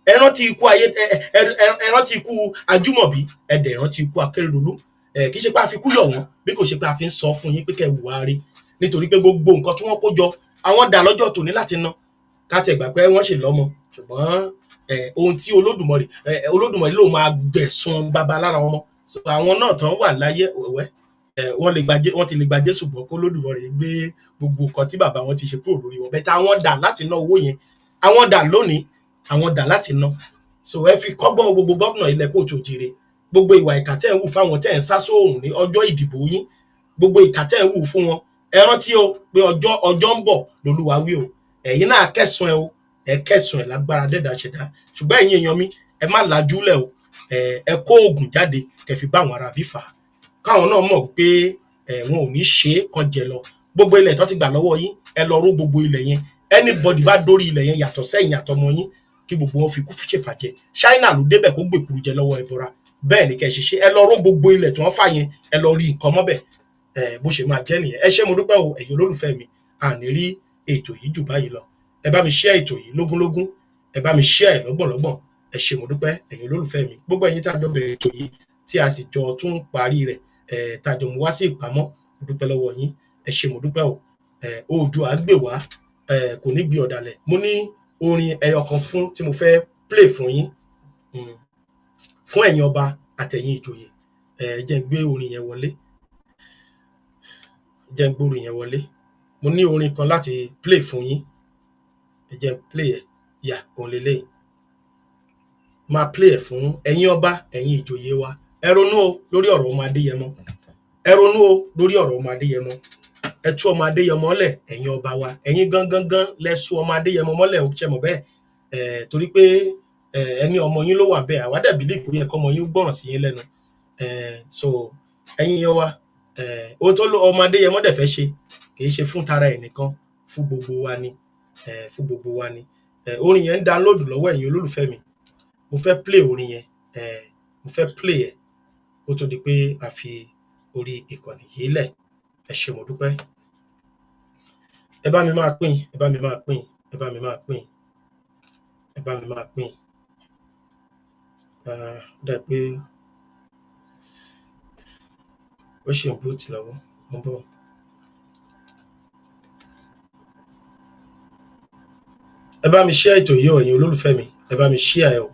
ẹ rántí ikú ẹ rántí ikú Àjùmọ̀bí ẹ dẹ̀ rántí ikú Akérédolú kì í ṣe pé a fi kú yọ̀ wọ́n bí kò ṣe pé a fi ń sọ fún yín pé kẹ́ hùwà rí nítorí pé gbogbo nǹkan tí wọ́n kó jọ àwọn dà lọ́jọ́ tòní láti ná ká tẹ̀ gbà pé wọ́n ṣe lọ́mọ ṣùgbọ́n ohun tí Olódùmarè ló máa gbẹ̀san baba lára wọn so àwọn náà tán wà láyé wẹ́ wọ́n ti lè gba Jésù gbọ́ kó Olódùmarè gbé gbogbo nǹkan tí bàbá wọn ti ṣe kúrò lórí wọn bẹ́ẹ̀ tá àwọn dà láti ná owó yẹn àwọn dà lónìí àwọn dà láti ná so ẹ fi kọ́gbọ́n gbogbo gọ́vnà ilẹ̀ Kóòtù Òjìrè gbogbo ìwà ìkà tẹ́ ń wù fáwọn tẹ́ ń sá sóòrùn ní ọjọ́ ìdìbò yín gbogbo ìkà tẹ́ ń wù fún wọn ẹ rántí o pé ọjọ́ ń bọ̀ lolúwa wí o ẹ̀yin náà kẹsàn ẹ o ẹ kẹsàn ẹ lágbára dẹ́dà ṣẹ̀dá ṣùgbọ́n ẹ̀yin èèyàn mi ẹ má lajúlẹ̀ o ẹ kó oògùn jáde kẹ́ fi bá àwọn ará bí fà á káwọn náà mọ̀ pé wọn ò ní ṣe é kan jẹ lọ gbogbo ilẹ̀ tó ti gbà lọ́wọ́ yín ẹ lọ ró gbogbo ilẹ̀ yẹn anybody bá dórí ilẹ̀ yẹn yàtọ̀ sẹ́yìn àtọmọ yín kí gbogbo wọn fi kú fi ṣèfàjẹ China ló débẹ̀ kó gbèkúrú jẹ lọ́wọ́ ẹbọra bẹ́ẹ̀ ni kẹ́ ṣe ṣe ẹ lọ ró gbogbo ilẹ̀ tí wọ́n fà yẹn ẹ lọ rí nǹkan mọ́bẹ̀ bó ṣe máa jẹ́ nìyẹn ẹ ṣé mo dúpẹ́ o ẹ̀yin olólùfẹ́ mi àní rí ètò yìí jù báyìí lọ ẹ bá mi share ètò yìí lógúnlógún ẹ bá mi share ẹ lọ́gbọ̀nlọ́gbọ̀n ẹ ṣé mo dúpẹ́ ẹ̀yin olólùfẹ́ mi gbogbo ẹ̀yin tá a jọ bẹ̀rẹ̀ ètò yìí tí a sì jọ tún parí rẹ̀ tá a jọ mú wá sí ìpamọ́ mo dúpẹ́ lọ́wọ́ yín ẹ ṣé mo dúpẹ́ o Oòduà gbè wá kò ní gbé ọ̀dàlẹ̀ mo ní orin ẹyọ kan fún tí mo fẹ́ play fún yín fún ẹ̀yin ọba àtẹ̀yin ìjòyè jẹ́ n gbé orin yẹn wọlé mo ní orin kan láti play fún yín jẹ́ n play ẹ̀ yà òun lélẹ́yìn máa play ẹ̀ fún ẹ̀yin ọba ẹ̀yin ìjòyè wa ẹ ronú o lórí ọ̀rọ̀ ọmọ Adéyẹmọ ẹ ronú o lórí ọ̀rọ̀ ọmọ Adéyẹmọ ẹ tú ọmọ Adéyẹmọ mọ́lẹ̀ ẹ̀yin ọba wa ẹ̀yin gangan lẹ sú ọmọ Adéyẹmọ mọ́lẹ̀ ó ṣe mọ̀ bẹ́ẹ̀ torí pé ẹni ọmọ yín ló wà bẹ́ẹ̀ àwa dẹ̀ believe pé ẹ̀kọ́ ọmọ yín gbọ́ràn sí yín lẹ́nu so ẹ̀yin yẹn wa ohun tó ọmọ Adéyẹmọ dẹ̀ fẹ́ ṣe kì í ṣe fún tara ẹ̀ nìkan fún gbogbo wa ni orin yẹn ń download lọ́wọ́ ẹ̀yin olólùfẹ́ mi mo fẹ́ play orin yẹn mo fẹ́ play ẹ̀ kó tó di pé a fi orí ìkànnì yìí lẹ̀ ẹ ṣé mo dúpẹ́ ẹ bá mi máa pín dẹ̀ pé ó ṣe ń boot lọ́wọ́ mo bọ̀. ẹ bá mi share ètò yìí o ẹ̀yin olólùfẹ́ mi ẹ bá mi share ẹ o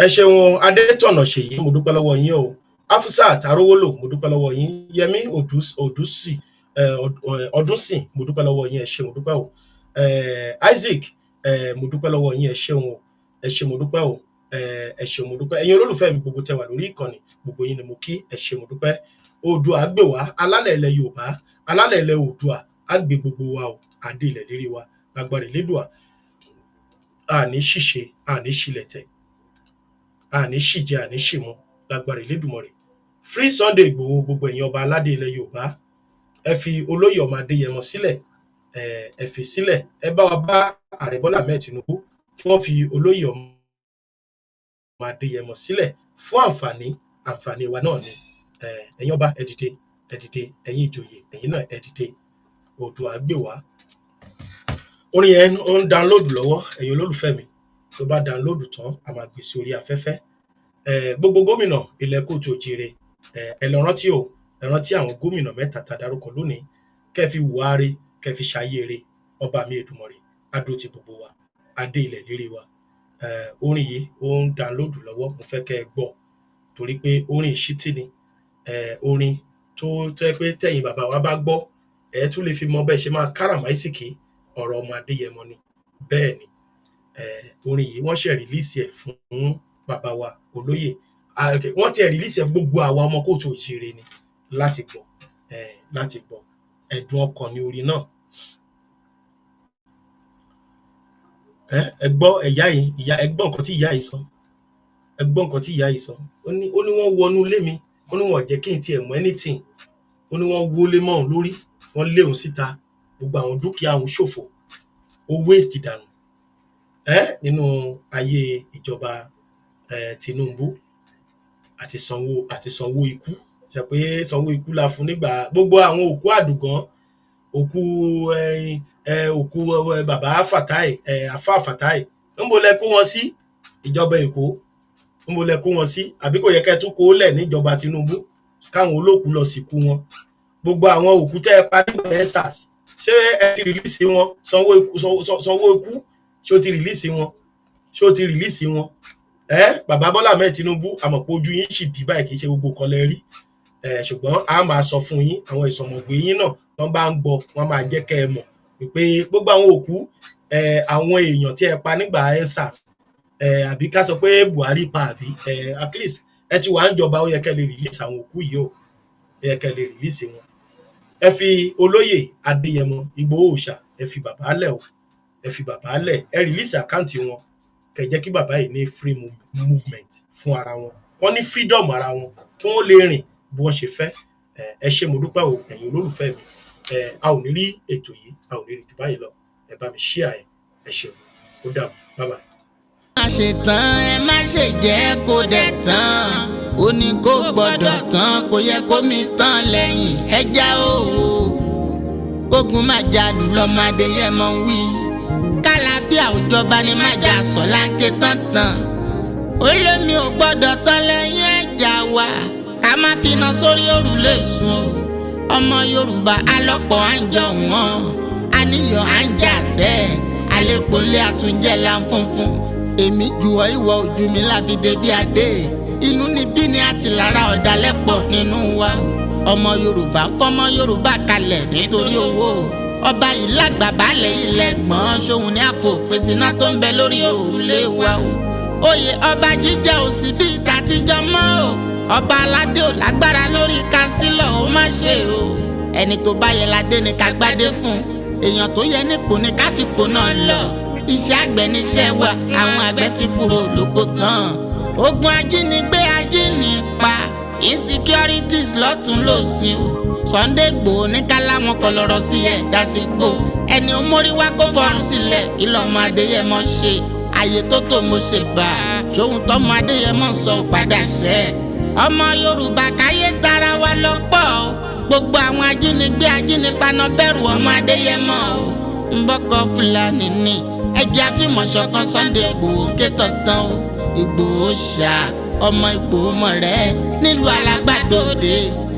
ẹ ṣeun Adétọ̀nà Ṣèyí mo dúpẹ́ lọ́wọ́ yín o Afusat Arówólò mo dúpẹ́ lọ́wọ́ yín Yẹmí Ọdúnsìn mo dúpẹ́ lọ́wọ́ yín ẹ ṣé mo dúpẹ́ o Isaac mo dúpẹ́ lọ́wọ́ yín ẹ ṣeun o ẹ ṣé mo dúpẹ́ o ẹ ṣé mo dúpẹ́ ẹ̀yin olólùfẹ́ mi gbogbo tẹ́ wà lórí ìkànnì gbogbo yín ni mo kí ẹ ṣé mo dúpẹ́ Oòduà gbè wá alálẹ̀ ilẹ̀ Yorùbá alálẹ̀ ilẹ̀ Oòduà á gbé gbogbo wa o adé ilẹ̀ lérí wa lágbára Elédùà àní ṣìṣe àní ṣìlẹ̀tẹ̀ àní ṣìjẹ àní ṣìmu lágbára Elédùmarè Free Sunday Ìgbòho gbogbo ẹ̀yin ọba aládé ilẹ̀ Yorùbá ẹ fi olóyè ọmọ Adéyẹmọ sílẹ̀ ẹ fi sílẹ̀ ẹ bá wa bá ààrẹ Bọ́lá Ahmed Tinubu kí wọ́n fi olóyè ọmọ Adéyẹmọ sílẹ̀ fún àǹfààní wa náà ni ẹ̀yin ọba ẹ dìde ẹ̀yin ìjòyè ẹ̀yin náà ẹ dìde Oòduà gbè wá orin yẹn ó ń download lọ́wọ́ ẹ̀yin olólùfẹ́ mi tó bá download tán a máa gbé sí orí afẹ́fẹ́ gbogbo gómìnà ilẹ̀ Kóòtù Òjìrè ẹ lọ rántí o ẹ rántí àwọn gómìnà mẹ́ta tá a dárúkọ lónìí kẹ́ fi wùwáre kẹ́ fi ṣayére ọba mi Èdùmàrè adó ti gbogbo wa adé ilẹ̀ lérí wa orin yìí ó ń download lọ́wọ́ mo fẹ́ kẹ́ ẹ gbọ́ torí pé orin ìṣítí ni orin tó tẹ́ pé tẹ̀yin bàbá wa bá gbọ́ ẹ tún lè fi mọ bẹ́ẹ̀ ṣe máa káràmáìsìkì ọ̀rọ̀ ọmọ Adéyẹmọ ni bẹ́ẹ̀ ni orin yìí wọ́n ṣe rìlíìsì ẹ̀ fún bàbá wa olóyè wọ́n ti rìlíìsì ẹ̀ gbogbo àwa ọmọ Kóòtù Òjìrè ni láti gbọ́ ẹ̀dùn ọkàn ní orí náà. Ẹ gbọ́ ẹ̀yà yìí, ẹ gbọ́ nǹkan tí ìyá yìí sọ. Ẹ gbọ́ nǹkan tí ìyá yìí sọ. Ó ní wọ́n wọnú ilé mi, ó ní wọ́n jẹ́ kí n tiẹ̀ mọ̀ anything. Ó ní wọ́n wọlé mọ́ òun lórí, wọ́n lé òun síta, gbogbo àwọn dúkìá òun ṣòfò, ó waste dànù. Nínú ayé ìjọba Tinubu àti Sanwó ikú. Ṣé pé Sanwó ikú la fún nígbà gbogbo àwọn òkú àdùgán, òkú bàbá Fatai, Àfà Fatai, níbo lẹ kó wọn sí? Ìjọba Èkó, níbo lẹ kó wọn sí? Àbí kò yẹ kẹ́ tún kó lẹ̀ níjọba Tinubu káwọn olókùú lọ sìnkú wọn? Gbogbo àwọn òkú tẹ́ ẹ pa nígbà EndSARS, ṣé ẹ ti rìlíìsì wọn? Sanwó ikú ṣé ó ti rìlíìsì wọn? Bàbá Bọ́lá Ahmed Tinubu, àmọ́ pé ojú yín sì dì báyìí, kì í ṣe gbogbo kan lẹ rí. Ṣùgbọ́n a máa sọ fún yín, àwọn ìsọmọgbé yín náà wọ́n bá ń gbọ́, wọ́n máa jẹ́ kẹ́ ẹ mọ̀ pé gbogbo àwọn òkú àwọn èèyàn tí ẹ pa nígbà EndSARS, àbí ká sọ pé Buhari pa, àbí at least ẹ ti wà ń jọba, ó yẹ kẹ́ lè release àwọn òkú yìí, ó yẹ kẹ́ lè release wọn. Ẹ fi olóyè Adéyẹmọ Ìgbòho Òòṣà, ẹ fi bàbá lẹ̀ o, ẹ fi bàbá lẹ̀, ẹ release àkáǹtì wọn, kẹ́ jẹ́ kí bàbá yìí ní free movement fún ara wọn, wọ́n ní freedom ara wọn, kí wọ́n lè rìn bí wọ́n ṣe fẹ́. Ẹ ṣé mo dúpẹ́ o, ẹ̀yin olólùfẹ́ mi. A ò ní rí ètò yìí, a ò ní rí jù báyìí lọ. Ẹ bá mi share ẹ ṣeun, ó dàbọ̀, bye bye. Má ṣe tán, ẹ má ṣe jẹ́ kó dẹ̀ tán, ó ní kó gbọ́dọ̀ tán, kò yẹ kó mi tán lẹ́yìn ẹja òwò. Kógun má jalù lọ́mọdé yẹ mọ́ wí, kálàáfíà òjọba ni má jà sọ láńké tán. Olómi ò gbọ́dọ̀ tán lẹ́yìn ẹja wa, ká má finá sórí òrùlé sùn o. Ọmọ Yorùbá alọ́pọ̀ à ń jọ wọ́n, àníyàn à ń jà tẹ́, àlékòlé àtúnjẹ là ń funfun. Èmi jù ọ́, ìwọ ojú mi láfi dédé adé, inú níbí ni àti lára ọ̀dàlẹ̀ pọ̀ nínú wa. Ọmọ Yorùbá fọmọ Yorùbá kalẹ̀ nítorí owó. Ọba yìí lágbà balẹ̀ ilẹ̀ gbọ́n, ṣòun ní àfòpin síná tó ń bẹ lórí òrùlé wa o. Oyè ọba jíjẹ ò sí bí ìtàtijọ́ mọ́ o. Ọba aládé ò lágbára lórí kánsílọ̀, ó má ṣe o. Ẹni tó bá yẹ ládé ni ká gbádé fún, èèyàn tó yẹ nípò ni ká fipò náà lọ. Iṣẹ́ àgbẹ̀ níṣẹ́ wa, àwọn àgbẹ̀ ti kúrò lóko tán. Ogun ajínigbé ajínipa, insecurities lọ́tún lósì o. Sunday Igboho ní ká láwọn kọ lọ́rọ̀ sí ẹ̀ dásìgbò. Ẹni ó mórí wá kó fọrùn sílẹ̀, ìlọ́mọ Adéyẹmọ ṣe. Àyè tó tó mo ṣe bá a, ṣòun tọ́mọ Adéyẹmọ sọ padà ṣẹ́. Ọmọ Yorùbá káyé tara wa lọ́pọ̀ o. Gbogbo àwọn ajínigbé ajínipa náà bẹ̀rù ọmọ Adéyẹmọ o. Mbọ́kọ̀ Fúlàní ni ẹjẹ́ àfihàn ṣọ̀kan Sunday Igboho ké tọ̀tàn o. Igboho ṣá ọmọ Igboho mọ̀ rẹ́ nílùú Alágbàdo Òde.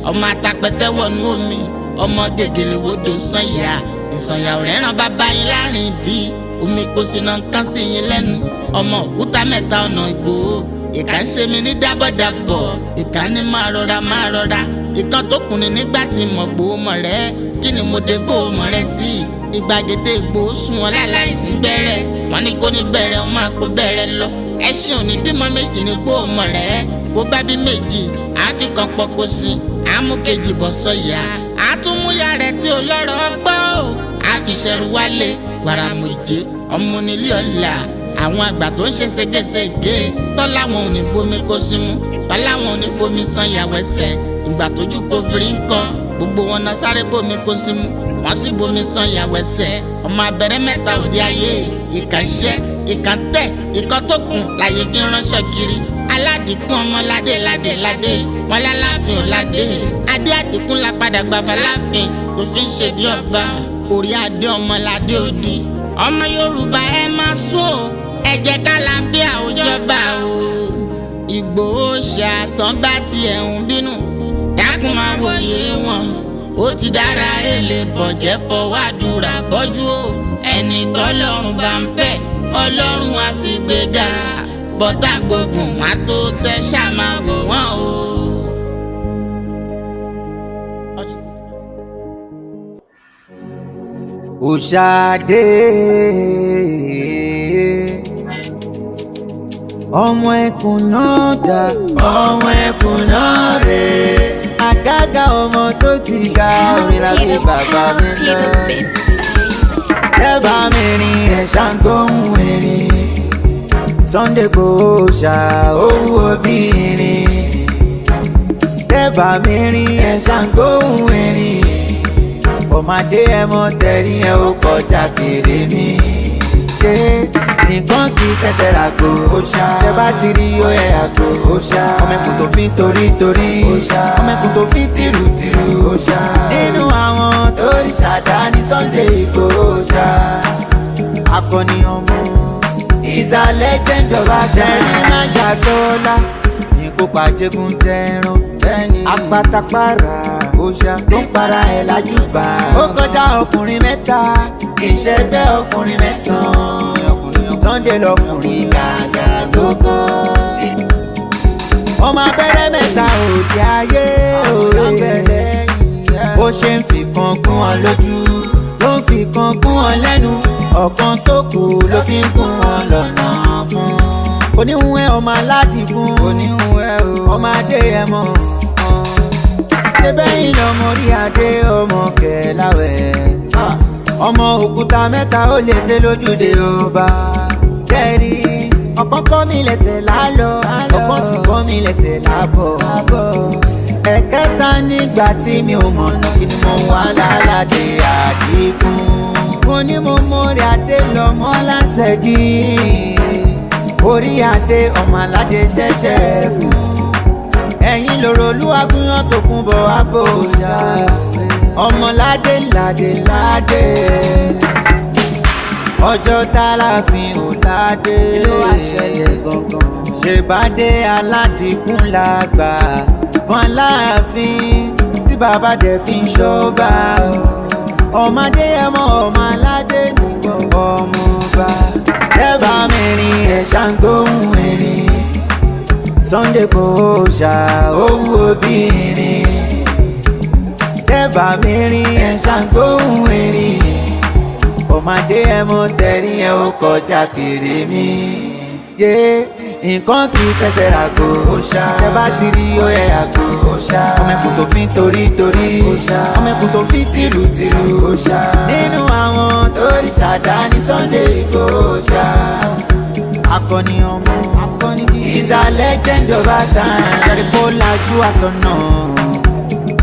Ọmọ atapẹ̀tẹ̀ wọnú omi, ọmọ gègèlè wodò Sànyà. Ìsànyà ò rẹ́ràn bàbá yín láàrin ìdí, omi kò sí náà kán sí yín lẹ́nu. Ọmọ òkúta mẹ́ta ọ̀nà Igboho, ìkà ń ṣe mi ní dábọ̀dàbọ̀, ìkà ní máa rọra. Ìkan tó kù ní nígbà tí mo Igboho mọ̀ rẹ́, kí ni mo dé Igboho mọ̀ rẹ́ sí? Ìgbàgede Igboho sún wọn láláìsí bẹ̀rẹ̀, wọ́n ní kó ní bẹ̀rẹ̀ wọn máa kó bẹ̀rẹ̀ lọ. Ẹṣin ò ní bímọ méjì ní Igboho mọ̀ rẹ́, bó bá bí méjì àfi kan pọ̀pọ̀ sí, àmú kejì bọ̀ sọ̀yà, àtúmúyà rẹ̀ tí ò lọ́rọ̀ gbọ́ o. Àfiṣẹ́rù wálé wàràmùjẹ́ ọmọ onílé ọ̀la. Àwọn àgbà tó ń ṣe ségesège tọ́lá wọn ò ní bomi kó símú, tọ́lá wọn ò ní bomi Sànyà wẹ́sẹ̀. Ìgbà tójú kò firi ń kọ́, gbogbo wọn náà sáré bomi kó símú, wọ́n sì bomi Sànyà wẹ́sẹ̀. Ọmọ abẹ́rẹ́ mẹ́ta òde ayé, ìkà ṣẹ́, ìkà tẹ̀, ìkọ́ tó kùn láyé fi ránṣẹ́ kiri. Aládìkún ọmọ ládé, wọn láláàfin ò ládé. Adé àdìkún la padà gbàfà láàfin tó fi ń ṣe bí ọba. Orí adé ọmọ ládé òdì. Ọmọ Yorùbá ẹ máa sún o, ẹ jẹ́ kálàáfíà ó jọba o. Ìgbòho ṣàtàn bá tiẹ̀ ń bínú, dákun máa wòye wọn. Ó ti dára èlé bọ̀jẹ́ fọwádùúrà bọ́jú o. Ẹni tọ́lọ́run bá ń fẹ́, Ọlọ́run á sì gbéga. Bọ́tà gbógun wá tó tẹ́ ṣàmà wò wọ́n o. Òṣàdé ọmọ ẹkùn náà dá, ọmọ ẹkùn náà rè é. gágá ọmọ tó ti ga orin lábẹ́ bàbá mi lọ. Tẹ́bà mi rìn ẹ̀ṣà ń gbóhùn erin. Sunday Igboho ṣá owó obìnrin. Tẹ́bà mi rìn ẹ̀ṣà ń gbóhùn erin. Ọmọdé ẹmọ tẹ̀rí ẹ ó kọjá kéré mi. Ṣé nǹkan kì í ṣẹ̀ṣẹ̀ ràgò? Tẹ́ bá ti rí ó yẹ àgò. Ọmọ ẹkùn tó fi torí. Ọmọ ẹkùn tó fi tìrùtìrù. Nínú àwọn tó rí ṣàdá ní Sunday Igboho ṣá. Akọni ọmọ is a legend of Ajani Májà Sọ́lá. Ní kópa jẹ́gun jẹ́ran. Apátápárá òòṣà tó ń para ẹ̀ lájúbà. Ó kọjá ọkùnrin mẹ́ta, ìṣẹ́gbẹ́ ọkùnrin mẹ́sàn-án. Sunday lọkùnrin gàgà gógó. Ọmọ abẹ́rẹ́ mẹ́ta òde ayé òde. Bó ṣe ń fìkan gún wọn lójú, ló ń fìkan gún wọn lẹ́nu. Ọ̀kan tó kù ló fi ń gún wọn lọ́nà fún. Oníhun ọmọ aládìgún, ọmọ Adéyẹmọ. Débẹ̀yìn lọmọ orí adé ọmọ Kẹ̀láwẹ̀. Ọmọ òkúta mẹ́ta ó lè ṣe lójúde ọba. Jẹ́rí ọ̀kan kọ́ mi lẹ́sẹ̀ lálọ́, ọ̀kan sì kọ́ mi lẹ́sẹ̀ lábọ̀. Ẹ̀kẹta nígbà tí mi ò mọ̀nà kí ni mo wà lálàdé Àdìgún. Mo ní mo mórí adé lọ́mọ Lásẹ̀gí. Orí adé ọmọ aládé ṣẹ̀ṣẹ̀ fún. Ẹ̀yin lòrò olúwagúnyán tó kún bọ̀ abò ṣá. Ọmọ ládé ládé. Ọjọ́ tálàfin ò ládé. Ló wá ṣẹlẹ̀ gangan. Ṣèbádé Aládìgún làgbà. Fún Aláàfin tí bàbá dẹ̀ fi ń ṣọ́ba. Ọmọdé ẹmọ ọmọ aládé nìwọ ọmọọba. Tẹ́bà mi rìn ẹ̀ṣà ń gbóhùn erin. Sunday Igboho ṣá owó obìnrin. Tẹ́bà mi rìn ẹ̀ṣà ń gbóhùn erin. Ọmọdé ẹmọ tẹ̀rí ẹ ó kọjá kéré mi. Nǹkan kì í ṣẹ̀ṣẹ̀ ràgò. Tẹ́ bá ti rí ó yẹ àgò. Ọmọ ẹkùn tó fi torí. Ọmọ ẹkùn tó fi tìrùtìrù. Nínú àwọn tó rí ṣàdá ní Sunday Igboho ṣá. Akọni ọmọ is a legend of Ajani. Jẹ́rí kó lajú àsọ̀nà.